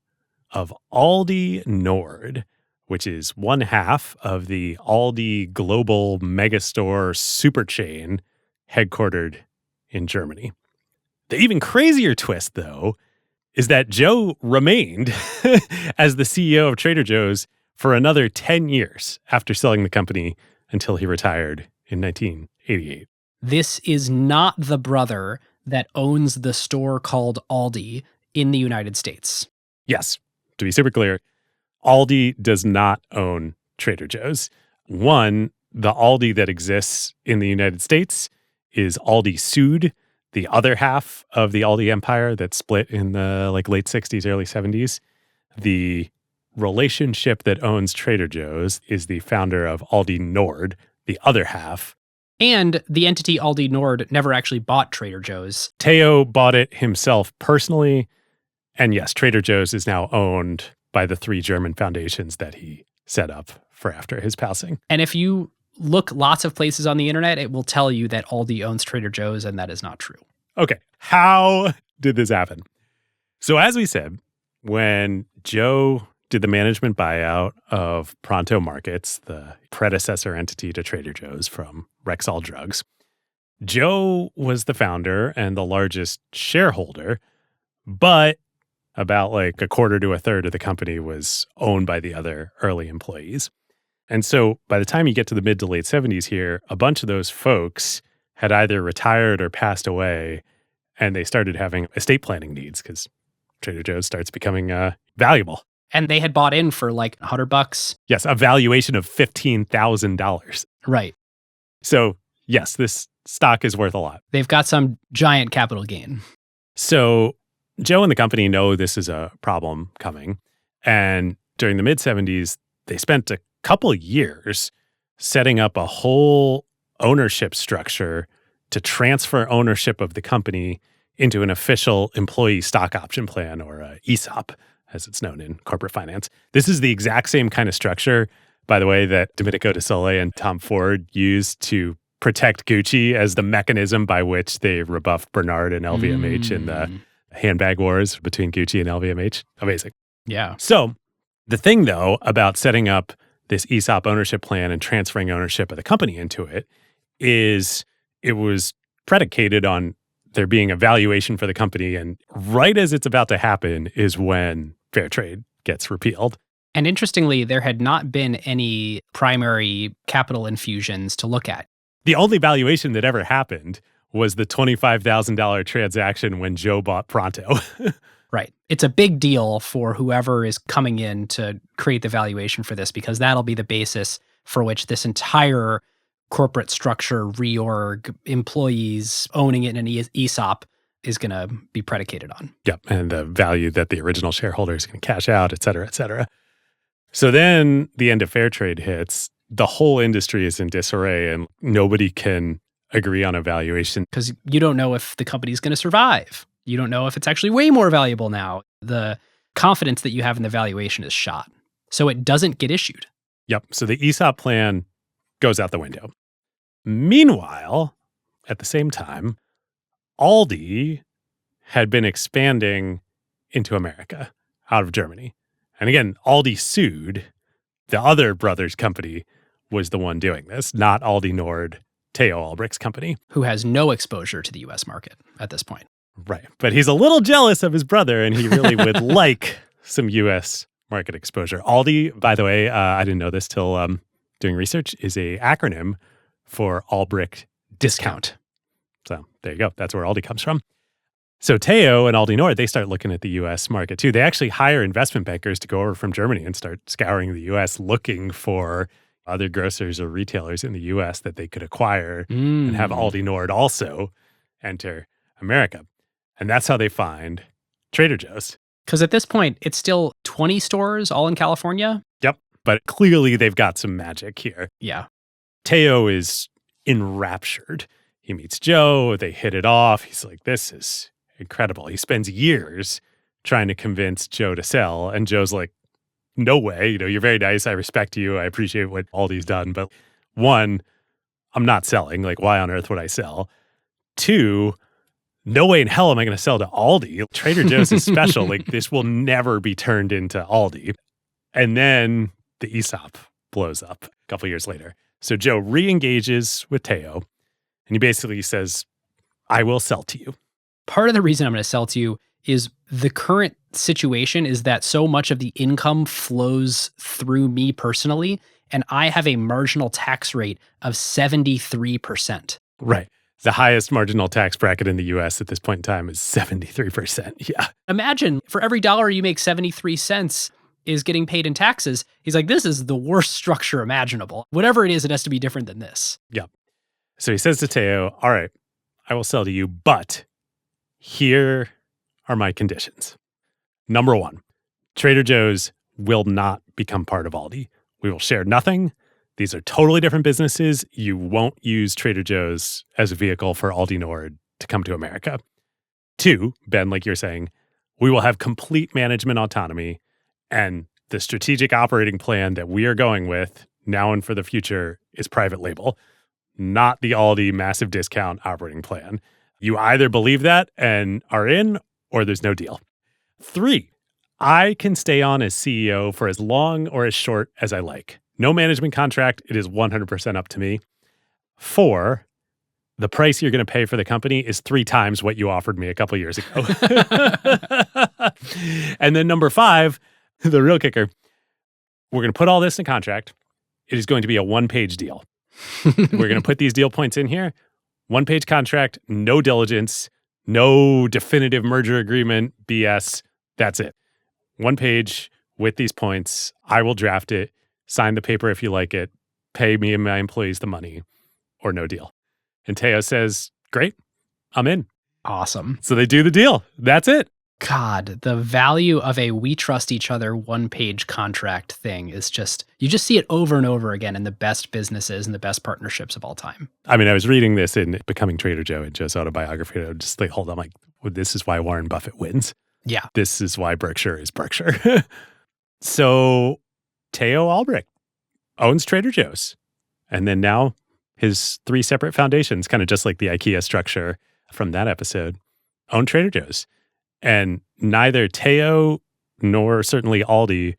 of Aldi Nord, which is one half of the Aldi global megastore super chain headquartered in Germany. The even crazier twist, though, is that Joe remained as the CEO of Trader Joe's for another 10 years after selling the company until he retired in 1988. This is not the brother that owns the store called Aldi in the United States. Yes, to be super clear, Aldi does not own Trader Joe's. One, the Aldi that exists in the United States is Aldi Süd, the other half of the Aldi empire that split in the late 60s, early 70s. The relationship that owns Trader Joe's is the founder of Aldi Nord, the other half. And the entity Aldi Nord never actually bought Trader Joe's. Theo bought it himself personally. And yes, Trader Joe's is now owned by the three German foundations that he set up for after his passing. And if you look lots of places on the internet, it will tell you that Aldi owns Trader Joe's, and that is not true. Okay, how did this happen? So as we said, when Joe did the management buyout of Pronto Markets, the predecessor entity to Trader Joe's from Rexall Drugs, Joe was the founder and the largest shareholder, but about a quarter to a third of the company was owned by the other early employees. And so by the time you get to the mid to late 70s here, a bunch of those folks had either retired or passed away, and they started having estate planning needs because Trader Joe's starts becoming valuable. And they had bought in for $100. Yes, a valuation of $15,000. Right. So yes, this stock is worth a lot. They've got some giant capital gain. So Joe and the company know this is a problem coming. And during the mid-70s, they spent a couple years setting up a whole ownership structure to transfer ownership of the company into an official employee stock option plan, or ESOP, as it's known in corporate finance. This is the exact same kind of structure, by the way, that Domenico De Sole and Tom Ford used to protect Gucci as the mechanism by which they rebuffed Bernard and LVMH in the handbag wars between Gucci and LVMH. Amazing. Yeah. So the thing, though, about setting up this ESOP ownership plan and transferring ownership of the company into it is it was predicated on there being a valuation for the company. And right as it's about to happen is when fair trade gets repealed. And interestingly, there had not been any primary capital infusions to look at. The only valuation that ever happened was the $25,000 transaction when Joe bought Pronto. Right. It's a big deal for whoever is coming in to create the valuation for this, because that'll be the basis for which this entire corporate structure, reorg, employees owning it in an ESOP is going to be predicated on. Yep. And the value that the original shareholder is going to cash out, et cetera, et cetera. So then the end of fair trade hits. The whole industry is in disarray and nobody can agree on a valuation. Because you don't know if the company is going to survive. You don't know if it's actually way more valuable now. The confidence that you have in the valuation is shot. So it doesn't get issued. Yep. So the ESOP plan goes out the window. Meanwhile, at the same time, Aldi had been expanding into America out of Germany. And again, Aldi Süd, the other brothers company, was the one doing this, not Aldi Nord Teo Albrecht's company. Who has no exposure to the US market at this point. Right. But he's a little jealous of his brother, and he really would like some US market exposure. Aldi, by the way, I didn't know this till doing research, is a acronym for Albrecht Discount. So there you go. That's where Aldi comes from. So Teo and Aldi Nord, they start looking at the U.S. market too. They actually hire investment bankers to go over from Germany and start scouring the U.S. looking for other grocers or retailers in the U.S. that they could acquire and have Aldi Nord also enter America. And that's how they find Trader Joe's. Because at this point, it's still 20 stores all in California. Yep. But clearly they've got some magic here. Yeah. Teo is enraptured. He meets Joe. They hit it off. He's like, this is incredible. He spends years trying to convince Joe to sell. And Joe's like, no way. You're very nice. I respect you. I appreciate what Aldi's done. But one, I'm not selling. Like, why on earth would I sell? Two, no way in hell am I going to sell to Aldi. Trader Joe's is special. Like, this will never be turned into Aldi. And then the ESOP blows up a couple years later. So Joe re-engages with Teo, and he basically says, I will sell to you. Part of the reason I'm going to sell to you is the current situation is that so much of the income flows through me personally, and I have a marginal tax rate of 73%. Right. The highest marginal tax bracket in the U.S. at this point in time is 73%. Yeah. Imagine for every dollar you make 73 cents is getting paid in taxes. He's like, this is the worst structure imaginable. Whatever it is, it has to be different than this. Yeah. So he says to Teo, all right, I will sell to you, but here are my conditions. Number one, Trader Joe's will not become part of Aldi. We will share nothing. These are totally different businesses. You won't use Trader Joe's as a vehicle for Aldi Nord to come to America. Two, Ben, like you're saying, we will have complete management autonomy, and the strategic operating plan that we are going with now and for the future is private label, not the Aldi massive discount operating plan. You either believe that and are in, or there's no deal. Three, I can stay on as CEO for as long or as short as I like. No management contract. It is 100% up to me. Four, the price you're going to pay for the company is 3 times what you offered me a couple years ago. And then number 5, the real kicker, we're going to put all this in a contract. It is going to be a 1-page deal. We're going to put these deal points in here. 1-page contract, no diligence, no definitive merger agreement, BS. That's it. 1 page with these points. I will draft it, sign the paper if you like it, pay me and my employees the money, or no deal. And Teo says, great, I'm in. Awesome. So they do the deal. That's it. God, the value of a we trust each other 1-page contract thing is just, you just see it over and over again in the best businesses and the best partnerships of all time. I mean, I was reading this in Becoming Trader Joe in Joe's autobiography. And I was just like, hold on, like, well, this is why Warren Buffett wins. Yeah. This is why Berkshire is Berkshire. So Teo Albrecht owns Trader Joe's. And then now his 3 separate foundations, kind of just like the IKEA structure from that episode, own Trader Joe's. And neither Teo nor certainly Aldi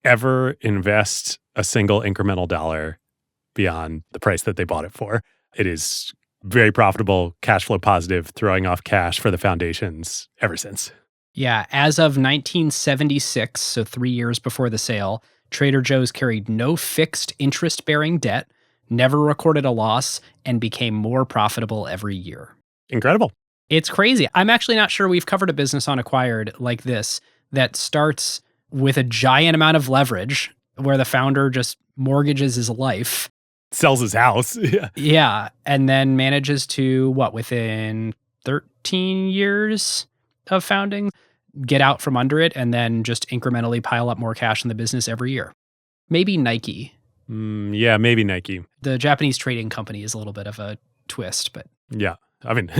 ever invest a single incremental dollar beyond the price that they bought it for. It is very profitable, cash flow positive, throwing off cash for the foundations ever since. Yeah, as of 1976, so 3 years before the sale, Trader Joe's carried no fixed interest-bearing debt, never recorded a loss, and became more profitable every year. Incredible. It's crazy. I'm actually not sure we've covered a business on Acquired like this that starts with a giant amount of leverage where the founder just mortgages his life. Sells his house. Yeah. Yeah. And then manages to, within 13 years of founding, get out from under it and then just incrementally pile up more cash in the business every year. Maybe Nike. Yeah, maybe Nike. The Japanese trading company is a little bit of a twist, but... Yeah. I mean,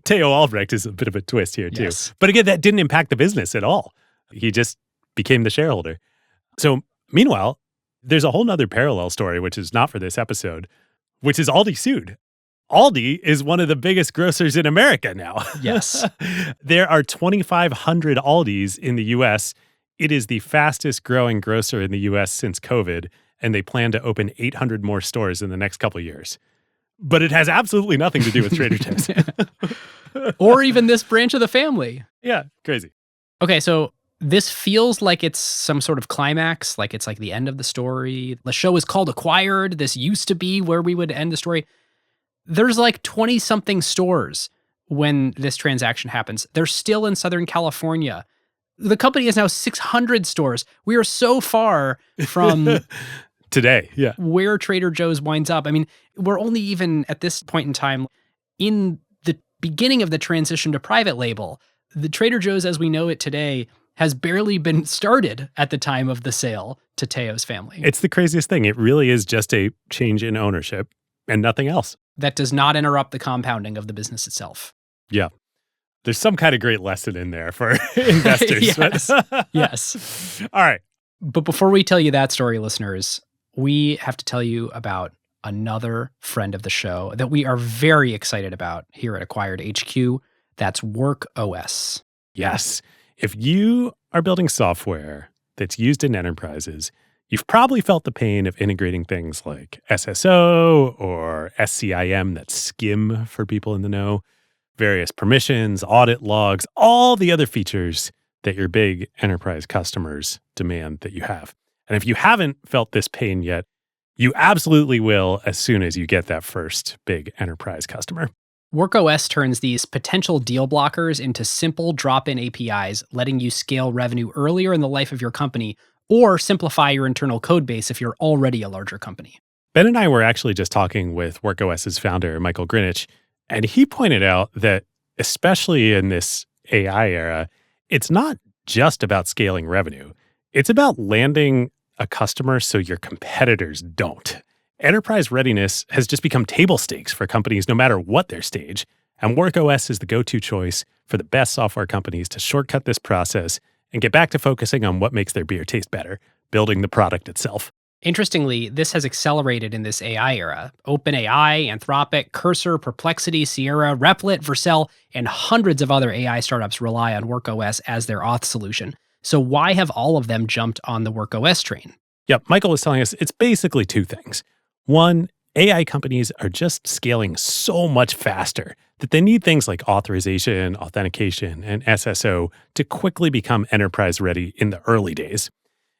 Teo Albrecht is a bit of a twist here, too. Yes. But again, that didn't impact the business at all. He just became the shareholder. So meanwhile, there's a whole nother parallel story, which is not for this episode, which is Aldi sued. Aldi is one of the biggest grocers in America now. Yes. There are 2,500 Aldis in the U.S. It is the fastest growing grocer in the U.S. since COVID, and they plan to open 800 more stores in the next couple of years. But it has absolutely nothing to do with Trader Joe's. Or even this branch of the family. Yeah, crazy. Okay, so this feels like it's some sort of climax, like it's like the end of the story. The show is called Acquired. This used to be where we would end the story. There's like 20-something stores when this transaction happens. They're still in Southern California. The company has now 600 stores. We are so far from today, yeah, where Trader Joe's winds up. I mean, we're only even at this point in time in the beginning of the transition to private label. The Trader Joe's as we know it today has barely been started at the time of the sale to Teo's family. It's the craziest thing. It really is just a change in ownership and nothing else. That does not interrupt the compounding of the business itself. Yeah. There's some kind of great lesson in there for investors. Yes. Yes. All right. But before we tell you that story, listeners, we have to tell you about another friend of the show that we are very excited about here at Acquired HQ. That's Work OS. Yes. If you are building software that's used in enterprises, you've probably felt the pain of integrating things like SSO or SCIM, that's SCIM for people in the know, various permissions, audit logs, all the other features that your big enterprise customers demand that you have. And if you haven't felt this pain yet, you absolutely will as soon as you get that first big enterprise customer. WorkOS turns these potential deal blockers into simple drop-in APIs, letting you scale revenue earlier in the life of your company or simplify your internal code base if you're already a larger company. Ben and I were actually just talking with WorkOS's founder, Michael Greenwich, and he pointed out that, especially in this AI era, it's not just about scaling revenue. It's about landing a customer so your competitors don't. Enterprise readiness has just become table stakes for companies no matter what their stage, and WorkOS is the go-to choice for the best software companies to shortcut this process and get back to focusing on what makes their beer taste better, building the product itself. Interestingly, this has accelerated in this AI era. OpenAI, Anthropic, Cursor, Perplexity, Sierra, Replit, Vercel, and hundreds of other AI startups rely on WorkOS as their auth solution. So why have all of them jumped on the WorkOS train? Yep, Michael was telling us it's basically two things. One, AI companies are just scaling so much faster that they need things like authorization, authentication, and SSO to quickly become enterprise ready in the early days.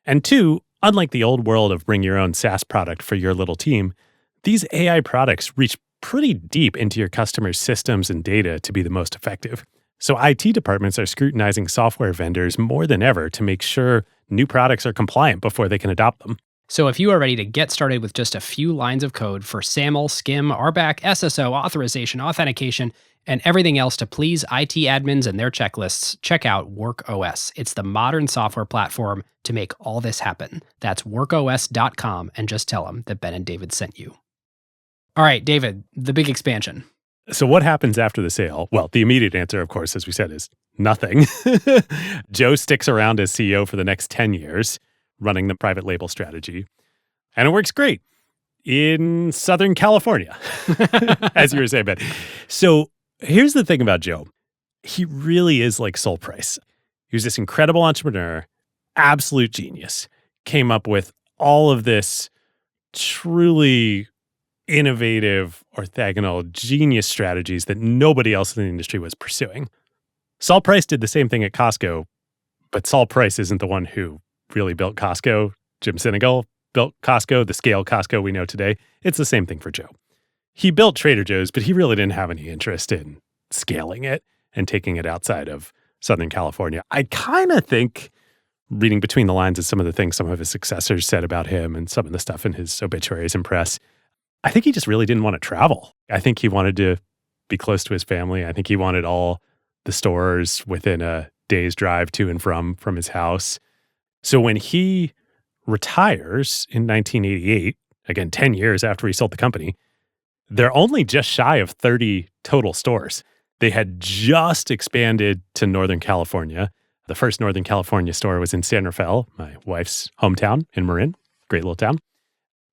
And two, unlike the old world of bring your own SaaS product for your little team, these AI products reach pretty deep into your customers' systems and data to be the most effective. So IT departments are scrutinizing software vendors more than ever to make sure new products are compliant before they can adopt them. So if you are ready to get started with just a few lines of code for SAML, SCIM, RBAC, SSO, authorization, authentication, and everything else to please IT admins and their checklists, check out WorkOS. It's the modern software platform to make all this happen. That's workos.com, and just tell them that Ben and David sent you. All right, David, the big expansion. So what happens after the sale? Well, the immediate answer, of course, as we said, is nothing. Joe sticks around as CEO for the next 10 years, running the private label strategy. And it works great in Southern California, as you were saying, Ben. So here's the thing about Joe. He really is like Soul Price. He was this incredible entrepreneur, absolute genius, came up with all of this truly innovative, orthogonal, genius strategies that nobody else in the industry was pursuing. Saul Price did the same thing at Costco, but Saul Price isn't the one who really built Costco. Jim Sinegal built Costco, the scale Costco we know today. It's the same thing for Joe. He built Trader Joe's, but he really didn't have any interest in scaling it and taking it outside of Southern California. I kind of think, reading between the lines of some of the things some of his successors said about him and some of the stuff in his obituaries and press, I think he just really didn't want to travel. I think he wanted to be close to his family. I think he wanted all the stores within a day's drive to and from his house. So when he retires in 1988, again, 10 years after he sold the company, they're only just shy of 30 total stores. They had just expanded to Northern California. The first Northern California store was in San Rafael, my wife's hometown in Marin, great little town.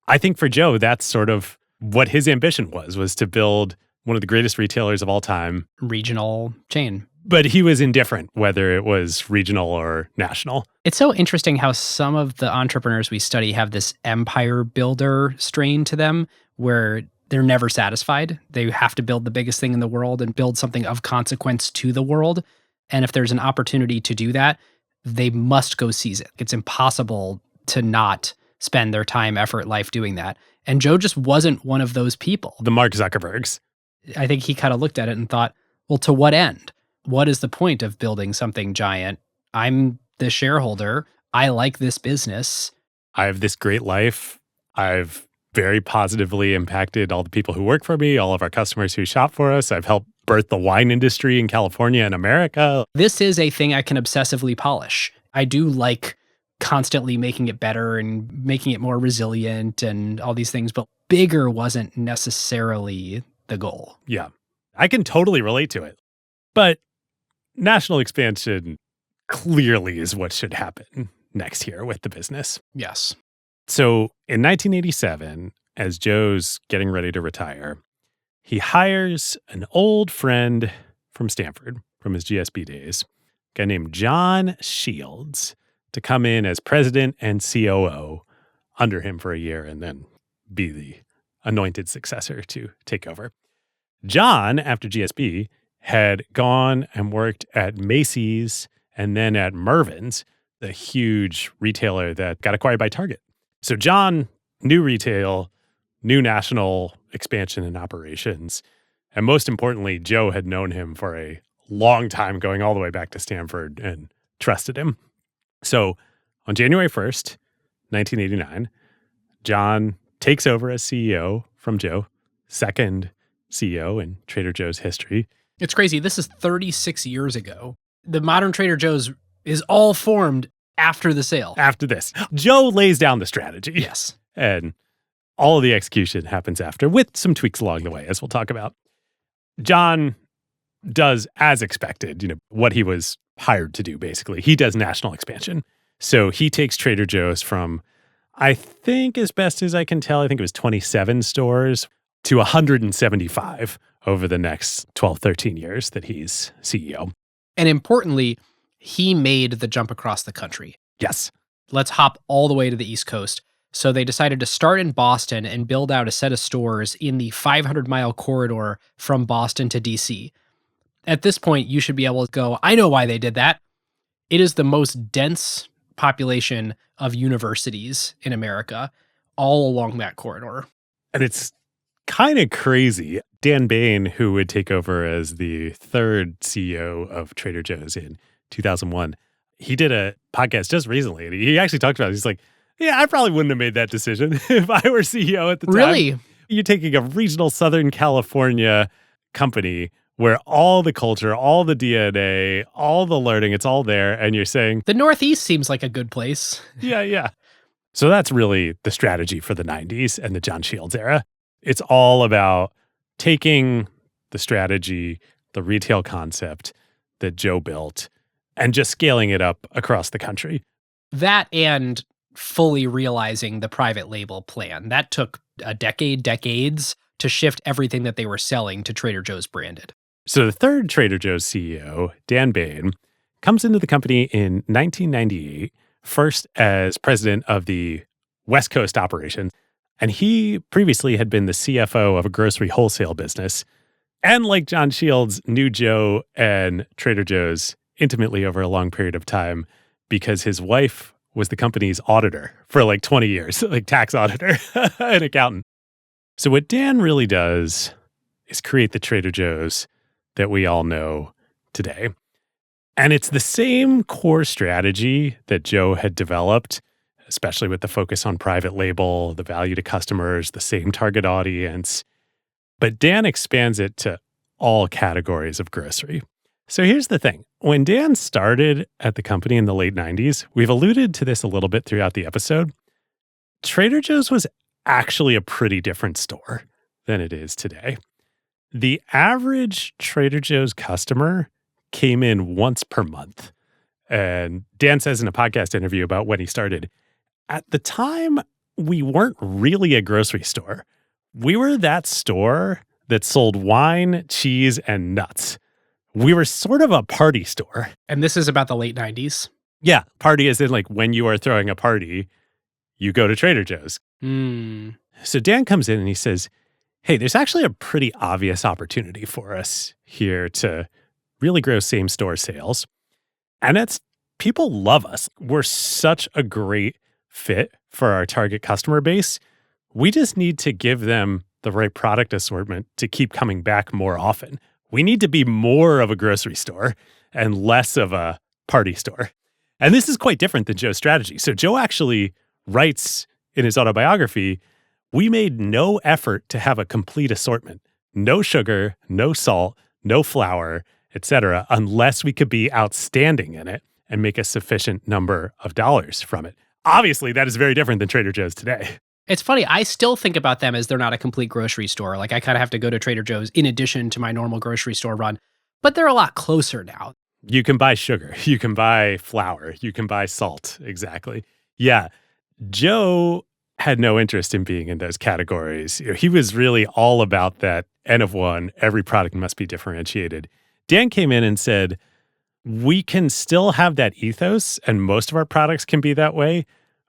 I think for Joe, that's sort of what his ambition was to build one of the greatest retailers of all time. Regional chain. But he was indifferent whether it was regional or national. It's so interesting how some of the entrepreneurs we study have this empire builder strain to them, where they're never satisfied. They have to build the biggest thing in the world and build something of consequence to the world. And if there's an opportunity to do that, they must go seize it. It's impossible to not spend their time, effort, life doing that. And Joe just wasn't one of those people. The Mark Zuckerbergs. I think he kind of looked at it and thought, well, to what end? What is the point of building something giant? I'm the shareholder. I like this business. I have this great life. I've very positively impacted all the people who work for me, all of our customers who shop for us. I've helped birth the wine industry in California and America. This is a thing I can obsessively polish. I do like constantly making it better and making it more resilient and all these things, but bigger wasn't necessarily the goal. Yeah, I can totally relate to it. But national expansion clearly is what should happen next year with the business. Yes. So in 1987, as Joe's getting ready to retire, he hires an old friend from Stanford, from his GSB days, a guy named John Shields, to come in as president and COO under him for a year and then be the anointed successor to take over. John, after GSB, had gone and worked at Macy's and then at Mervyn's, the huge retailer that got acquired by Target. So John knew retail, knew national expansion and operations, and most importantly, Joe had known him for a long time, going all the way back to Stanford, and trusted him. So on January 1st, 1989, John takes over as CEO from Joe, second CEO in Trader Joe's history. It's crazy. This is 36 years ago. The modern Trader Joe's is all formed after the sale. After this, Joe lays down the strategy. Yes. And all of the execution happens after, with some tweaks along the way, as we'll talk about. John does as expected, what he was hired to do, basically. He does national expansion. So he takes Trader Joe's from, I think, as best as I can tell, I think it was 27 stores to 175 over the next 12, 13 years that he's CEO. And importantly, he made the jump across the country. Yes. Let's hop all the way to the East Coast. So they decided to start in Boston and build out a set of stores in the 500-mile corridor from Boston to DC. At this point, you should be able to go, I know why they did that. It is the most dense population of universities in America, all along that corridor. And it's kind of crazy. Dan Bain, who would take over as the third CEO of Trader Joe's in 2001, he did a podcast just recently, and he actually talked about it. He's like, yeah, I probably wouldn't have made that decision if I were CEO at the time. Really? You're taking a regional Southern California company where all the culture, all the DNA, all the learning, it's all there, and you're saying, the Northeast seems like a good place. Yeah. So that's really the strategy for the 90s and the John Shields era. It's all about taking the strategy, the retail concept that Joe built, and just scaling it up across the country. That and fully realizing the private label plan. That took a decades to shift everything that they were selling to Trader Joe's branded. So the third Trader Joe's CEO, Dan Bain, comes into the company in 1998, first as president of the West Coast operations. And he previously had been the CFO of a grocery wholesale business. And like John Shields, knew Joe and Trader Joe's intimately over a long period of time because his wife was the company's auditor for like 20 years, like tax auditor, an accountant. So what Dan really does is create the Trader Joe's that we all know today. And it's the same core strategy that Joe had developed, especially with the focus on private label, the value to customers, the same target audience. But Dan expands it to all categories of grocery. So here's the thing. When Dan started at the company in the late 90s, we've alluded to this a little bit throughout the episode, Trader Joe's was actually a pretty different store than it is today. The average Trader Joe's customer came in once per month. And Dan says in a podcast interview about when he started, at the time, we weren't really a grocery store. We were that store that sold wine, cheese, and nuts. We were sort of a party store. And this is about the late 90s? Yeah, party as in like when you are throwing a party, you go to Trader Joe's. So Dan comes in and he says, hey, there's actually a pretty obvious opportunity for us here to really grow same-store sales. And it's people love us. We're such a great fit for our target customer base. We just need to give them the right product assortment to keep coming back more often. We need to be more of a grocery store and less of a party store. And this is quite different than Joe's strategy. So Joe actually writes in his autobiography, we made no effort to have a complete assortment. No sugar, no salt, no flour, etc., unless we could be outstanding in it and make a sufficient number of dollars from it. Obviously, that is very different than Trader Joe's today. It's funny, I still think about them as they're not a complete grocery store. Like, I kind of have to go to Trader Joe's in addition to my normal grocery store run, but they're a lot closer now. You can buy sugar, you can buy flour, you can buy salt. Exactly. Yeah. Joe had no interest in being in those categories. He was really all about that N of one, every product must be differentiated. Dan came in and said, we can still have that ethos, and most of our products can be that way,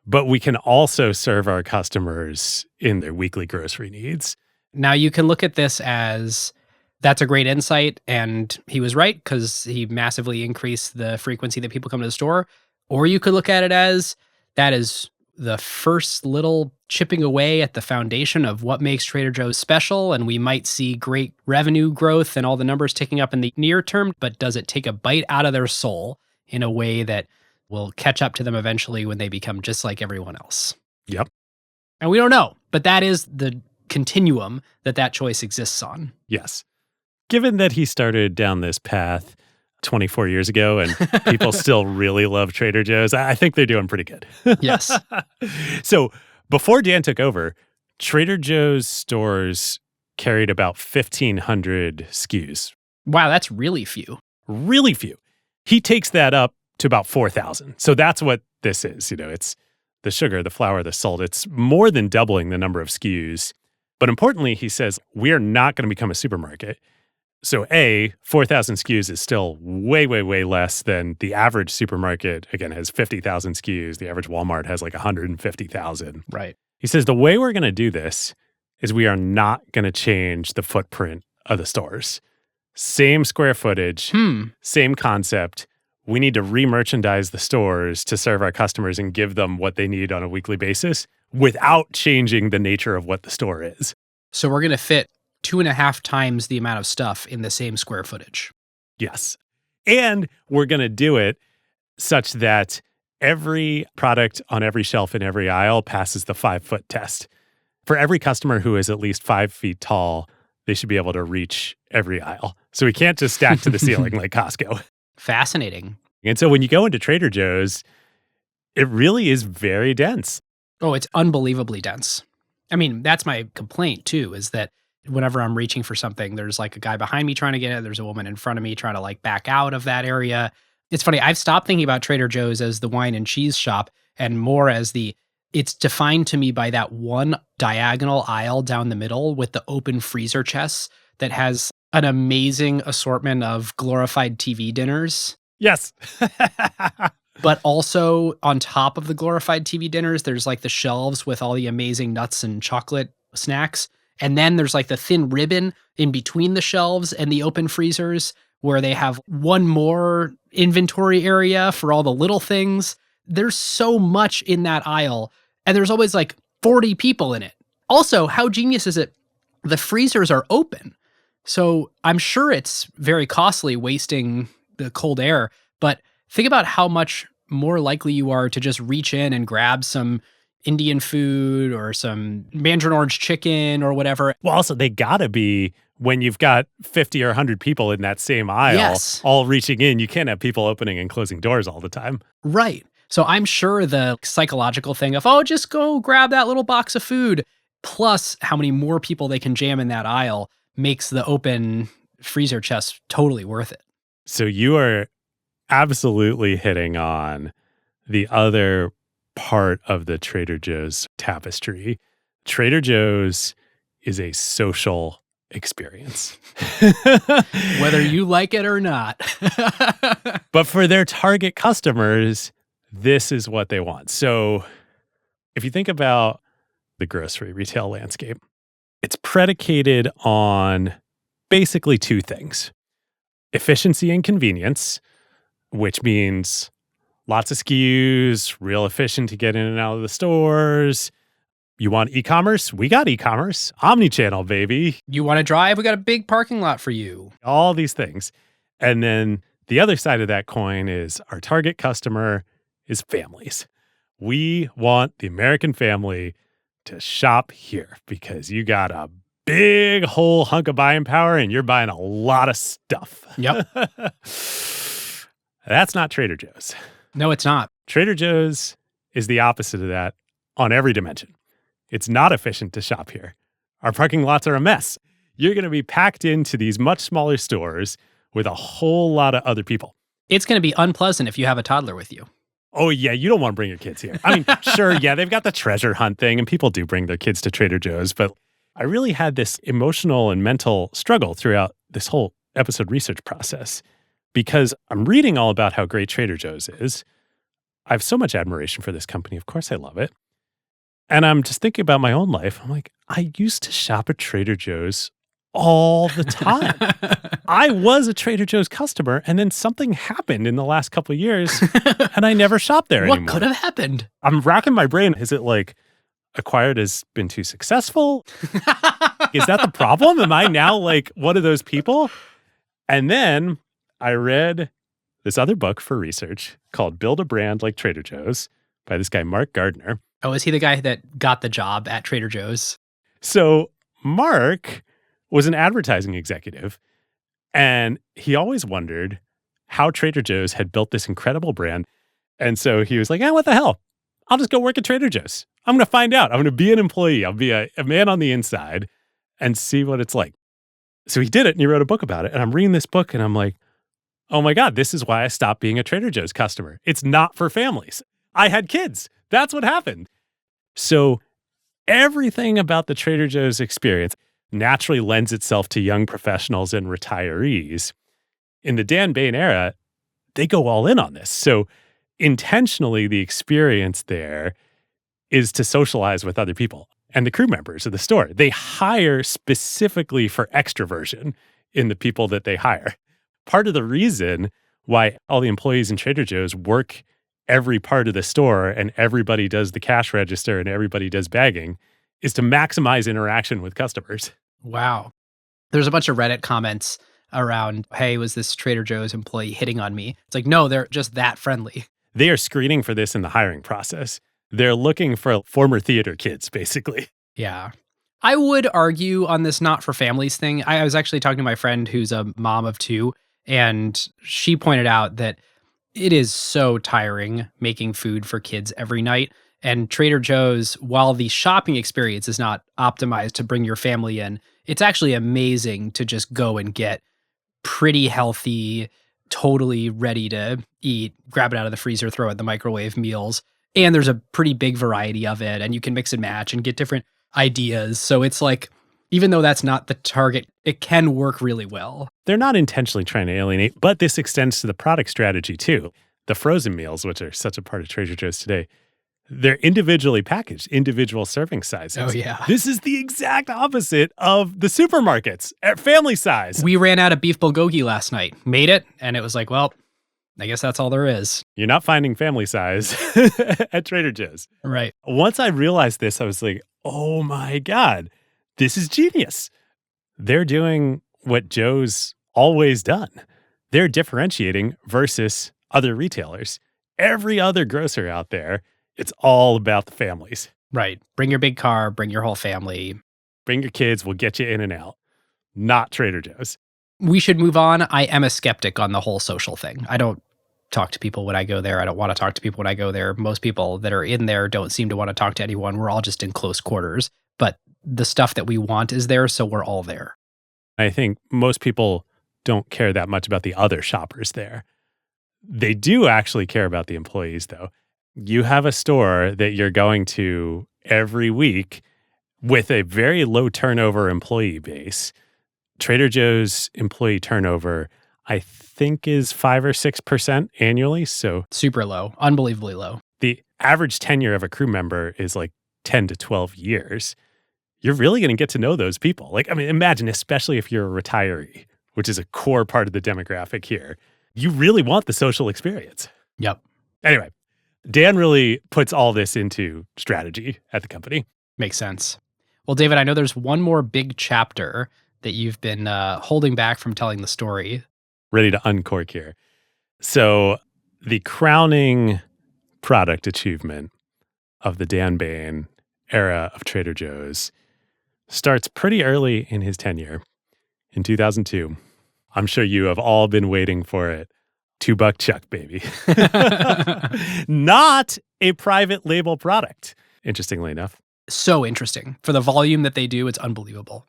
but we can also serve our customers in their weekly grocery needs. Now, you can look at this as that's a great insight, and he was right because he massively increased the frequency that people come to the store. Or you could look at it as that is the first little chipping away at the foundation of what makes Trader Joe's special, and we might see great revenue growth and all the numbers ticking up in the near term, but does it take a bite out of their soul in a way that will catch up to them eventually when they become just like everyone else? Yep. And we don't know, but that is the continuum that choice exists on. Yes. Given that he started down this path 24 years ago and people still really love Trader Joe's, I think they're doing pretty good. Yes. So before Dan took over, Trader Joe's stores carried about 1,500 SKUs. Wow, that's really few. Really few. He takes that up to about 4,000. So that's what this is. It's the sugar, the flour, the salt. It's more than doubling the number of SKUs. But importantly, he says, we are not going to become a supermarket. So 4,000 SKUs is still way, way, way less than the average supermarket, again, has 50,000 SKUs. The average Walmart has like 150,000. Right. He says the way we're going to do this is we are not going to change the footprint of the stores. Same square footage, same concept. We need to re-merchandise the stores to serve our customers and give them what they need on a weekly basis without changing the nature of what the store is. So we're going to fit 2.5 times the amount of stuff in the same square footage. Yes. And we're going to do it such that every product on every shelf in every aisle passes the 5-foot test. For every customer who is at least 5 feet tall, they should be able to reach every aisle. So we can't just stack to the ceiling like Costco. Fascinating. And so when you go into Trader Joe's, it really is very dense. Oh, it's unbelievably dense. I mean, that's my complaint too, is that whenever I'm reaching for something, there's like a guy behind me trying to get it. There's a woman in front of me trying to like back out of that area. It's funny. I've stopped thinking about Trader Joe's as the wine and cheese shop and more as it's defined to me by that one diagonal aisle down the middle with the open freezer chests that has an amazing assortment of glorified TV dinners. Yes. But also on top of the glorified TV dinners, there's like the shelves with all the amazing nuts and chocolate snacks. And then there's like the thin ribbon in between the shelves and the open freezers where they have one more inventory area for all the little things. There's so much in that aisle, and there's always like 40 people in it. Also, how genius is it? The freezers are open. So I'm sure it's very costly wasting the cold air, but think about how much more likely you are to just reach in and grab some Indian food or some mandarin orange chicken or whatever. Well, also, they gotta be when you've got 50 or 100 people in that same aisle, all reaching in. You can't have people opening and closing doors all the time. Right. So I'm sure the psychological thing of, oh, just go grab that little box of food, plus how many more people they can jam in that aisle makes the open freezer chest totally worth it. So you are absolutely hitting on the other part of the Trader Joe's tapestry. Trader Joe's is a social experience. Whether you like it or not. But for their target customers, this is what they want. So if you think about the grocery retail landscape, It's predicated on basically two things: efficiency and convenience, which means lots of SKUs, real efficient to get in and out of the stores. You want e-commerce? We got e-commerce. Omnichannel, baby. You want to drive? We got a big parking lot for you. All these things. And then the other side of that coin is our target customer is families. We want the American family to shop here because you got a big whole hunk of buying power and you're buying a lot of stuff. Yep. That's not Trader Joe's. No, it's not. Trader Joe's is the opposite of that on every dimension. It's not efficient to shop here. Our parking lots are a mess. You're going to be packed into these much smaller stores with a whole lot of other people. It's going to be unpleasant if you have a toddler with you. Oh, yeah, you don't want to bring your kids here. I mean, sure, yeah, they've got the treasure hunt thing, and people do bring their kids to Trader Joe's, but I really had this emotional and mental struggle throughout this whole episode research process because I'm reading all about how great Trader Joe's is. I have so much admiration for this company. Of course, I love it. And I'm just thinking about my own life. I'm like, I used to shop at Trader Joe's all the time. I was a Trader Joe's customer, and then something happened in the last couple of years, and I never shopped there anymore. What could have happened? I'm racking my brain. Is it like acquired has been too successful? Is that the problem? Am I now like one of those people? And then I read this other book for research called Build a Brand Like Trader Joe's by this guy, Mark Gardner. Oh, is he the guy that got the job at Trader Joe's? So Mark was an advertising executive, and he always wondered how Trader Joe's had built this incredible brand. And so he was like, what the hell? I'll just go work at Trader Joe's. I'm going to find out. I'm going to be an employee. I'll be a man on the inside and see what it's like. So he did it, and he wrote a book about it. And I'm reading this book, and I'm like, oh my God, this is why I stopped being a Trader Joe's customer. It's not for families. I had kids. That's what happened. So everything about the Trader Joe's experience naturally lends itself to young professionals and retirees. In the Dan Bain era, they go all in on this. So intentionally, the experience there is to socialize with other people and the crew members of the store. They hire specifically for extroversion in the people that they hire. Part of the reason why all the employees in Trader Joe's work every part of the store and everybody does the cash register and everybody does bagging is to maximize interaction with customers. Wow. There's a bunch of Reddit comments around, hey, was this Trader Joe's employee hitting on me? It's like, no, they're just that friendly. They are screening for this in the hiring process. They're looking for former theater kids, basically. Yeah. I would argue on this not for families thing. I was actually talking to my friend who's a mom of two, and she pointed out that it is so tiring making food for kids every night. And Trader Joe's, while the shopping experience is not optimized to bring your family in, it's actually amazing to just go and get pretty healthy, totally ready to eat, grab it out of the freezer, throw it in the microwave meals. And there's a pretty big variety of it, and you can mix and match and get different ideas. So it's like, even though that's not the target, it can work really well. They're not intentionally trying to alienate, but this extends to the product strategy too. The frozen meals, which are such a part of Trader Joe's today, they're individually packaged, individual serving sizes. Oh, yeah. This is the exact opposite of the supermarkets at family size. We ran out of beef bulgogi last night, made it, and it was like, well, I guess that's all there is. You're not finding family size at Trader Joe's. Right. Once I realized this, I was like, oh my God, this is genius. They're doing what Joe's always done. They're differentiating versus other retailers. Every other grocer out there, it's all about the families. Right. Bring your big car, bring your whole family. Bring your kids, we'll get you in and out. Not Trader Joe's. We should move on. I am a skeptic on the whole social thing. I don't talk to people when I go there. I don't want to talk to people when I go there. Most people that are in there don't seem to want to talk to anyone. We're all just in close quarters. But the stuff that we want is there, so we're all there. I think most people don't care that much about the other shoppers there. They do actually care about the employees, though. You have a store that you're going to every week with a very low turnover employee base. Trader Joe's employee turnover, I think, is 5 or 6% annually. So super low, unbelievably low. The average tenure of a crew member is like 10 to 12 years. you're really going to get to know those people. Like, I mean, imagine, especially if you're a retiree, which is a core part of the demographic here, you really want the social experience. Yep. Anyway, Dan really puts all this into strategy at the company. Makes sense. Well, David, I know there's one more big chapter that you've been holding back from telling the story. Ready to uncork here. So the crowning product achievement of the Dan Bain era of Trader Joe's starts pretty early in his tenure in 2002. I'm sure you have all been waiting for it. $2 Chuck, baby. Not a private label product, interestingly enough. So interesting. For the volume that they do, it's unbelievable.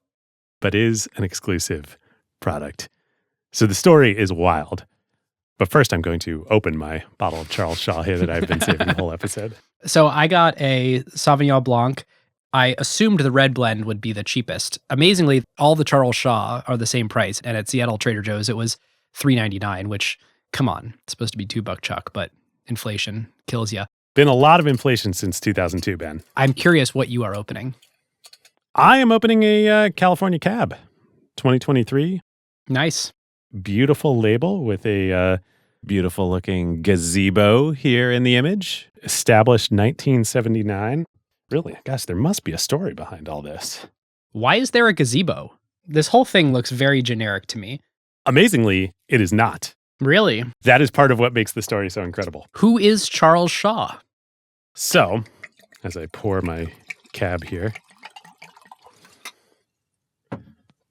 But is an exclusive product. So the story is wild. But first, I'm going to open my bottle of Charles Shaw here that I've been saving the whole episode. So I got a Sauvignon Blanc. I assumed the red blend would be the cheapest. Amazingly, all the Charles Shaw are the same price. And at Seattle Trader Joe's, it was $3.99, which, come on, it's supposed to be $2 Chuck, but inflation kills you. Been a lot of inflation since 2002, Ben. I'm curious what you are opening. I am opening a California Cab, 2023. Nice. Beautiful label with a beautiful looking gazebo here in the image. Established 1979. Really, gosh, there must be a story behind all this. Why is there a gazebo? This whole thing looks very generic to me. Amazingly, it is not. Really? That is part of what makes the story so incredible. Who is Charles Shaw? So, as I pour my cab here.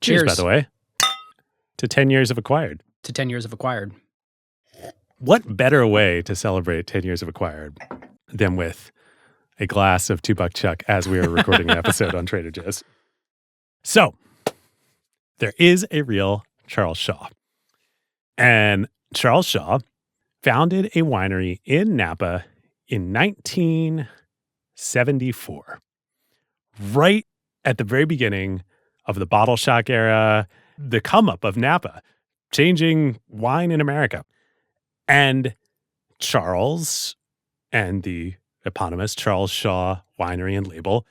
Cheers, by the way. To 10 years of Acquired. To 10 years of Acquired. What better way to celebrate 10 years of Acquired than with a glass of $2 Chuck as we are recording an episode on Trader Joe's? So, there is a real Charles Shaw. And Charles Shaw founded a winery in Napa in 1974, right at the very beginning of the bottle shock era, the come up of Napa, changing wine in America. And Charles and the eponymous Charles Shaw Winery and Label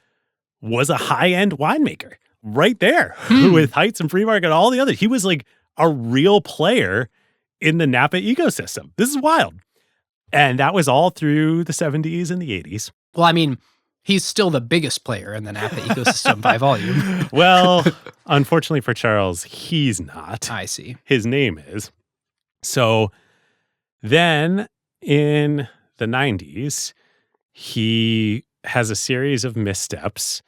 was a high-end winemaker right there with Heights and Free Market, all the others. He was like a real player in the Napa ecosystem. This is wild. And that was all through the 70s and the 80s. Well, I mean, he's still the biggest player in the Napa ecosystem by volume. Well, unfortunately for Charles, he's not. I see. His name is. So then in the 90s, he has a series of missteps,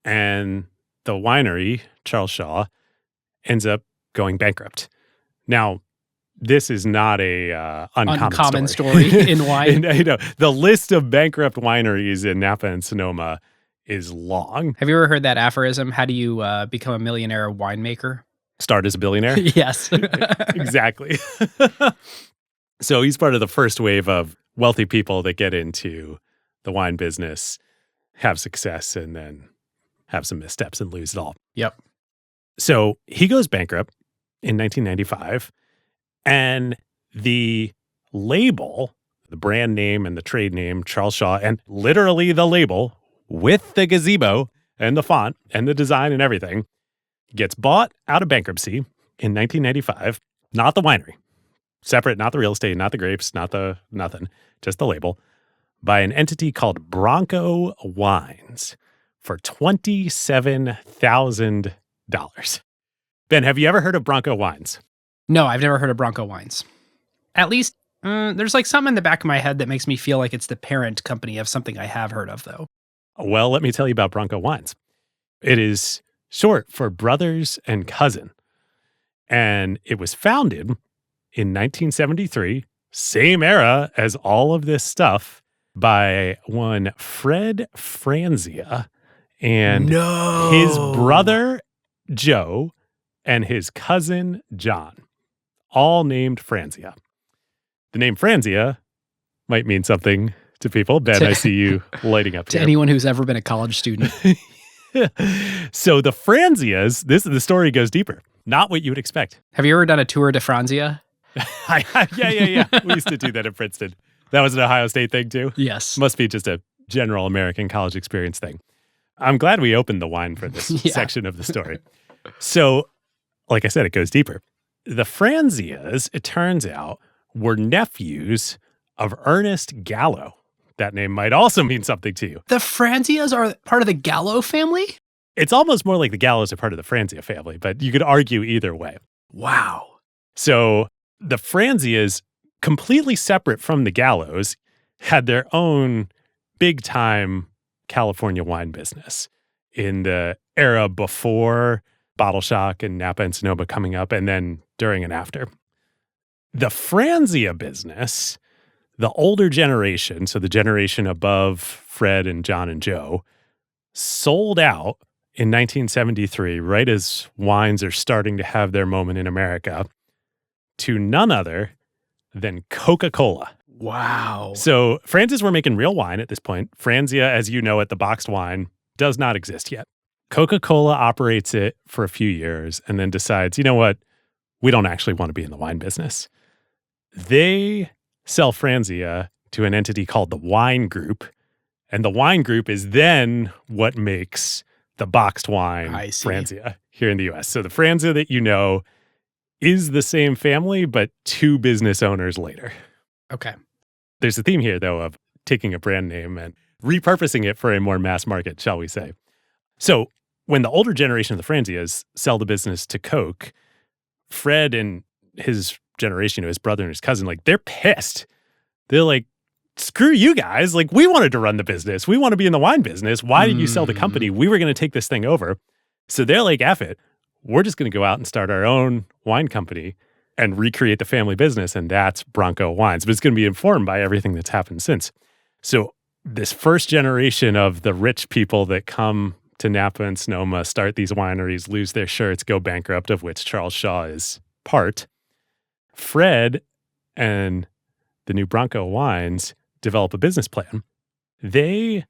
and the winery, Charles Shaw, ends up going bankrupt. Now, this is not a uncommon story in wine. The list of bankrupt wineries in Napa and Sonoma is long. Have you ever heard that aphorism? How do you become a millionaire winemaker? Start as a billionaire? Yes. Exactly. So he's part of the first wave of wealthy people that get into the wine business, have success, and then have some missteps and lose it all. Yep. So he goes bankrupt in 1995. And the label, the brand name and the trade name, Charles Shaw, and literally the label with the gazebo and the font and the design and everything, gets bought out of bankruptcy in 1995. Not the winery. Separate, not the real estate, not the grapes, not the nothing, just the label, by an entity called Bronco Wines for $27,000. Ben, have you ever heard of Bronco Wines? No, I've never heard of Bronco Wines. At least, there's like something in the back of my head that makes me feel like it's the parent company of something I have heard of, though. Well, let me tell you about Bronco Wines. It is short for Brothers and Cousin. And it was founded in 1973, same era as all of this stuff, by one Fred Franzia and his brother Joe and his cousin John, all named Franzia. The name Franzia might mean something to people. Ben, I see you lighting up to here. anyone who's ever been a college student. So the Franzias, the story goes deeper. Not what you would expect. Have you ever done a tour de Franzia? Yeah. We used to do that at Princeton. That was an Ohio State thing too? Yes. Must be just a general American college experience thing. I'm glad we opened the wine for this section of the story. So, like I said, it goes deeper. The Franzias, it turns out, were nephews of Ernest Gallo. That name might also mean something to you. The Franzias are part of the Gallo family? It's almost more like the Gallos are part of the Franzia family, but you could argue either way. Wow. So the Franzias, completely separate from the Gallos, had their own big-time California wine business in the era before Bottle Shock and Napa and Sonoma coming up, and then during and after. The Franzia business, the older generation, so the generation above Fred and John and Joe, sold out in 1973, right as wines are starting to have their moment in America, to none other than Coca-Cola. Wow. So Franzias were making real wine at this point. Franzia, as you know it, the boxed wine, does not exist yet. Coca-Cola operates it for a few years and then decides, you know what? We don't actually want to be in the wine business. They sell Franzia to an entity called the Wine Group. And the Wine Group is then what makes the boxed wine Franzia here in the U.S. So the Franzia that you know is the same family, but two business owners later. Okay. There's a theme here, though, of taking a brand name and repurposing it for a more mass market, shall we say. So when the older generation of the Franzias sell the business to Coke, Fred and his generation, his brother and his cousin, like, they're pissed. They're like, screw you guys. Like, we wanted to run the business. We want to be in the wine business. Why did you sell the company? We were going to take this thing over. So they're like, F it. We're just going to go out and start our own wine company and recreate the family business. And that's Bronco Wines. But it's going to be informed by everything that's happened since. So this first generation of the rich people that come to Napa and Sonoma, start these wineries, lose their shirts, go bankrupt, of which Charles Shaw is part. Fred and the new Bronco Wines develop a business plan. They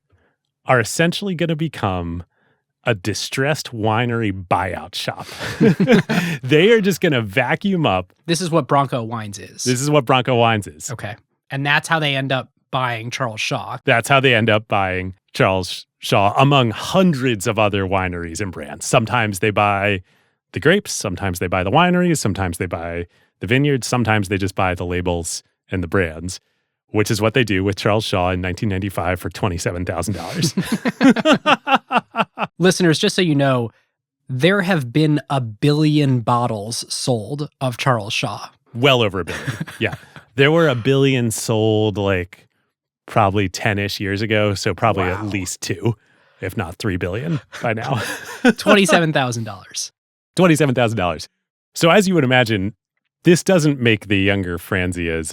are essentially going to become a distressed winery buyout shop. They are just going to vacuum up. This is what Bronco Wines is. This is what Bronco Wines is. Okay. And that's how they end up buying Charles Shaw. That's how they end up buying Charles Shaw among hundreds of other wineries and brands. Sometimes they buy the grapes. Sometimes they buy the wineries. Sometimes they buy the vineyards. Sometimes they just buy the labels and the brands, which is what they do with Charles Shaw in 1995 for $27,000. Listeners, just so you know, there have been 1 billion bottles sold of Charles Shaw. Well over 1 billion. Yeah. There were 1 billion sold like probably 10-ish years ago. So probably at least 2, if not 3 billion by now. $27,000. $27,000. So as you would imagine, this doesn't make the younger Franzias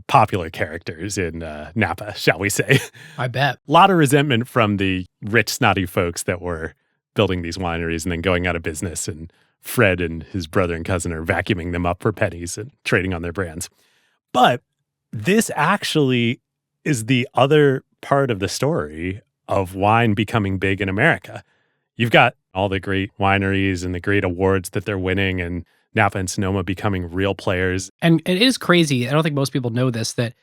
popular characters in Napa, shall we say. I bet. A lot of resentment from the rich, snotty folks that were building these wineries and then going out of business. And Fred and his brother and cousin are vacuuming them up for pennies and trading on their brands. But this actually is the other part of the story of wine becoming big in America. You've got all the great wineries and the great awards that they're winning and Napa and Sonoma becoming real players. And it is crazy. I don't think most people know this, that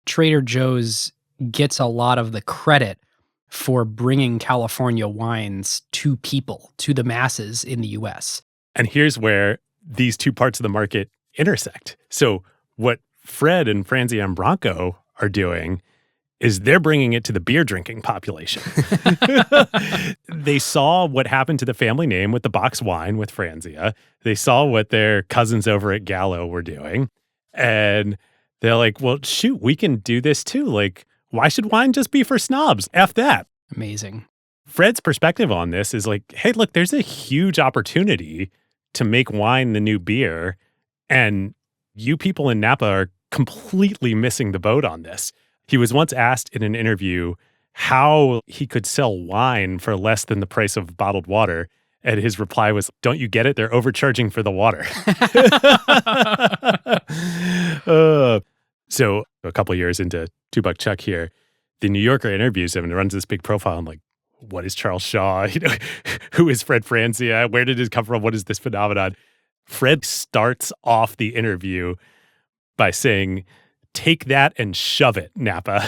Trader Joe's gets a lot of the credit for bringing California wines to people, to the masses in the U.S. And here's where these two parts of the market intersect. So what Fred and Franzia and Bronco are doing is they're bringing it to the beer drinking population. They saw what happened to the family name with the box wine with Franzia. They saw what their cousins over at Gallo were doing. And they're like, well, shoot, we can do this too. Like, why should wine just be for snobs? F that. Amazing. Fred's perspective on this is like, hey, look, there's a huge opportunity to make wine the new beer. And you people in Napa are completely missing the boat on this. He was once asked in an interview how he could sell wine for less than the price of bottled water. And his reply was, don't you get it? They're overcharging for the water. So a couple of years into Two Buck Chuck here, the New Yorker interviews him and runs this big profile. I'm like, what is Charles Shaw? You know, who is Fred Franzia? Where did it come from? What is this phenomenon? Fred starts off the interview by saying, take that and shove it, Napa,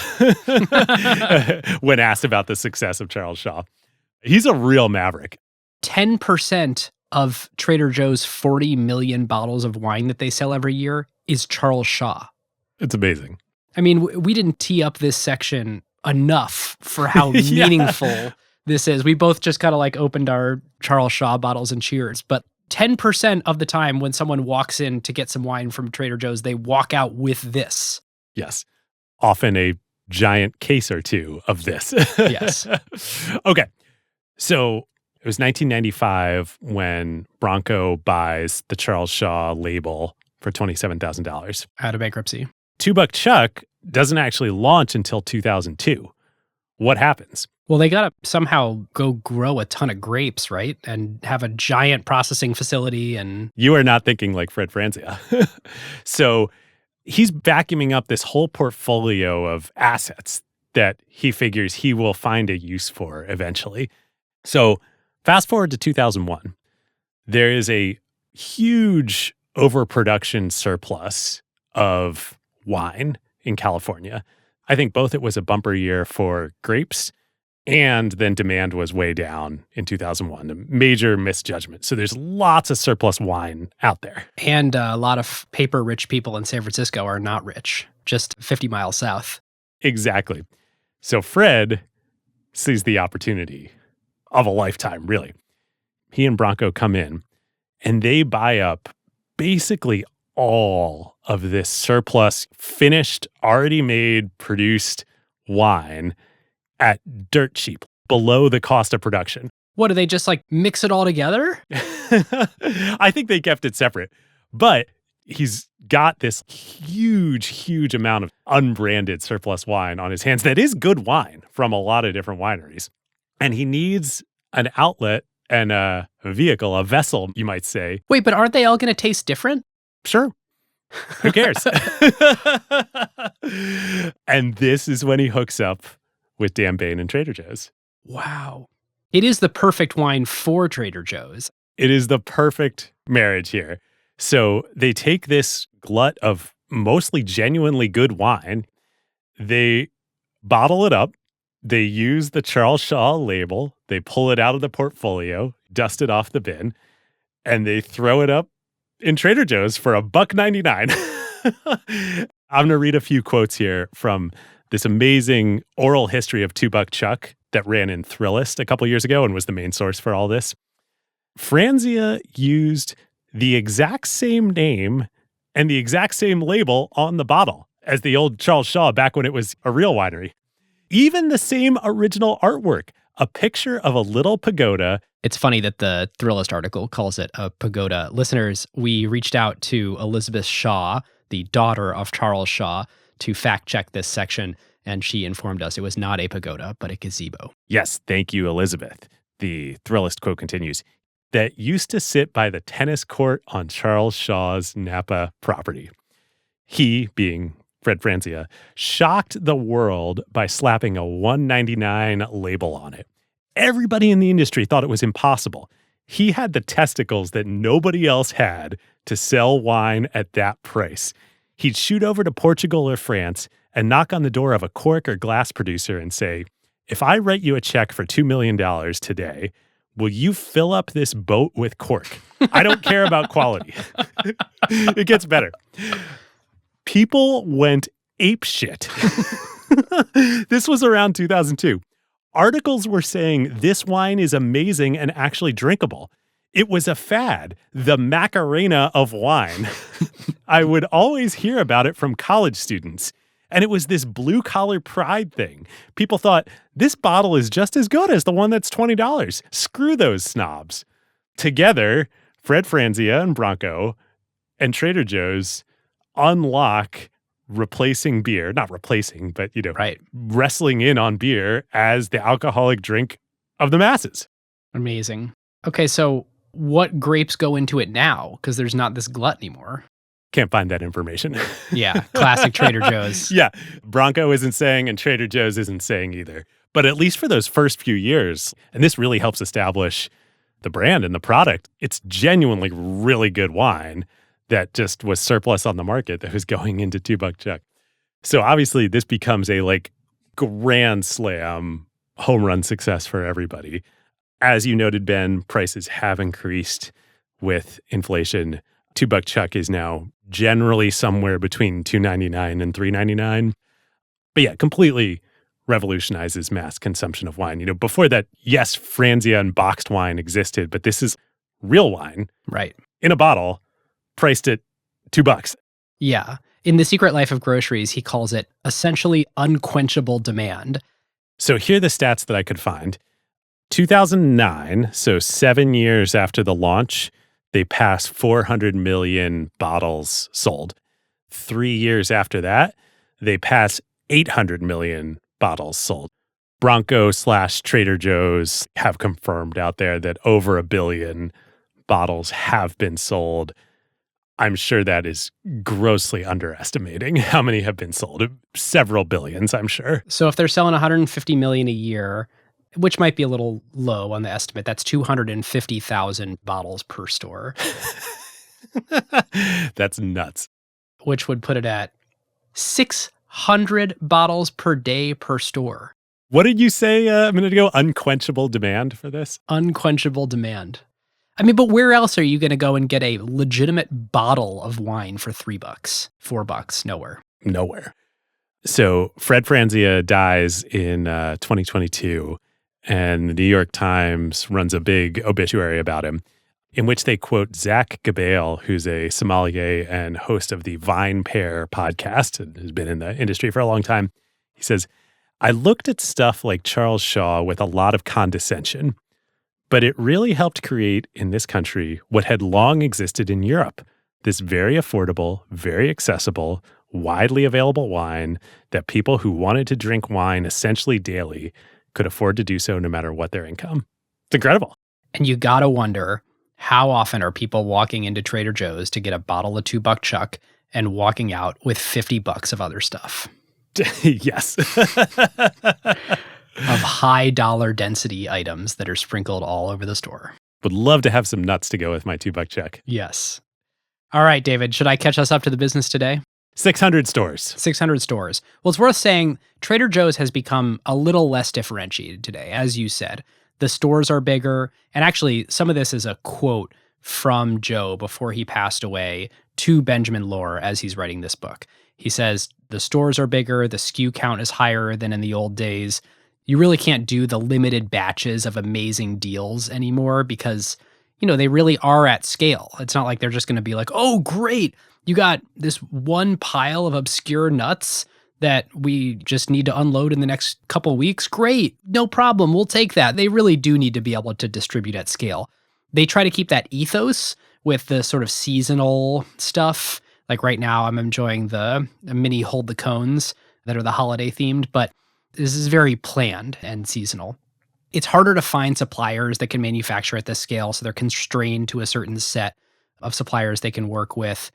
when asked about the success of Charles Shaw. He's a real maverick. 10% of Trader Joe's 40 million bottles of wine that they sell every year is Charles Shaw. It's amazing. I mean, we didn't tee up this section enough for how Yeah. meaningful this is. We both just kind of like opened our Charles Shaw bottles and cheers. But 10% of the time when someone walks in to get some wine from Trader Joe's, they walk out with this. Yes. Often a giant case or two of this. Yes. Okay. So it was 1995 when Pronto buys the Charles Shaw label for $27,000. Out of bankruptcy. Two Buck Chuck doesn't actually launch until 2002. What happens? Well, they got to somehow go grow a ton of grapes, right? And have a giant processing facility and... You are not thinking like Fred Franzia. So he's vacuuming up this whole portfolio of assets that he figures he will find a use for eventually. So fast forward to 2001. There is a huge overproduction surplus of wine in California. I think both it was a bumper year for grapes, and then demand was way down in 2001, a major misjudgment. So there's lots of surplus wine out there. And a lot of paper-rich people in San Francisco are not rich, just 50 miles south. Exactly. So Fred sees the opportunity of a lifetime, really. He and Pronto come in, and they buy up basically all of this surplus, finished, already made, produced wine at dirt cheap, below the cost of production. What, do they just like mix it all together? I think they kept it separate. But he's got this huge amount of unbranded surplus wine on his hands that is good wine from a lot of different wineries. And he needs an outlet and a vehicle, a vessel, you might say. Wait, but aren't they all going to taste different? Sure. Who cares? And this is when he hooks up with Dan Bain and Trader Joe's. Wow. It is the perfect wine for Trader Joe's. It is the perfect marriage here. So they take this glut of mostly genuinely good wine, they bottle it up, they use the Charles Shaw label, they pull it out of the portfolio, dust it off the bin, and they throw it up in Trader Joe's for $1.99. I'm going to read a few quotes here from this amazing oral history of Two Buck Chuck that ran in Thrillist a couple years ago and was the main source for all this. Franzia used the exact same name and the exact same label on the bottle as the old Charles Shaw back when it was a real winery. Even the same original artwork, a picture of a little pagoda. It's funny that the Thrillist article calls it a pagoda. Listeners, we reached out to Elizabeth Shaw, the daughter of Charles Shaw, to fact check this section, and she informed us it was not a pagoda, but a gazebo. Yes, thank you, Elizabeth. The Thrillist quote continues, that used to sit by the tennis court on Charles Shaw's Napa property. He, being Fred Franzia, shocked the world by slapping a $1.99 label on it. Everybody in the industry thought it was impossible. He had the testicles that nobody else had to sell wine at that price. He'd shoot over to Portugal or France and knock on the door of a cork or glass producer and say, if I write you a check for $2 million today, will you fill up this boat with cork? I don't care about quality. It gets better. People went apeshit. This was around 2002. Articles were saying this wine is amazing and actually drinkable. It was a fad, the Macarena of wine. I would always hear about it from college students. And it was this blue-collar pride thing. People thought, this bottle is just as good as the one that's $20. Screw those snobs. Together, Fred Franzia and Pronto and Trader Joe's unlock replacing beer. Not replacing, but, Right. wrestling in on beer as the alcoholic drink of the masses. Amazing. Okay, so what grapes go into it now? Because there's not this glut anymore. Can't find that information. Yeah, classic Trader Joe's. Yeah, Pronto isn't saying and Trader Joe's isn't saying either. But at least for those first few years, and this really helps establish the brand and the product, it's genuinely really good wine that just was surplus on the market that was going into Two Buck Chuck. So obviously this becomes a grand slam home run success for everybody. As you noted, Ben, prices have increased with inflation. $2 chuck is now generally somewhere between $2.99 and $3.99. But yeah, completely revolutionizes mass consumption of wine. Before that, yes, Franzia and boxed wine existed, but this is real wine. Right. In a bottle, priced at $2. Yeah. In The Secret Life of Groceries, he calls it essentially unquenchable demand. So here are the stats that I could find. 2009, so 7 years after the launch, they passed 400 million bottles sold. 3 years after that, they passed 800 million bottles sold. Bronco/Trader Joe's have confirmed out there that over 1 billion bottles have been sold. I'm sure that is grossly underestimating how many have been sold. Several billions, I'm sure. So if they're selling 150 million a year, which might be a little low on the estimate, that's 250,000 bottles per store. That's nuts. Which would put it at 600 bottles per day per store. What did you say a minute ago? Unquenchable demand for this? Unquenchable demand. I mean, but where else are you going to go and get a legitimate bottle of wine for $3, $4? Nowhere. Nowhere. So Fred Franzia dies in 2022, and the New York Times runs a big obituary about him, in which they quote Zach Gabale, who's a sommelier and host of the Vine Pair podcast and has been in the industry for a long time. He says, "I looked at stuff like Charles Shaw with a lot of condescension, but it really helped create in this country what had long existed in Europe, this very affordable, very accessible, widely available wine that people who wanted to drink wine essentially daily could afford to do so no matter what their income." It's incredible. And you got to wonder, how often are people walking into Trader Joe's to get a bottle of $2 chuck and walking out with $50 of other stuff? Yes. Of high dollar density items that are sprinkled all over the store. Would love to have some nuts to go with my $2 check. Yes. All right, David, should I catch us up to the business today? 600 stores. 600 stores. Well, it's worth saying Trader Joe's has become a little less differentiated today, as you said. The stores are bigger. And actually, some of this is a quote from Joe before he passed away to Benjamin Lohr as he's writing this book. He says, the stores are bigger, the SKU count is higher than in the old days. You really can't do the limited batches of amazing deals anymore because, they really are at scale. It's not like they're just going to be like, oh, great, you got this one pile of obscure nuts that we just need to unload in the next couple weeks. Great, no problem, we'll take that. They really do need to be able to distribute at scale. They try to keep that ethos with the sort of seasonal stuff. Like right now, I'm enjoying the mini Hold the Cones that are the holiday themed, but this is very planned and seasonal. It's harder to find suppliers that can manufacture at this scale, so they're constrained to a certain set of suppliers they can work with.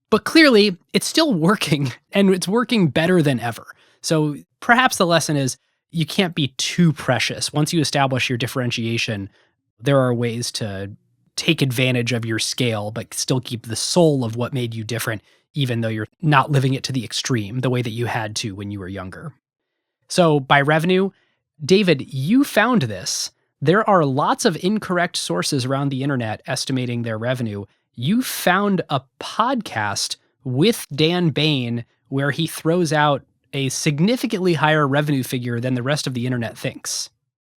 But clearly, it's still working, and it's working better than ever. So perhaps the lesson is you can't be too precious. Once you establish your differentiation, there are ways to take advantage of your scale, but still keep the soul of what made you different, even though you're not living it to the extreme, the way that you had to when you were younger. So by revenue, David, you found this. There are lots of incorrect sources around the internet estimating their revenue. You found a podcast with Dan Bain where he throws out a significantly higher revenue figure than the rest of the internet thinks.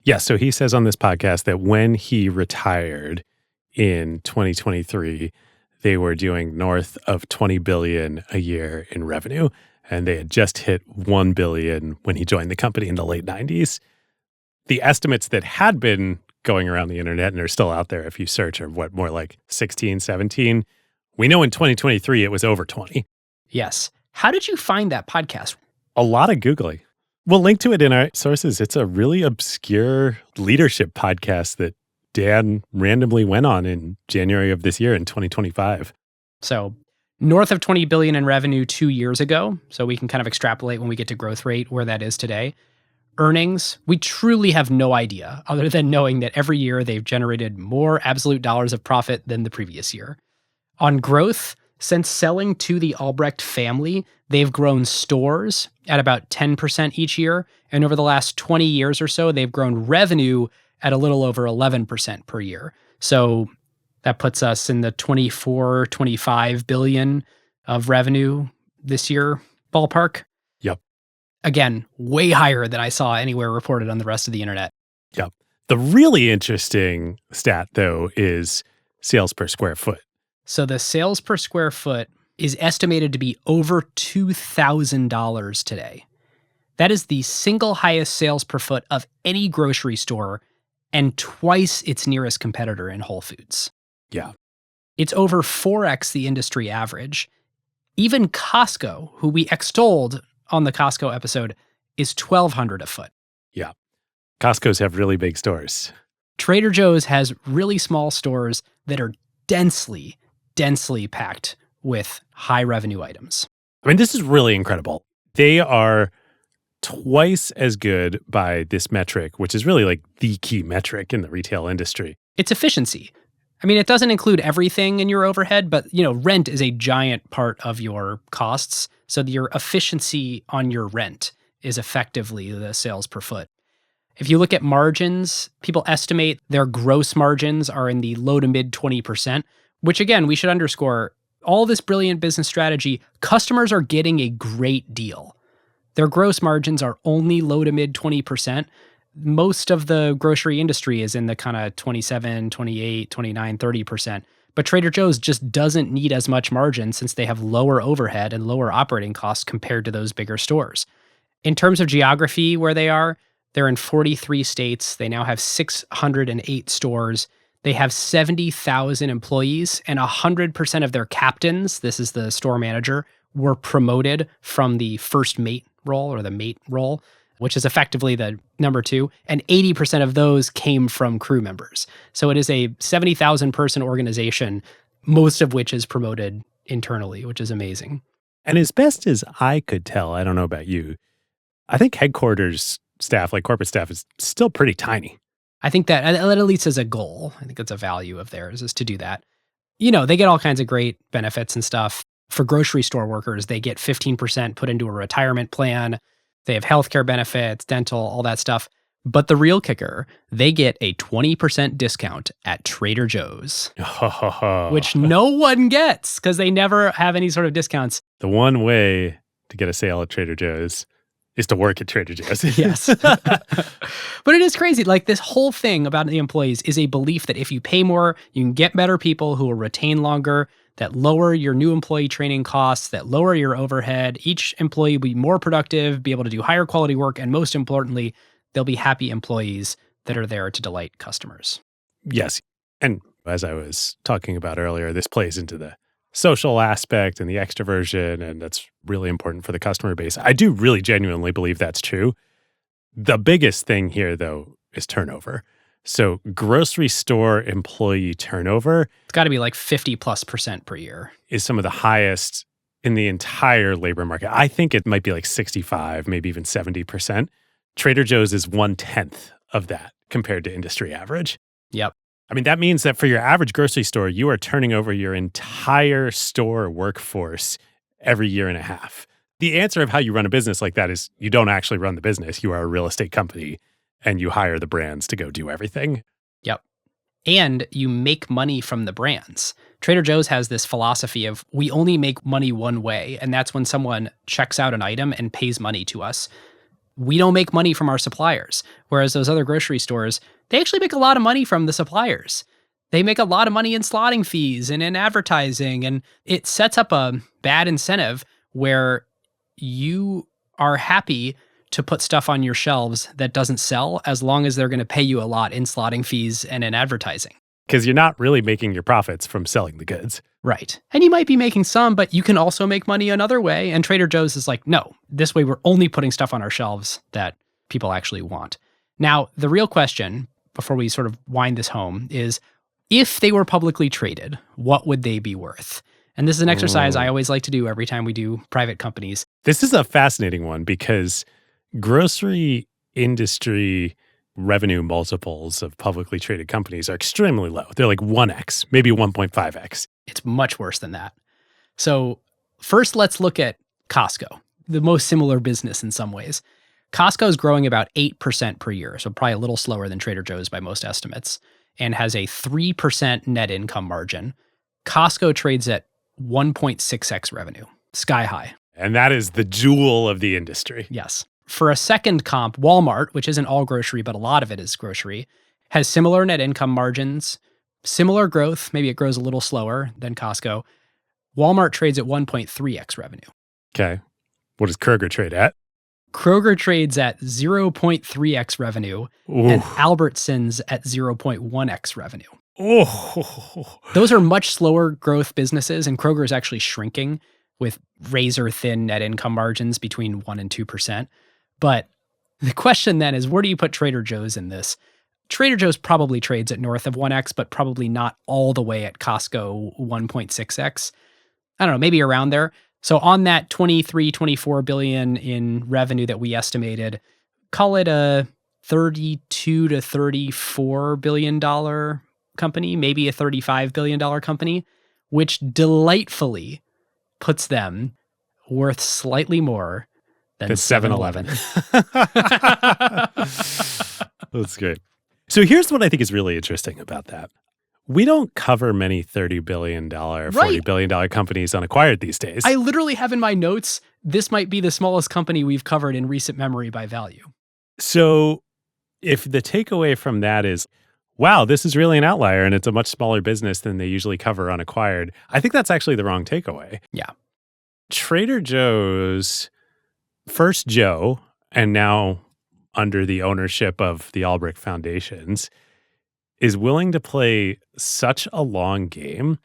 Yeah, so he says on this podcast that when he retired in 2023, they were doing north of $20 billion a year in revenue, and they had just hit $1 billion when he joined the company in the late 90s. The estimates that had been going around the internet and are still out there if you search are more like 16, 17. We know in 2023 it was over 20. Yes. How did you find that podcast? A lot of Googling. We'll link to it in our sources. It's a really obscure leadership podcast that Dan randomly went on in January of this year in 2025. So north of 20 billion in revenue 2 years ago. So we can kind of extrapolate when we get to growth rate where that is today. Earnings, we truly have no idea other than knowing that every year they've generated more absolute dollars of profit than the previous year. On growth, since selling to the Albrecht family, they've grown stores at about 10% each year. And over the last 20 years or so, they've grown revenue at a little over 11% per year. So that puts us in the 24, 25 billion of revenue this year ballpark. Yep. Again, way higher than I saw anywhere reported on the rest of the internet. Yep. The really interesting stat, though, is sales per square foot. So the sales per square foot is estimated to be over $2,000 today. That is the single highest sales per foot of any grocery store and twice its nearest competitor in Whole Foods. Yeah. It's over 4x the industry average. Even Costco, who we extolled on the Costco episode, is $1,200 a foot. Yeah. Costco's have really big stores. Trader Joe's has really small stores that are densely packed with high revenue items. I mean, this is really incredible. They are twice as good by this metric, which is really like the key metric in the retail industry. It's efficiency. I mean, it doesn't include everything in your overhead, but rent is a giant part of your costs. So your efficiency on your rent is effectively the sales per foot. If you look at margins, people estimate their gross margins are in the low to mid 20%, which again, we should underscore all this brilliant business strategy. Customers are getting a great deal. Their gross margins are only low to mid 20%. Most of the grocery industry is in the kind of 27, 28, 29, 30%. But Trader Joe's just doesn't need as much margin since they have lower overhead and lower operating costs compared to those bigger stores. In terms of geography where they are, they're in 43 states. They now have 608 stores. They have 70,000 employees, and 100% of their captains, this is the store manager, were promoted from the first mate role or the mate role, which is effectively the number 2, and 80% of those came from crew members. So it is a 70,000 person organization, most of which is promoted internally, which is amazing. And as best as I could tell, I don't know about you, I think headquarters staff, like corporate staff, is still pretty tiny. I think that at least as a goal, I think that's a value of theirs is to do that. They get all kinds of great benefits and stuff. For grocery store workers, they get 15% put into a retirement plan. They have healthcare benefits, dental, all that stuff. But the real kicker, they get a 20% discount at Trader Joe's, which no one gets because they never have any sort of discounts. The one way to get a sale at Trader Joe's is to work at Trader Joe's. Yes. But it is crazy. Like this whole thing about the employees is a belief that if you pay more, you can get better people who will retain longer, that lower your new employee training costs, that lower your overhead. Each employee will be more productive, be able to do higher quality work, and most importantly, they'll be happy employees that are there to delight customers. Yes. And as I was talking about earlier, this plays into the social aspect and the extroversion, and that's really important for the customer base. I do really genuinely believe that's true. The biggest thing here, though, is turnover. So grocery store employee turnover, it's got to be like 50+% per year, is some of the highest in the entire labor market. I think it might be like 65, maybe even 70%. Trader Joe's is 1/10 of that compared to industry average. Yep. I mean, that means that for your average grocery store, you are turning over your entire store workforce every year and a half. The answer of how you run a business like that is you don't actually run the business. You are a real estate company and you hire the brands to go do everything. Yep. And you make money from the brands. Trader Joe's has this philosophy of we only make money one way, and that's when someone checks out an item and pays money to us. We don't make money from our suppliers. Whereas those other grocery stores, they actually make a lot of money from the suppliers. They make a lot of money in slotting fees and in advertising, and it sets up a bad incentive where you are happy to put stuff on your shelves that doesn't sell as long as they're going to pay you a lot in slotting fees and in advertising. Because you're not really making your profits from selling the goods. Right. And you might be making some, but you can also make money another way. And Trader Joe's is like, no, this way we're only putting stuff on our shelves that people actually want. Now, the real question, before we sort of wind this home, is if they were publicly traded, what would they be worth? And this is an exercise I always like to do every time we do private companies. This is a fascinating one because grocery industry revenue multiples of publicly traded companies are extremely low. They're like 1x, maybe 1.5x. It's much worse than that. So first, let's look at Costco, the most similar business in some ways. Costco is growing about 8% per year, so probably a little slower than Trader Joe's by most estimates, and has a 3% net income margin. Costco trades at 1.6x revenue, sky high. And that is the jewel of the industry. Yes. For a second comp, Walmart, which isn't all grocery, but a lot of it is grocery, has similar net income margins, similar growth. Maybe it grows a little slower than Costco. Walmart trades at 1.3x revenue. Okay. What does Kroger trade at? Kroger trades at 0.3x revenue, and Albertsons at 0.1x revenue. Oh. Those are much slower growth businesses, and Kroger is actually shrinking with razor thin net income margins between 1% and 2%. But the question then is, where do you put Trader Joe's in this? Trader Joe's probably trades at north of 1x, but probably not all the way at Costco 1.6x. I don't know, maybe around there. So on that 23, 24 billion in revenue that we estimated, call it a 32 to 34 billion dollar company, maybe a $35 billion company, which delightfully puts them worth slightly more than 7-Eleven. That's great. So here's what I think is really interesting about that. We don't cover many $30 billion, $40 billion companies unacquired these days. I literally have in my notes, this might be the smallest company we've covered in recent memory by value. So if the takeaway from that is, wow, this is really an outlier and it's a much smaller business than they usually cover unacquired, I think that's actually the wrong takeaway. Yeah. Trader Joe's first Joe, and now under the ownership of the Albrecht Foundations, is willing to play such a long game.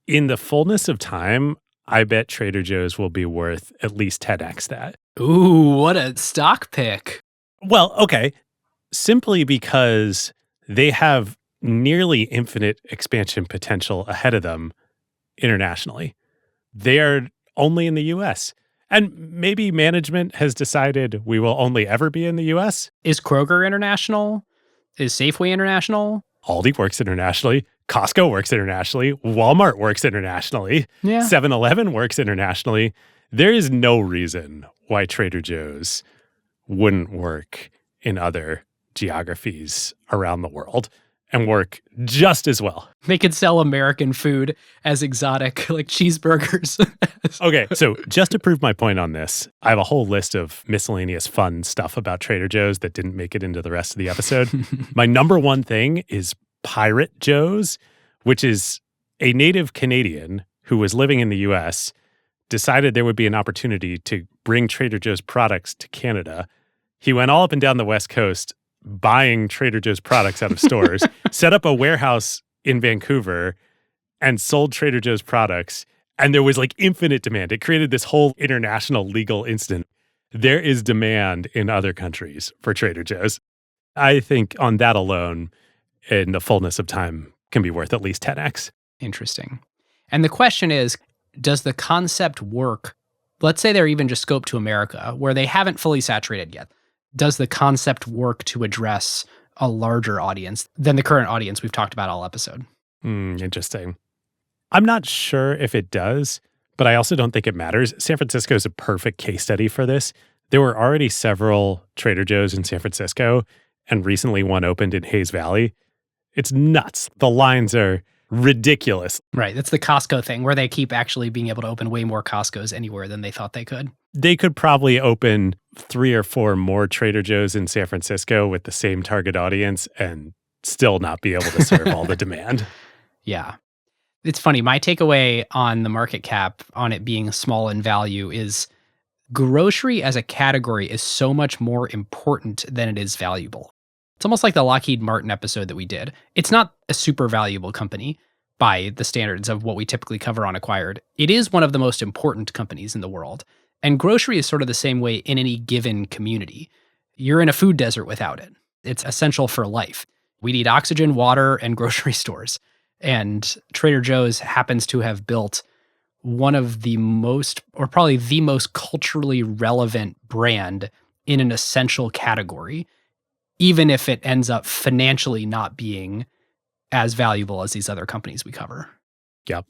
In the fullness of time, I bet Trader Joe's will be worth at least 10x that. Ooh, what a stock pick. Well, okay. Simply because they have nearly infinite expansion potential ahead of them internationally. They are only in the US. And maybe management has decided we will only ever be in the US. Is Kroger international? Is Safeway international? Aldi works internationally. Costco works internationally. Walmart works internationally. Yeah. 7-Eleven works internationally. There is no reason why Trader Joe's wouldn't work in other geographies around the world and work just as well. They could sell American food as exotic, like cheeseburgers. Okay, so just to prove my point on this, I have a whole list of miscellaneous fun stuff about Trader Joe's that didn't make it into the rest of the episode. My number one thing is Pirate Joe's, which is a native Canadian who was living in the US, decided there would be an opportunity to bring Trader Joe's products to Canada. He went all up and down the West Coast buying Trader Joe's products out of stores, set up a warehouse in Vancouver, and sold Trader Joe's products. And there was like infinite demand. It created this whole international legal incident. There is demand in other countries for Trader Joe's. I think on that alone, in the fullness of time, can be worth at least 10x. Interesting. And the question is, does the concept work? Let's say they're even just scoped to America, where they haven't fully saturated yet. Does the concept work to address a larger audience than the current audience we've talked about all episode? Interesting. I'm not sure if it does, but I also don't think it matters. San Francisco is a perfect case study for this. There were already several Trader Joe's in San Francisco, and recently one opened in Hayes Valley. It's nuts. The lines are ridiculous. Right. That's the Costco thing where they keep actually being able to open way more Costco's anywhere than they thought they could. They could probably open 3 or 4 more Trader Joe's in San Francisco with the same target audience and still not be able to serve all the demand. Yeah. It's funny. My takeaway on the market cap, on it being small in value, is grocery as a category is so much more important than it is valuable. It's almost like the Lockheed Martin episode that we did. It's not a super valuable company by the standards of what we typically cover on Acquired. It is one of the most important companies in the world. And grocery is sort of the same way in any given community. You're in a food desert without it. It's essential for life. We need oxygen, water, and grocery stores. And Trader Joe's happens to have built one of the most, or probably the most culturally relevant brand in an essential category, even if it ends up financially not being as valuable as these other companies we cover. Yep.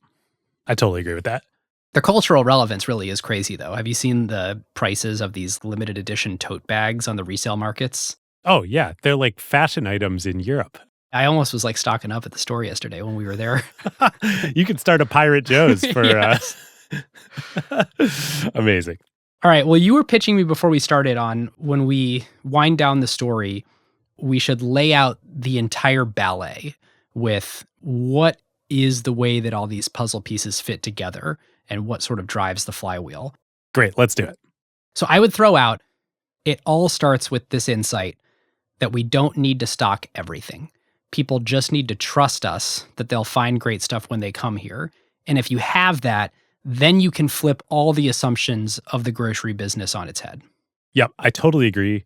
I totally agree with that. The cultural relevance really is crazy, though. Have you seen the prices of these limited edition tote bags on the resale markets? Oh, yeah. They're like fashion items in Europe. I almost was like stocking up at the store yesterday when we were there. You could start a Pirate Joe's for Yes. amazing. All right. Well, you were pitching me before we started on when we wind down the story, we should lay out the entire ballet with what is the way that all these puzzle pieces fit together and what sort of drives the flywheel. Great. Let's do it. So I would throw out, it all starts with this insight that we don't need to stock everything. People just need to trust us that they'll find great stuff when they come here. And if you have that, then you can flip all the assumptions of the grocery business on its head. Yep. I totally agree.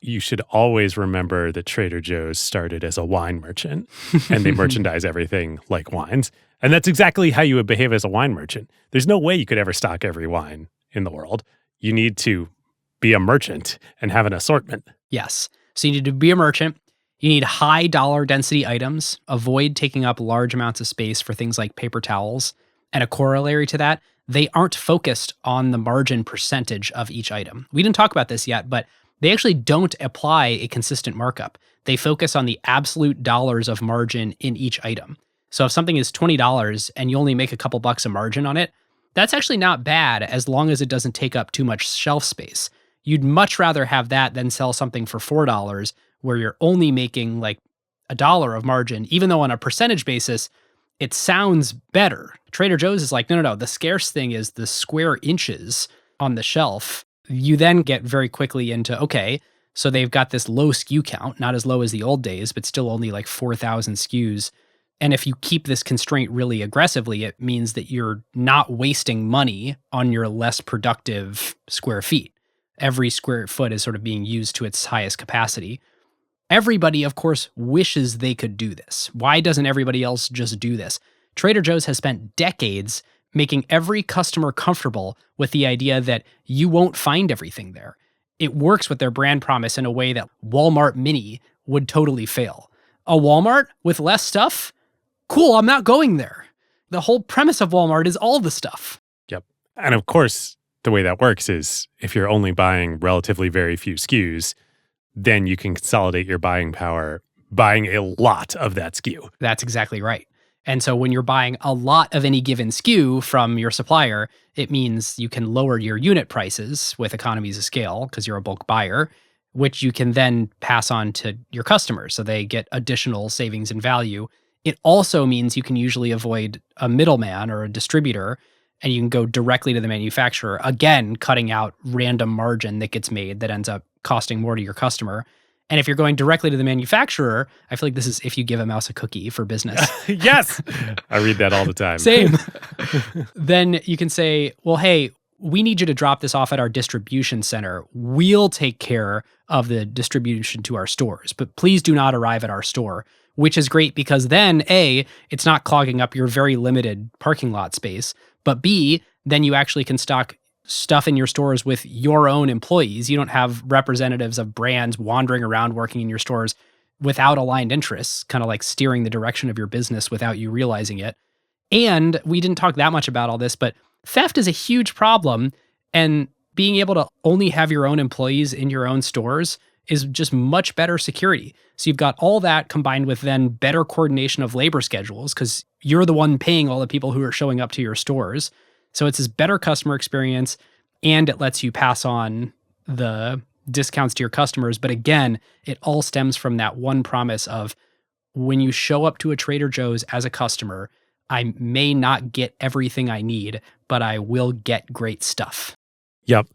You should always remember that Trader Joe's started as a wine merchant and they merchandise everything like wines. And that's exactly how you would behave as a wine merchant. There's no way you could ever stock every wine in the world. You need to be a merchant and have an assortment. Yes. So you need to be a merchant. You need high dollar density items. Avoid taking up large amounts of space for things like paper towels. And a corollary to that, they aren't focused on the margin percentage of each item. We didn't talk about this yet, but they actually don't apply a consistent markup. They focus on the absolute dollars of margin in each item. So if something is $20 and you only make a couple bucks of margin on it, that's actually not bad as long as it doesn't take up too much shelf space. You'd much rather have that than sell something for $4 where you're only making like $1 of margin, even though on a percentage basis, it sounds better. Trader Joe's is like, no. The scarce thing is the square inches on the shelf. You then get very quickly into, okay, so they've got this low SKU count, not as low as the old days, but still only like 4,000 SKUs. And if you keep this constraint really aggressively, it means that you're not wasting money on your less productive square feet. Every square foot is sort of being used to its highest capacity. Everybody, of course, wishes they could do this. Why doesn't everybody else just do this? Trader Joe's has spent decades making every customer comfortable with the idea that you won't find everything there. It works with their brand promise in a way that Walmart Mini would totally fail. A Walmart with less stuff? Cool, I'm not going there. The whole premise of Walmart is all the stuff. Yep. And of course, the way that works is if you're only buying relatively very few SKUs, then you can consolidate your buying power buying a lot of that SKU. That's exactly right. And so when you're buying a lot of any given SKU from your supplier, it means you can lower your unit prices with economies of scale because you're a bulk buyer, which you can then pass on to your customers so they get additional savings in value. It also means you can usually avoid a middleman or a distributor and you can go directly to the manufacturer, again, cutting out random margin that gets made that ends up costing more to your customer. And if you're going directly to the manufacturer, I feel like this is if you give a mouse a cookie for business. Yes. I read that all the time. Same. Then you can say, well, hey, we need you to drop this off at our distribution center. We'll take care of the distribution to our stores, but please do not arrive at our store, which is great because then A, it's not clogging up your very limited parking lot space, but B, then you actually can stock stuff in your stores with your own employees. You don't have representatives of brands wandering around working in your stores without aligned interests, kind of like steering the direction of your business without you realizing it. And we didn't talk that much about all this, but theft is a huge problem. And being able to only have your own employees in your own stores is just much better security. So you've got all that combined with then better coordination of labor schedules because you're the one paying all the people who are showing up to your stores. So it's this better customer experience and it lets you pass on the discounts to your customers. But again, it all stems from that one promise of when you show up to a Trader Joe's as a customer, I may not get everything I need, but I will get great stuff. Yep.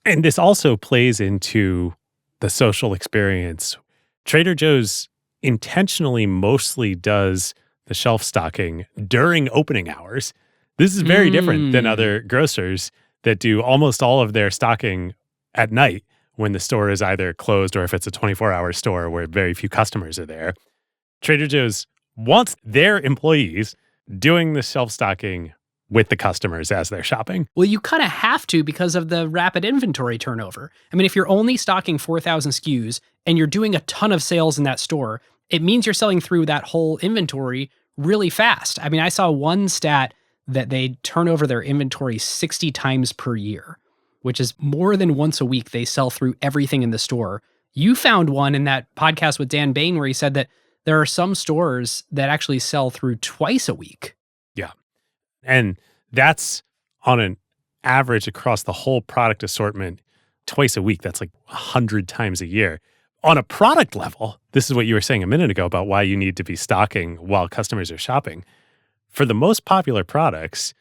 And this also plays into the social experience. Trader Joe's intentionally mostly does the shelf stocking during opening hours. This is very different than other grocers that do almost all of their stocking at night when the store is either closed or if it's a 24-hour store where very few customers are there. Trader Joe's wants their employees doing the shelf stocking with the customers as they're shopping. Well, you kind of have to because of the rapid inventory turnover. I mean, if you're only stocking 4,000 SKUs and you're doing a ton of sales in that store, it means you're selling through that whole inventory really fast. I mean, I saw one stat that they turn over their inventory 60 times per year, which is more than once a week they sell through everything in the store. You found one in that podcast with Dan Bain where he said that there are some stores that actually sell through twice a week. Yeah. And that's on an average across the whole product assortment twice a week. That's like 100 times a year. On a product level, this is what you were saying a minute ago about why you need to be stocking while customers are shopping. For the most popular products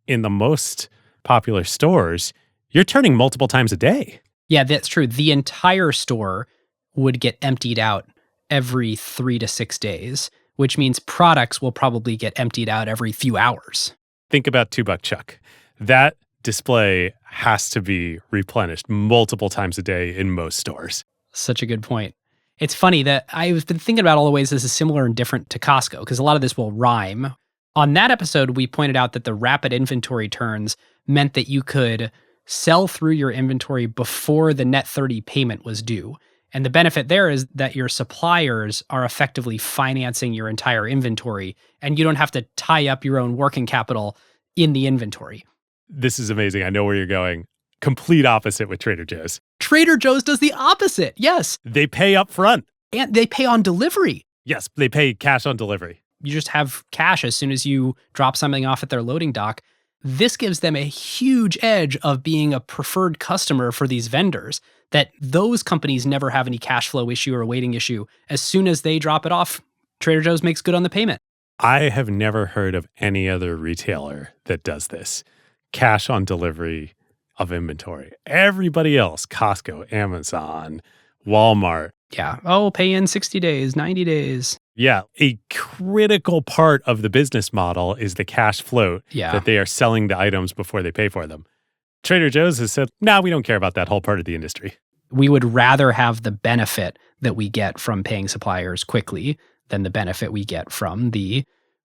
in the most popular stores, you're turning multiple times a day. Yeah, that's true. The entire store would get emptied out every 3 to 6 days, which means products will probably get emptied out every few hours. Think about $2 Chuck. That display has to be replenished multiple times a day in most stores. Such a good point. It's funny that I've been thinking about all the ways this is similar and different to Costco, because a lot of this will rhyme. On that episode, we pointed out that the rapid inventory turns meant that you could sell through your inventory before the net 30 payment was due. And the benefit there is that your suppliers are effectively financing your entire inventory, and you don't have to tie up your own working capital in the inventory. This is amazing. I know where you're going. Complete opposite with Trader Joe's. Trader Joe's does the opposite. Yes. They pay up front. And they pay on delivery. Yes, they pay cash on delivery. You just have cash as soon as you drop something off at their loading dock. This gives them a huge edge of being a preferred customer for these vendors, that those companies never have any cash flow issue or waiting issue. As soon as they drop it off, Trader Joe's makes good on the payment. I have never heard of any other retailer that does this. Cash on delivery of inventory. Everybody else, Costco, Amazon, Walmart. Yeah. Oh, pay in 60 days, 90 days. Yeah. A critical part of the business model is the cash float that they are selling the items before they pay for them. Trader Joe's has said, no, we don't care about that whole part of the industry. We would rather have the benefit that we get from paying suppliers quickly than the benefit we get from the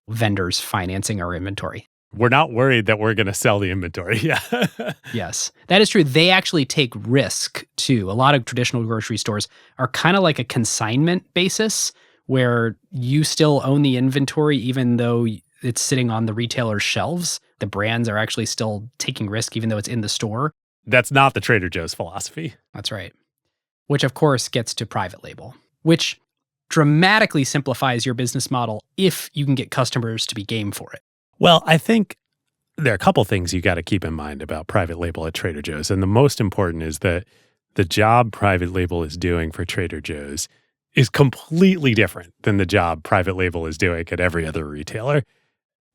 vendors financing our inventory. We're not worried that we're going to sell the inventory. Yeah. Yes, that is true. They actually take risk too. A lot of traditional grocery stores are kind of like a consignment basis where you still own the inventory even though it's sitting on the retailer's shelves. The brands are actually still taking risk even though it's in the store. That's not the Trader Joe's philosophy. That's right. Which of course gets to private label, which dramatically simplifies your business model if you can get customers to be game for it. Well, I think there are a couple things you got to keep in mind about private label at Trader Joe's. And the most important is that the job private label is doing for Trader Joe's is completely different than the job private label is doing at every other retailer.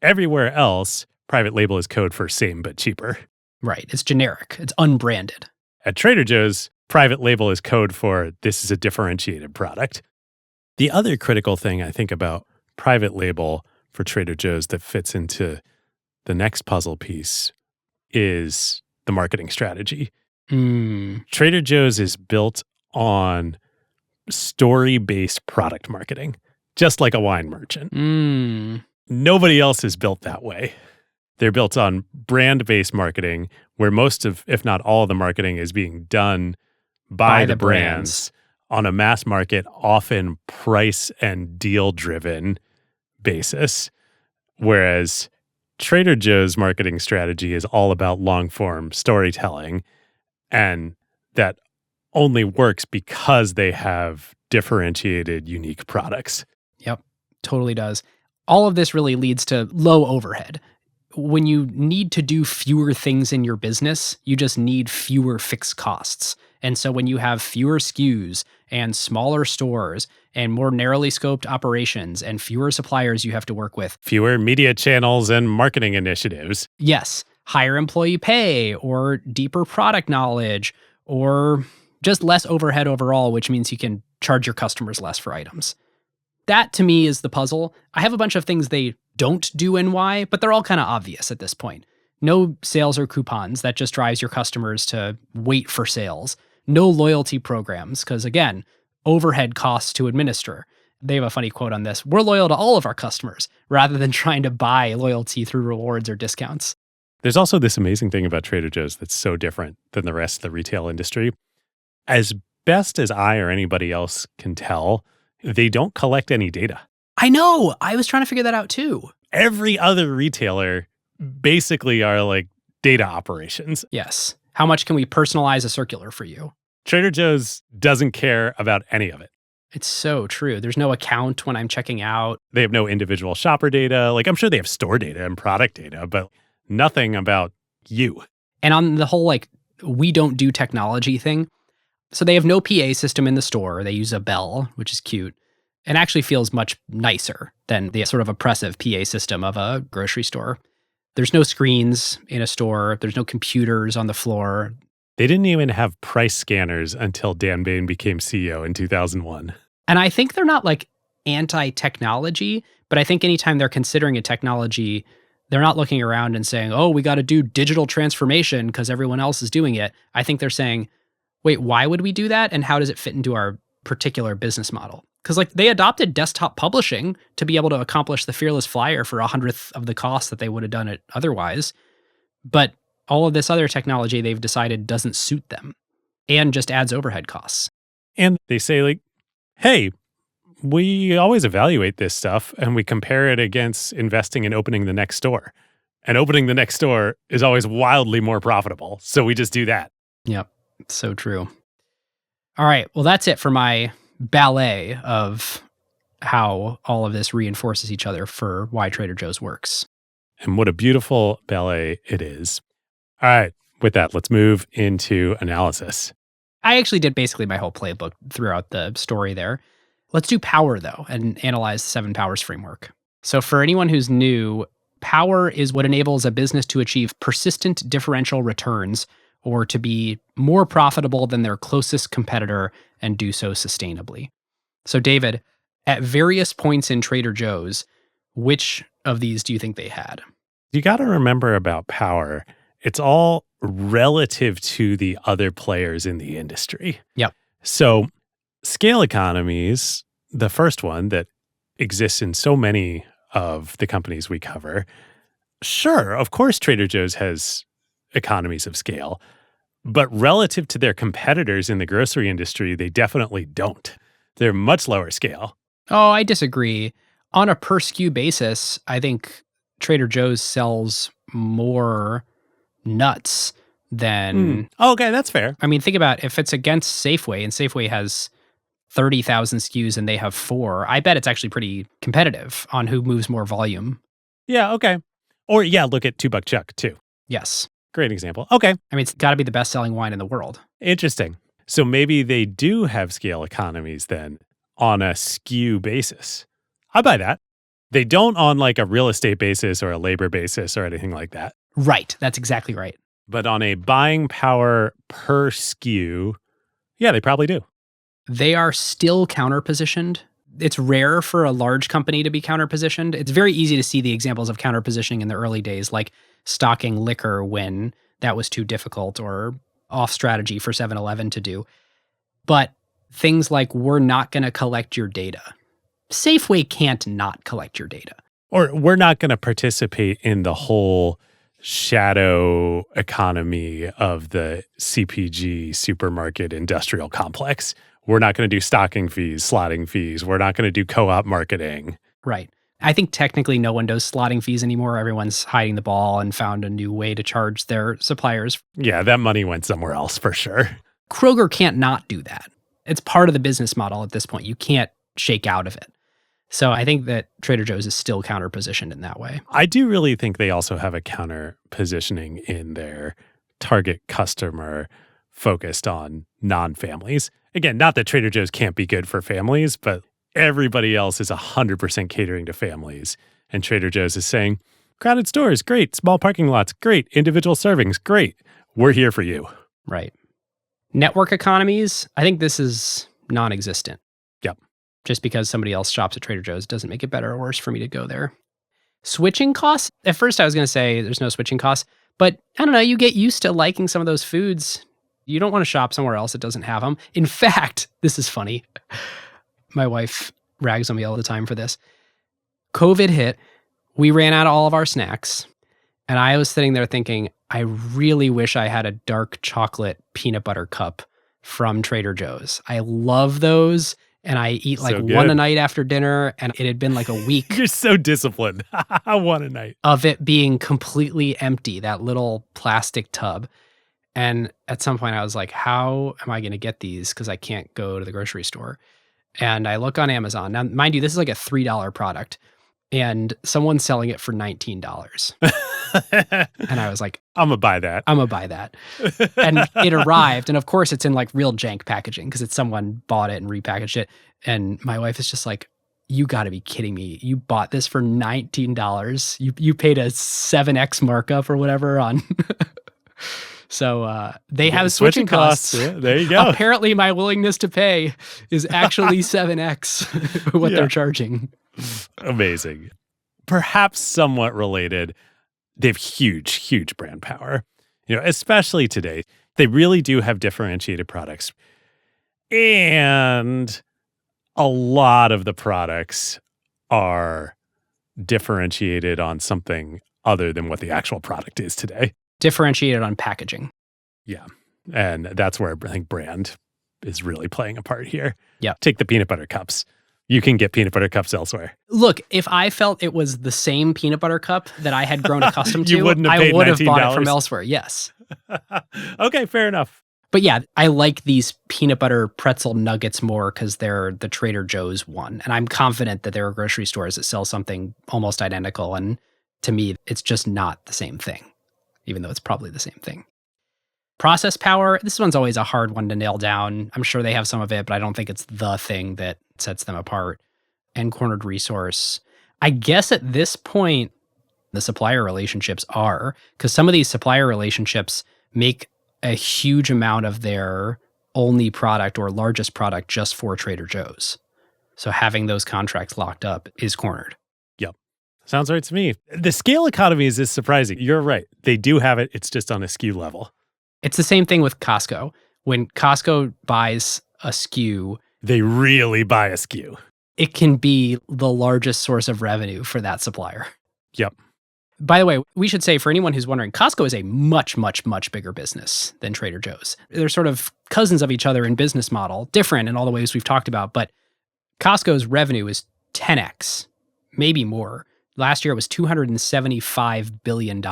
Everywhere else, private label is code for same but cheaper. Right. It's generic. It's unbranded. At Trader Joe's, private label is code for this is a differentiated product. The other critical thing I think about private label for Trader Joe's that fits into the next puzzle piece is the marketing strategy. Trader Joe's is built on story-based product marketing, just like a wine merchant. Nobody else is built that way. They're built on brand-based marketing where most of, if not all, the marketing is being done by the brands on a mass market, often price and deal-driven basis, whereas Trader Joe's marketing strategy is all about long-form storytelling, and that only works because they have differentiated, unique products. Yep, totally does. All of this really leads to low overhead. When you need to do fewer things in your business, you just need fewer fixed costs. And so when you have fewer SKUs and smaller stores and more narrowly scoped operations and fewer suppliers you have to work with. Fewer media channels and marketing initiatives. Yes. Higher employee pay or deeper product knowledge or just less overhead overall, which means you can charge your customers less for items. That to me is the puzzle. I have a bunch of things they don't do and why, but they're all kind of obvious at this point. No sales or coupons. That just drives your customers to wait for sales. No loyalty programs, because again, overhead costs to administer. They have a funny quote on this. We're loyal to all of our customers rather than trying to buy loyalty through rewards or discounts. There's also this amazing thing about Trader Joe's that's so different than the rest of the retail industry. As best as I or anybody else can tell, they don't collect any data. I know. I was trying to figure that out too. Every other retailer basically are like data operations. Yes. How much can we personalize a circular for you? Trader Joe's doesn't care about any of it. It's so true. There's no account when I'm checking out. They have no individual shopper data. Like, I'm sure they have store data and product data, but nothing about you. And on the whole, like, we don't do technology thing. So they have no PA system in the store. They use a bell, which is cute, and actually feels much nicer than the sort of oppressive PA system of a grocery store. There's no screens in a store. There's no computers on the floor. They didn't even have price scanners until Dan Bain became CEO in 2001. And I think they're not like anti-technology, but I think anytime they're considering a technology, they're not looking around and saying, oh, we got to do digital transformation because everyone else is doing it. I think they're saying, wait, why would we do that? And how does it fit into our particular business model? Because like they adopted desktop publishing to be able to accomplish the Fearless Flyer for 100th of the cost that they would have done it otherwise. But all of this other technology they've decided doesn't suit them and just adds overhead costs. And they say like, hey, we always evaluate this stuff and we compare it against investing in opening the next store. And opening the next store is always wildly more profitable. So we just do that. Yep. So true. All right. Well, that's it for my ballet of how all of this reinforces each other for why Trader Joe's works. And what a beautiful ballet it is. All right. With that, let's move into analysis. I actually did basically my whole playbook throughout the story there. Let's do power, though, and analyze the 7 powers framework. So for anyone who's new, power is what enables a business to achieve persistent differential returns or to be more profitable than their closest competitor and do so sustainably. So David, at various points in Trader Joe's, which of these do you think they had? You got to remember about power. It's all relative to the other players in the industry. Yep. So scale economies, the first one that exists in so many of the companies we cover, sure, of course Trader Joe's has economies of scale, but relative to their competitors in the grocery industry, they definitely don't. They're much lower scale. Oh, I disagree. On a per SKU basis, I think Trader Joe's sells more nuts than... Okay, that's fair. I mean, think about if it's against Safeway, and Safeway has 30,000 SKUs and they have 4, I bet it's actually pretty competitive on who moves more volume. Yeah, okay. Or yeah, look at 2 Buck Chuck too. Yes. Great example. Okay. I mean, it's got to be the best-selling wine in the world. Interesting. So maybe they do have scale economies then on a SKU basis. I buy that. They don't on like a real estate basis or a labor basis or anything like that. Right. That's exactly right. But on a buying power per SKU, yeah, they probably do. They are still counter-positioned. It's rare for a large company to be counter-positioned. It's very easy to see the examples of counter-positioning in the early days, like stocking liquor when that was too difficult or off strategy for 7-Eleven to do. But things like, we're not going to collect your data. Safeway can't not collect your data. Or we're not going to participate in the whole shadow economy of the CPG supermarket industrial complex. We're not going to do stocking fees, slotting fees. We're not going to do co-op marketing. Right. I think technically no one does slotting fees anymore. Everyone's hiding the ball and found a new way to charge their suppliers. Yeah, that money went somewhere else for sure. Kroger can't not do that. It's part of the business model at this point. You can't shake out of it. So I think that Trader Joe's is still counter-positioned in that way. I do really think they also have a counter positioning in their target customer focused on non-families. Again, not that Trader Joe's can't be good for families, but everybody else is 100% catering to families. And Trader Joe's is saying, crowded stores, great. Small parking lots, great. Individual servings, great. We're here for you. Right. Network economies, I think this is non-existent. Yep. Just because somebody else shops at Trader Joe's doesn't make it better or worse for me to go there. Switching costs, at first I was going to say there's no switching costs, but I don't know, you get used to liking some of those foods. You don't want to shop somewhere else that doesn't have them. In fact, this is funny. My wife rags on me all the time for this. COVID hit, we ran out of all of our snacks, and I was sitting there thinking, I really wish I had a dark chocolate peanut butter cup from Trader Joe's. I love those, And I eat like So one a good. night after dinner, and it had been like a week You're so disciplined. One a night. of it being completely empty, that little plastic tub. And at some point I was like, how am I going to get these? Because I can't go to the grocery store. And I look on Amazon. Now, mind you, this is like a $3 product, and someone's selling it for $19. And I was like, I'm going to buy that. I'm going to buy that. And it arrived. And of course, it's in like real jank packaging because it's someone bought it and repackaged it. And my wife is just like, you got to be kidding me. You bought this for $19. You paid a 7X markup or whatever on. So they have switching costs. Yeah, there you go. Apparently, my willingness to pay is actually 7X what they're charging. Amazing. Perhaps somewhat related, they have huge, huge brand power. Especially today. They really do have differentiated products. And a lot of the products are differentiated on something other than what the actual product is today. Differentiated on packaging. Yeah. And that's where I think brand is really playing a part here. Yeah. Take the peanut butter cups. You can get peanut butter cups elsewhere. Look, if I felt it was the same peanut butter cup that I had grown accustomed to, You wouldn't have I paid would have bought it $19? from elsewhere. Yes. Okay, fair enough. But yeah, I like these peanut butter pretzel nuggets more because they're the Trader Joe's one. And I'm confident that there are grocery stores that sell something almost identical. And to me, it's just not the same thing, even though it's probably the same thing. Process power, this one's always a hard one to nail down. I'm sure they have some of it, but I don't think it's the thing that sets them apart. And cornered resource, I guess at this point, the supplier relationships are, because some of these supplier relationships make a huge amount of their only product or largest product just for Trader Joe's. So having those contracts locked up is cornered. Yep. Sounds right to me. The scale economies is surprising. You're right. They do have it. It's just on a SKU level. It's the same thing with Costco. When Costco buys a SKU, They really buy a SKU. it can be the largest source of revenue for that supplier. Yep. By the way, we should say for anyone who's wondering, Costco is a much, much, much bigger business than Trader Joe's. They're sort of cousins of each other in business model, different in all the ways we've talked about, but Costco's revenue is 10x, maybe more. Last year it was $275 billion.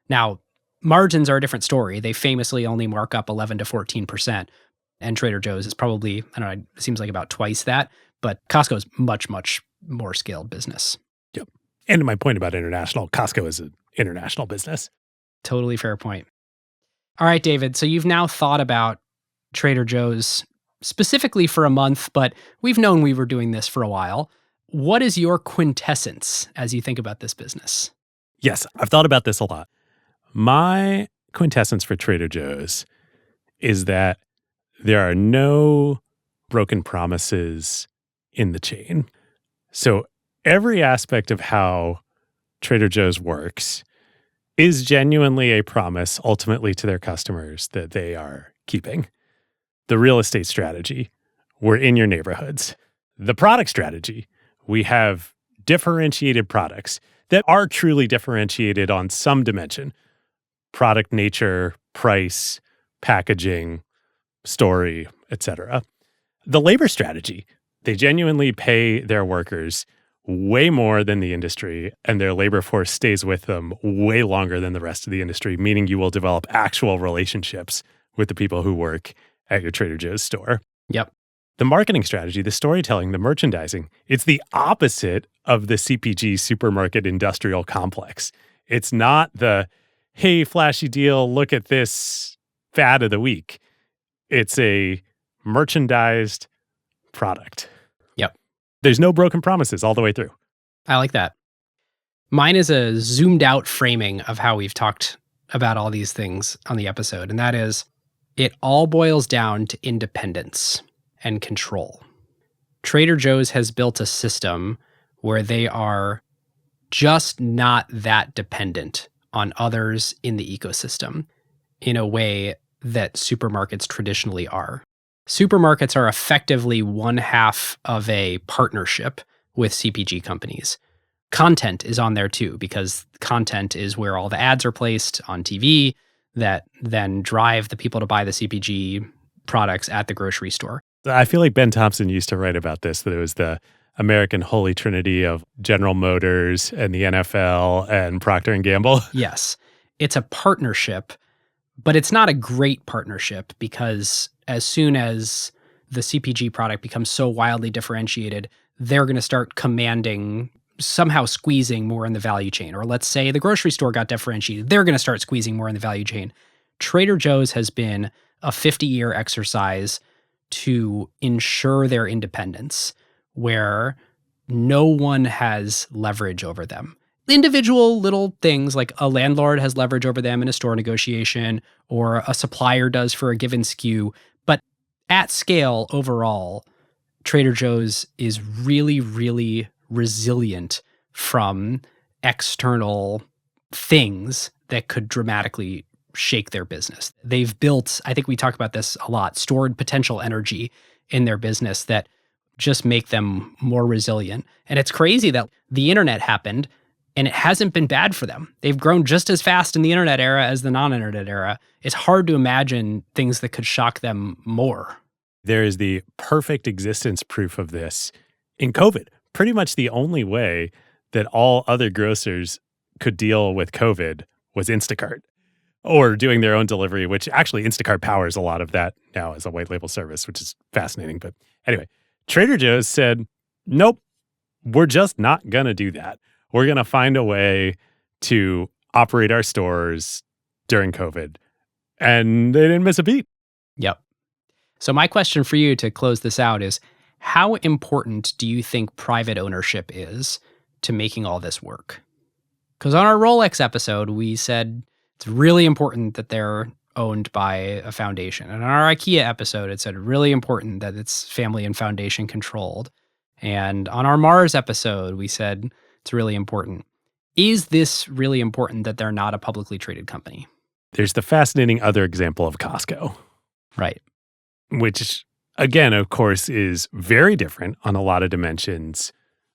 Now, margins are a different story. They famously only mark up 11 to 14%. And Trader Joe's is probably, I don't know, it seems like about twice that. But Costco is much, much more scaled business. Yep. And my point about international, Costco is an international business. Totally fair point. All right, David. So you've now thought about Trader Joe's specifically for a month, but we've known we were doing this for a while. What is your quintessence as you think about this business? Yes, I've thought about this a lot. My quintessence for Trader Joe's is that there are no broken promises in the chain. So every aspect of how Trader Joe's works is genuinely a promise ultimately to their customers that they are keeping. The real estate strategy, we're in your neighborhoods. The product strategy, we have differentiated products that are truly differentiated on some dimension. Product nature, price, packaging, story, etc. The labor strategy, they genuinely pay their workers way more than the industry, and their labor force stays with them way longer than the rest of the industry, meaning you will develop actual relationships with the people who work at your Trader Joe's store. Yep. The marketing strategy, the storytelling, the merchandising, it's the opposite of the CPG supermarket industrial complex. It's not the, hey, flashy deal, look at this fad of the week. It's a merchandised product. Yep. There's no broken promises all the way through. I like that. Mine is a zoomed out framing of how we've talked about all these things on the episode. And that is, it all boils down to independence and control. Trader Joe's has built a system where they are just not that dependent on others in the ecosystem in a way that supermarkets traditionally are. Supermarkets are effectively one half of a partnership with CPG companies. Content is on there too, because content is where all the ads are placed on TV that then drive the people to buy the CPG products at the grocery store. I feel like Ben Thompson used to write about this, that it was the American holy trinity of General Motors and the NFL and Procter and Gamble. Yes. It's a partnership, but it's not a great partnership because as soon as the CPG product becomes so wildly differentiated, they're going to start commanding, somehow squeezing more in the value chain. Or let's say the grocery store got differentiated, they're going to start squeezing more in the value chain. Trader Joe's has been a 50-year exercise to ensure their independence, where no one has leverage over them. Individual little things like a landlord has leverage over them in a store negotiation, or a supplier does for a given SKU. But at scale, overall, Trader Joe's is really, really resilient from external things that could dramatically shake their business. They've built, I think we talk about this a lot, stored potential energy in their business that just make them more resilient. And it's crazy that the internet happened and it hasn't been bad for them. They've grown just as fast in the internet era as the non-internet era. It's hard to imagine things that could shock them more. There is the perfect existence proof of this in COVID. Pretty much the only way that all other grocers could deal with COVID was Instacart, or doing their own delivery, which actually Instacart powers a lot of that now as a white label service, which is fascinating. But anyway, Trader Joe's said, nope, we're just not going to do that. We're going to find a way to operate our stores during COVID. And they didn't miss a beat. Yep. So my question for you to close this out is, how important do you think private ownership is to making all this work? Because on our Rolex episode, we said it's really important that they're owned by a foundation. And on our IKEA episode, it said really important that it's family and foundation controlled. And on our Mars episode, we said it's really important. Is this really important that they're not a publicly traded company? There's the fascinating other example of Costco. Right. Which, again, of course, is very different on a lot of dimensions,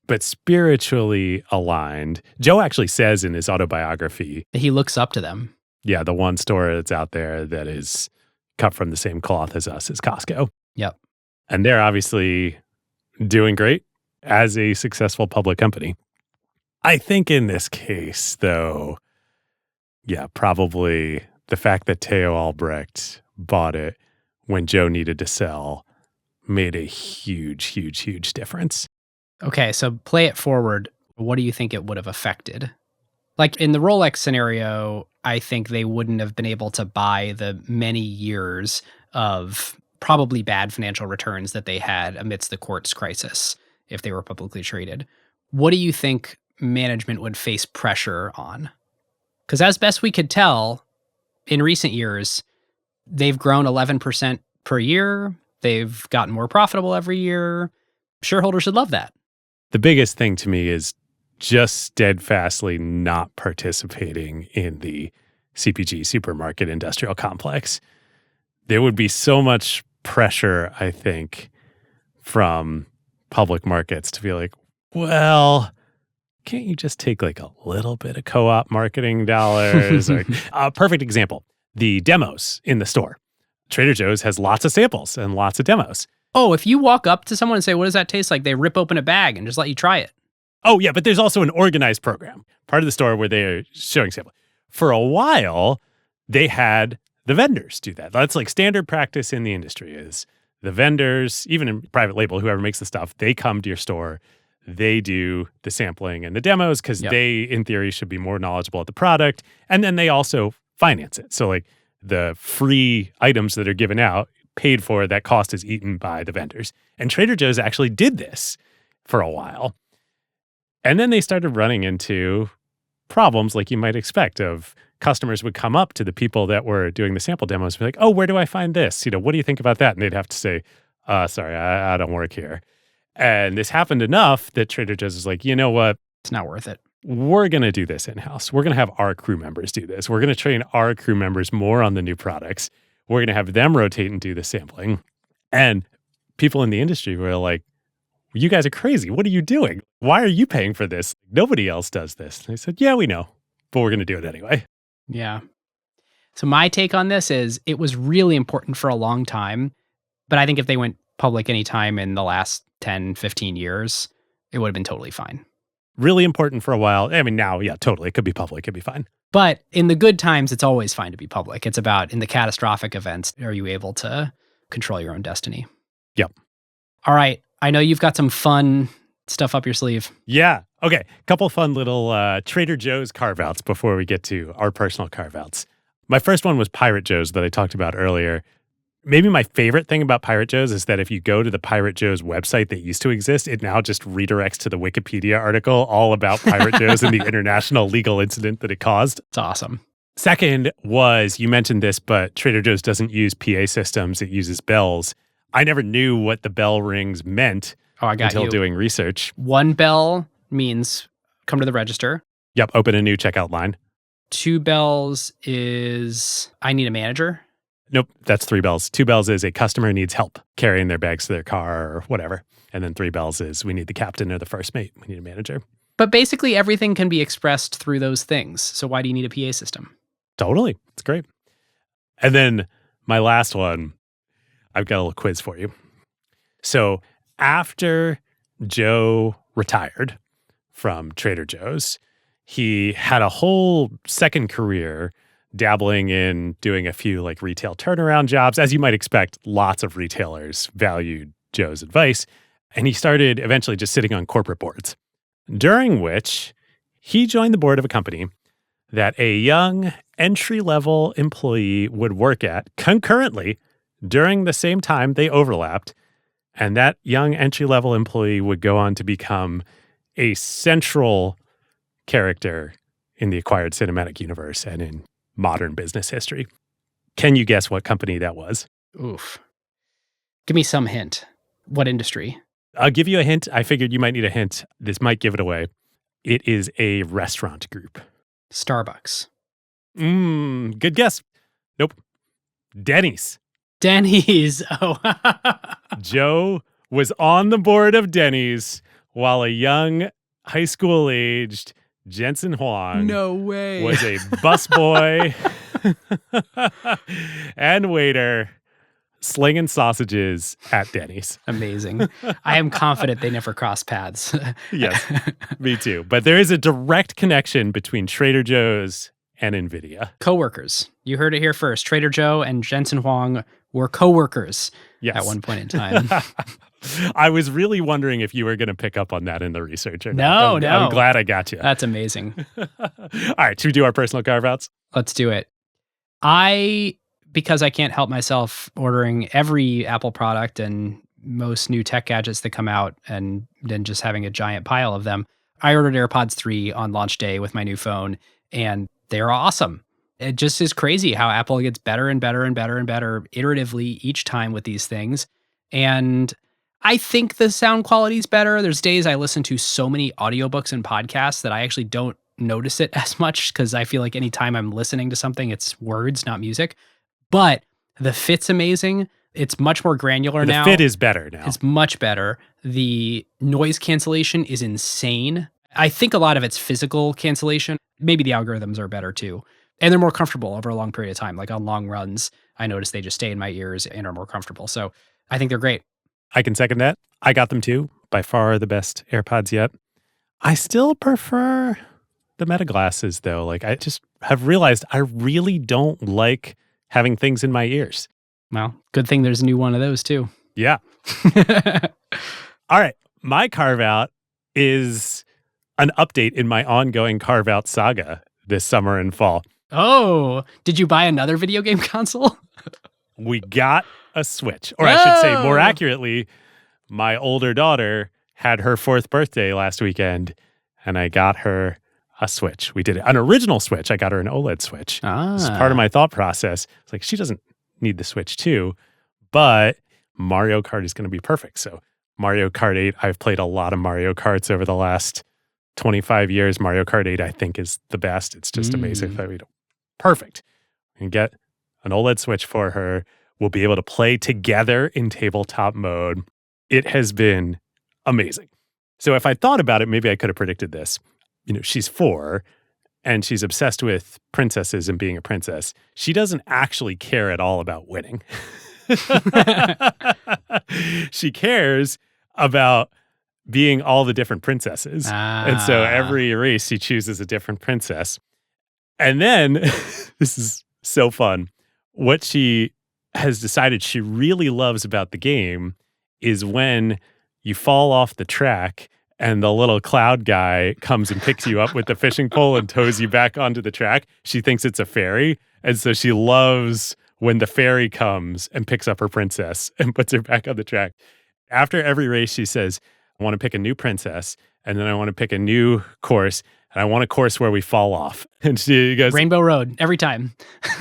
but spiritually aligned. Joe actually says in his autobiography, he looks up to them. Yeah, the one store that's out there that is cut from the same cloth as us is Costco. Yep. And they're obviously doing great as a successful public company. I think in this case, though, yeah, probably the fact that Theo Albrecht bought it when Joe needed to sell made a huge, huge, huge difference. Okay, so play it forward. What do you think it would have affected? Like in the Rolex scenario, I think they wouldn't have been able to buy the many years of probably bad financial returns that they had amidst the quartz crisis if they were publicly traded. What do you think management would face pressure on? Because as best we could tell, in recent years, they've grown 11% per year. They've gotten more profitable every year. Shareholders should love that. The biggest thing to me is just steadfastly not participating in the CPG supermarket industrial complex. There would be so much pressure, I think, from public markets to be like, well, can't you just take like a little bit of co-op marketing dollars? Or, a perfect example, the demos in the store. Trader Joe's has lots of samples and lots of demos. Oh, if you walk up to someone and say, what does that taste like? They rip open a bag and just let you try it. Oh, yeah, but there's also an organized program, part of the store where they're showing samples. For a while, they had the vendors do that. That's like standard practice in the industry is the vendors, even in private label, whoever makes the stuff, they come to your store, they do the sampling and the demos because they, in theory, should be more knowledgeable at the product. And then they also finance it. So like the free items that are given out, paid for, that cost is eaten by the vendors. And Trader Joe's actually did this for a while. And then they started running into problems like you might expect of customers would come up to the people that were doing the sample demos and be like, oh, where do I find this? You know, what do you think about that? And they'd have to say, sorry, I don't work here. And this happened enough that Trader Joe's was like, you know what? It's not worth it. We're going to do this in-house. We're going to have our crew members do this. We're going to train our crew members more on the new products. We're going to have them rotate and do the sampling. And people in the industry were like, you guys are crazy. What are you doing? Why are you paying for this? Nobody else does this. And they said, yeah, we know, but we're going to do it anyway. Yeah. So my take on this is it was really important for a long time. But I think if they went public anytime in the last 10, 15 years, it would have been totally fine. Really important for a while. I mean, now, yeah, totally. It could be public. It'd be fine. But in the good times, it's always fine to be public. It's about in the catastrophic events, are you able to control your own destiny? Yep. All right. I know you've got some fun stuff up your sleeve. Yeah. Okay. Couple fun little Trader Joe's carve outs before we get to our personal carve outs. My first one was Pirate Joe's that I talked about earlier. Maybe my favorite thing about Pirate Joe's is that if you go to the Pirate Joe's website that used to exist, it now just redirects to the Wikipedia article all about Pirate Joe's and the international legal incident that it caused. It's awesome. Second was, you mentioned this, but Trader Joe's doesn't use PA systems. It uses bells. I never knew what the bell rings meant until doing research. One bell means come to the register. Yep, open a new checkout line. 2 bells is I need a manager. Nope, that's 3 bells. 2 bells is a customer needs help carrying their bags to their car or whatever. And then 3 bells is we need the captain or the first mate. We need a manager. But basically everything can be expressed through those things. So why do you need a PA system? Totally. It's great. And then my last one, I've got a little quiz for you. So after Joe retired from Trader Joe's, he had a whole second career dabbling in doing a few like retail turnaround jobs. As you might expect, lots of retailers valued Joe's advice. And he started eventually just sitting on corporate boards, during which he joined the board of a company that a young entry-level employee would work at concurrently during the same time they overlapped. And that young entry-level employee would go on to become a central character in the acquired cinematic universe and in modern business history. Can you guess what company that was? Oof. Give me some hint. What industry? I'll give you a hint. I figured you might need a hint. This might give it away. It is a restaurant group. Starbucks. Good guess. Nope. Denny's. Denny's. Oh. Joe was on the board of Denny's while a young high school-aged Jensen Huang no way. was a busboy and waiter slinging sausages at Denny's. Amazing. I am confident they never crossed paths. Yes, me too. But there is a direct connection between Trader Joe's and NVIDIA. Coworkers. You heard it here first. Trader Joe and Jensen Huang were coworkers at one point in time. I was really wondering if you were going to pick up on that in the research or not. No. I'm glad I got you. That's amazing. All right, should we do our personal carve-outs? Let's do it. Because I can't help myself ordering every Apple product and most new tech gadgets that come out and then just having a giant pile of them, I ordered AirPods 3 on launch day with my new phone, and they're awesome. It just is crazy how Apple gets better and better and better and better iteratively each time with these things. And I think the sound quality is better. There's days I listen to so many audiobooks and podcasts that I actually don't notice it as much because I feel like anytime I'm listening to something, it's words, not music. But the fit's amazing. It's much more granular now. The fit is better now. It's much better. The noise cancellation is insane. I think a lot of it's physical cancellation. Maybe the algorithms are better too. And they're more comfortable over a long period of time. Like on long runs, I notice they just stay in my ears and are more comfortable. So I think they're great. I can second that. I got them too. By far the best AirPods yet. I still prefer the Meta glasses though. Like I just have realized I really don't like having things in my ears. Well, good thing there's a new one of those too. Yeah. All right. My carve out is an update in my ongoing carve out saga this summer and fall. Oh, did you buy another video game console? We got a Switch. Or I should say more accurately, my older daughter had her 4th birthday last weekend and I got her a Switch. We did an original Switch. I got her an OLED Switch. As part of my thought process. It's like, she doesn't need the Switch too, but Mario Kart is going to be perfect. So Mario Kart 8, I've played a lot of Mario Karts over the last 25 years. Mario Kart 8, I think, is the best. It's just amazing. Perfect. We can get an OLED Switch for her. We'll be able to play together in tabletop mode. It has been amazing. So if I thought about it, maybe I could have predicted this. You know, she's 4 and she's obsessed with princesses and being a princess. She doesn't actually care at all about winning. She cares about being all the different princesses. And so every race, she chooses a different princess. And then, this is so fun, what she has decided she really loves about the game is when you fall off the track and the little cloud guy comes and picks you up with the fishing pole and tows you back onto the track. She thinks it's a fairy. And so she loves when the fairy comes and picks up her princess and puts her back on the track. After every race, she says, I want to pick a new princess, and then I want to pick a new course, and I want a course where we fall off. And she goes, Rainbow Road, every time.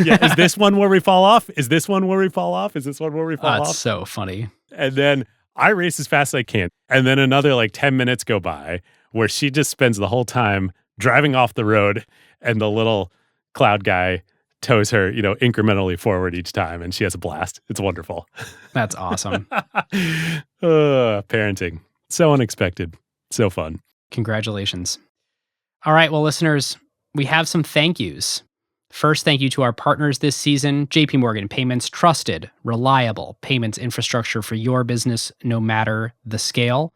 yeah, is this one where we fall off? Is this one where we fall off? Is this one where we fall off? That's so funny. And then I race as fast as I can. And then another like 10 minutes go by where she just spends the whole time driving off the road, and the little cloud guy tows her, incrementally forward each time, and she has a blast. It's wonderful. That's awesome. Parenting. So unexpected. So fun. Congratulations. All right, well, listeners, we have some thank yous. First, thank you to our partners this season, JP Morgan Payments, trusted, reliable payments infrastructure for your business, no matter the scale.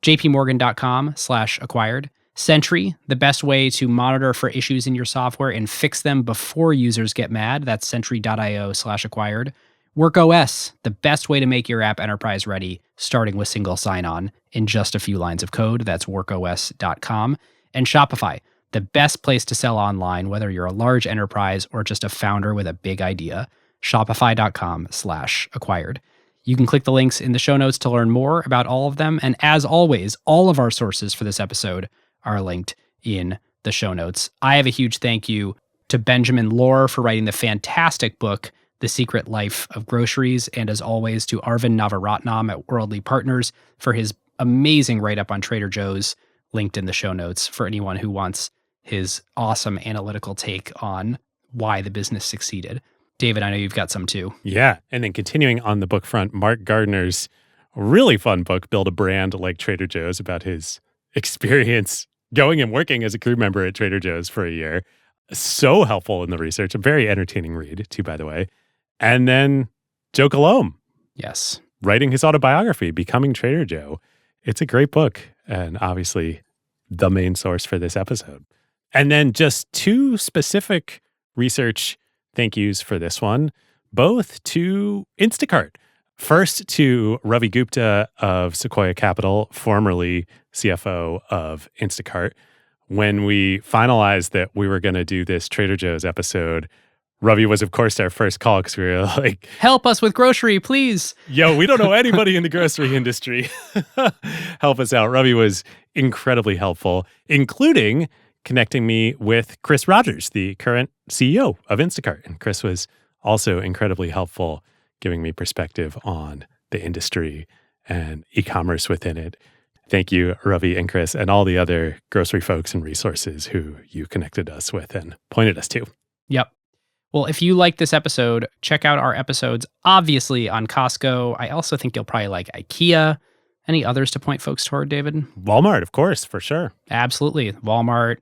jpmorgan.com/acquired. Sentry, the best way to monitor for issues in your software and fix them before users get mad. That's sentry.io/acquired. WorkOS, the best way to make your app enterprise ready, starting with single sign-on in just a few lines of code. That's workos.com. And Shopify, the best place to sell online, whether you're a large enterprise or just a founder with a big idea. Shopify.com/acquired. You can click the links in the show notes to learn more about all of them. And as always, all of our sources for this episode are linked in the show notes. I have a huge thank you to Benjamin Lohr for writing the fantastic book, The Secret Life of Groceries, and as always to Arvind Navaratnam at Worldly Partners for his amazing write-up on Trader Joe's, linked in the show notes for anyone who wants his awesome analytical take on why the business succeeded. David, I know you've got some too. Yeah, and then continuing on the book front, Mark Gardner's really fun book, Build a Brand Like Trader Joe's, about his experience going and working as a crew member at Trader Joe's for a year. So helpful in the research. A very entertaining read, too, by the way. And then Joe Coulombe. Yes. Writing his autobiography, Becoming Trader Joe. It's a great book, and obviously the main source for this episode. And then just two specific research thank yous for this one, both to Instacart. First to Ravi Gupta of Sequoia Capital, formerly CFO of Instacart. When we finalized that we were going to do this Trader Joe's episode, Ravi was, of course, our first call because we were like, help us with grocery, please. Yo, we don't know anybody in the grocery industry. Help us out. Ravi was incredibly helpful, including connecting me with Chris Rogers, the current CEO of Instacart. And Chris was also incredibly helpful, giving me perspective on the industry and e-commerce within it. Thank you, Ravi and Chris, and all the other grocery folks and resources who you connected us with and pointed us to. Yep. Well, if you like this episode, check out our episodes, obviously, on Costco. I also think you'll probably like IKEA. Any others to point folks toward, David? Walmart, of course, for sure. Absolutely. Walmart.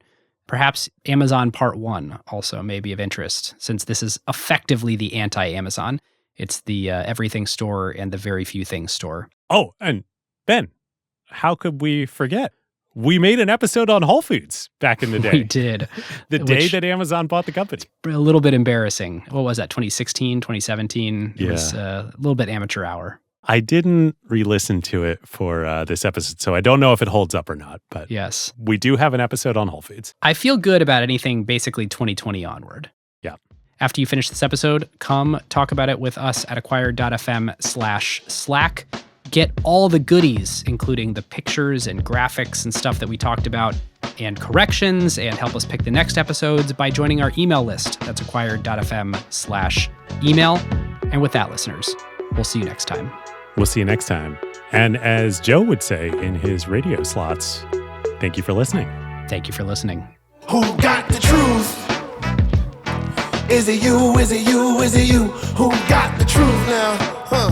Perhaps Amazon Part 1 also may be of interest, since this is effectively the anti-Amazon. It's the everything store and the very few things store. Oh, and Ben, how could we forget? We made an episode on Whole Foods back in the day. We did. The day that Amazon bought the company. A little bit embarrassing. What was that, 2016, 2017? It Yeah. was a little bit amateur hour. I didn't re-listen to it for this episode, so I don't know if it holds up or not, but Yes. we do have an episode on Whole Foods. I feel good about anything basically 2020 onward. Yeah. After you finish this episode, come talk about it with us at acquired.fm/Slack. Get all the goodies, including the pictures and graphics and stuff that we talked about, and corrections, and help us pick the next episodes by joining our email list. That's acquired.fm/email. And with that, listeners, we'll see you next time. We'll see you next time. And as Joe would say in his radio slots, thank you for listening. Thank you for listening. Who got the truth? Is it you? Is it you? Is it you? Who got the truth now? Huh?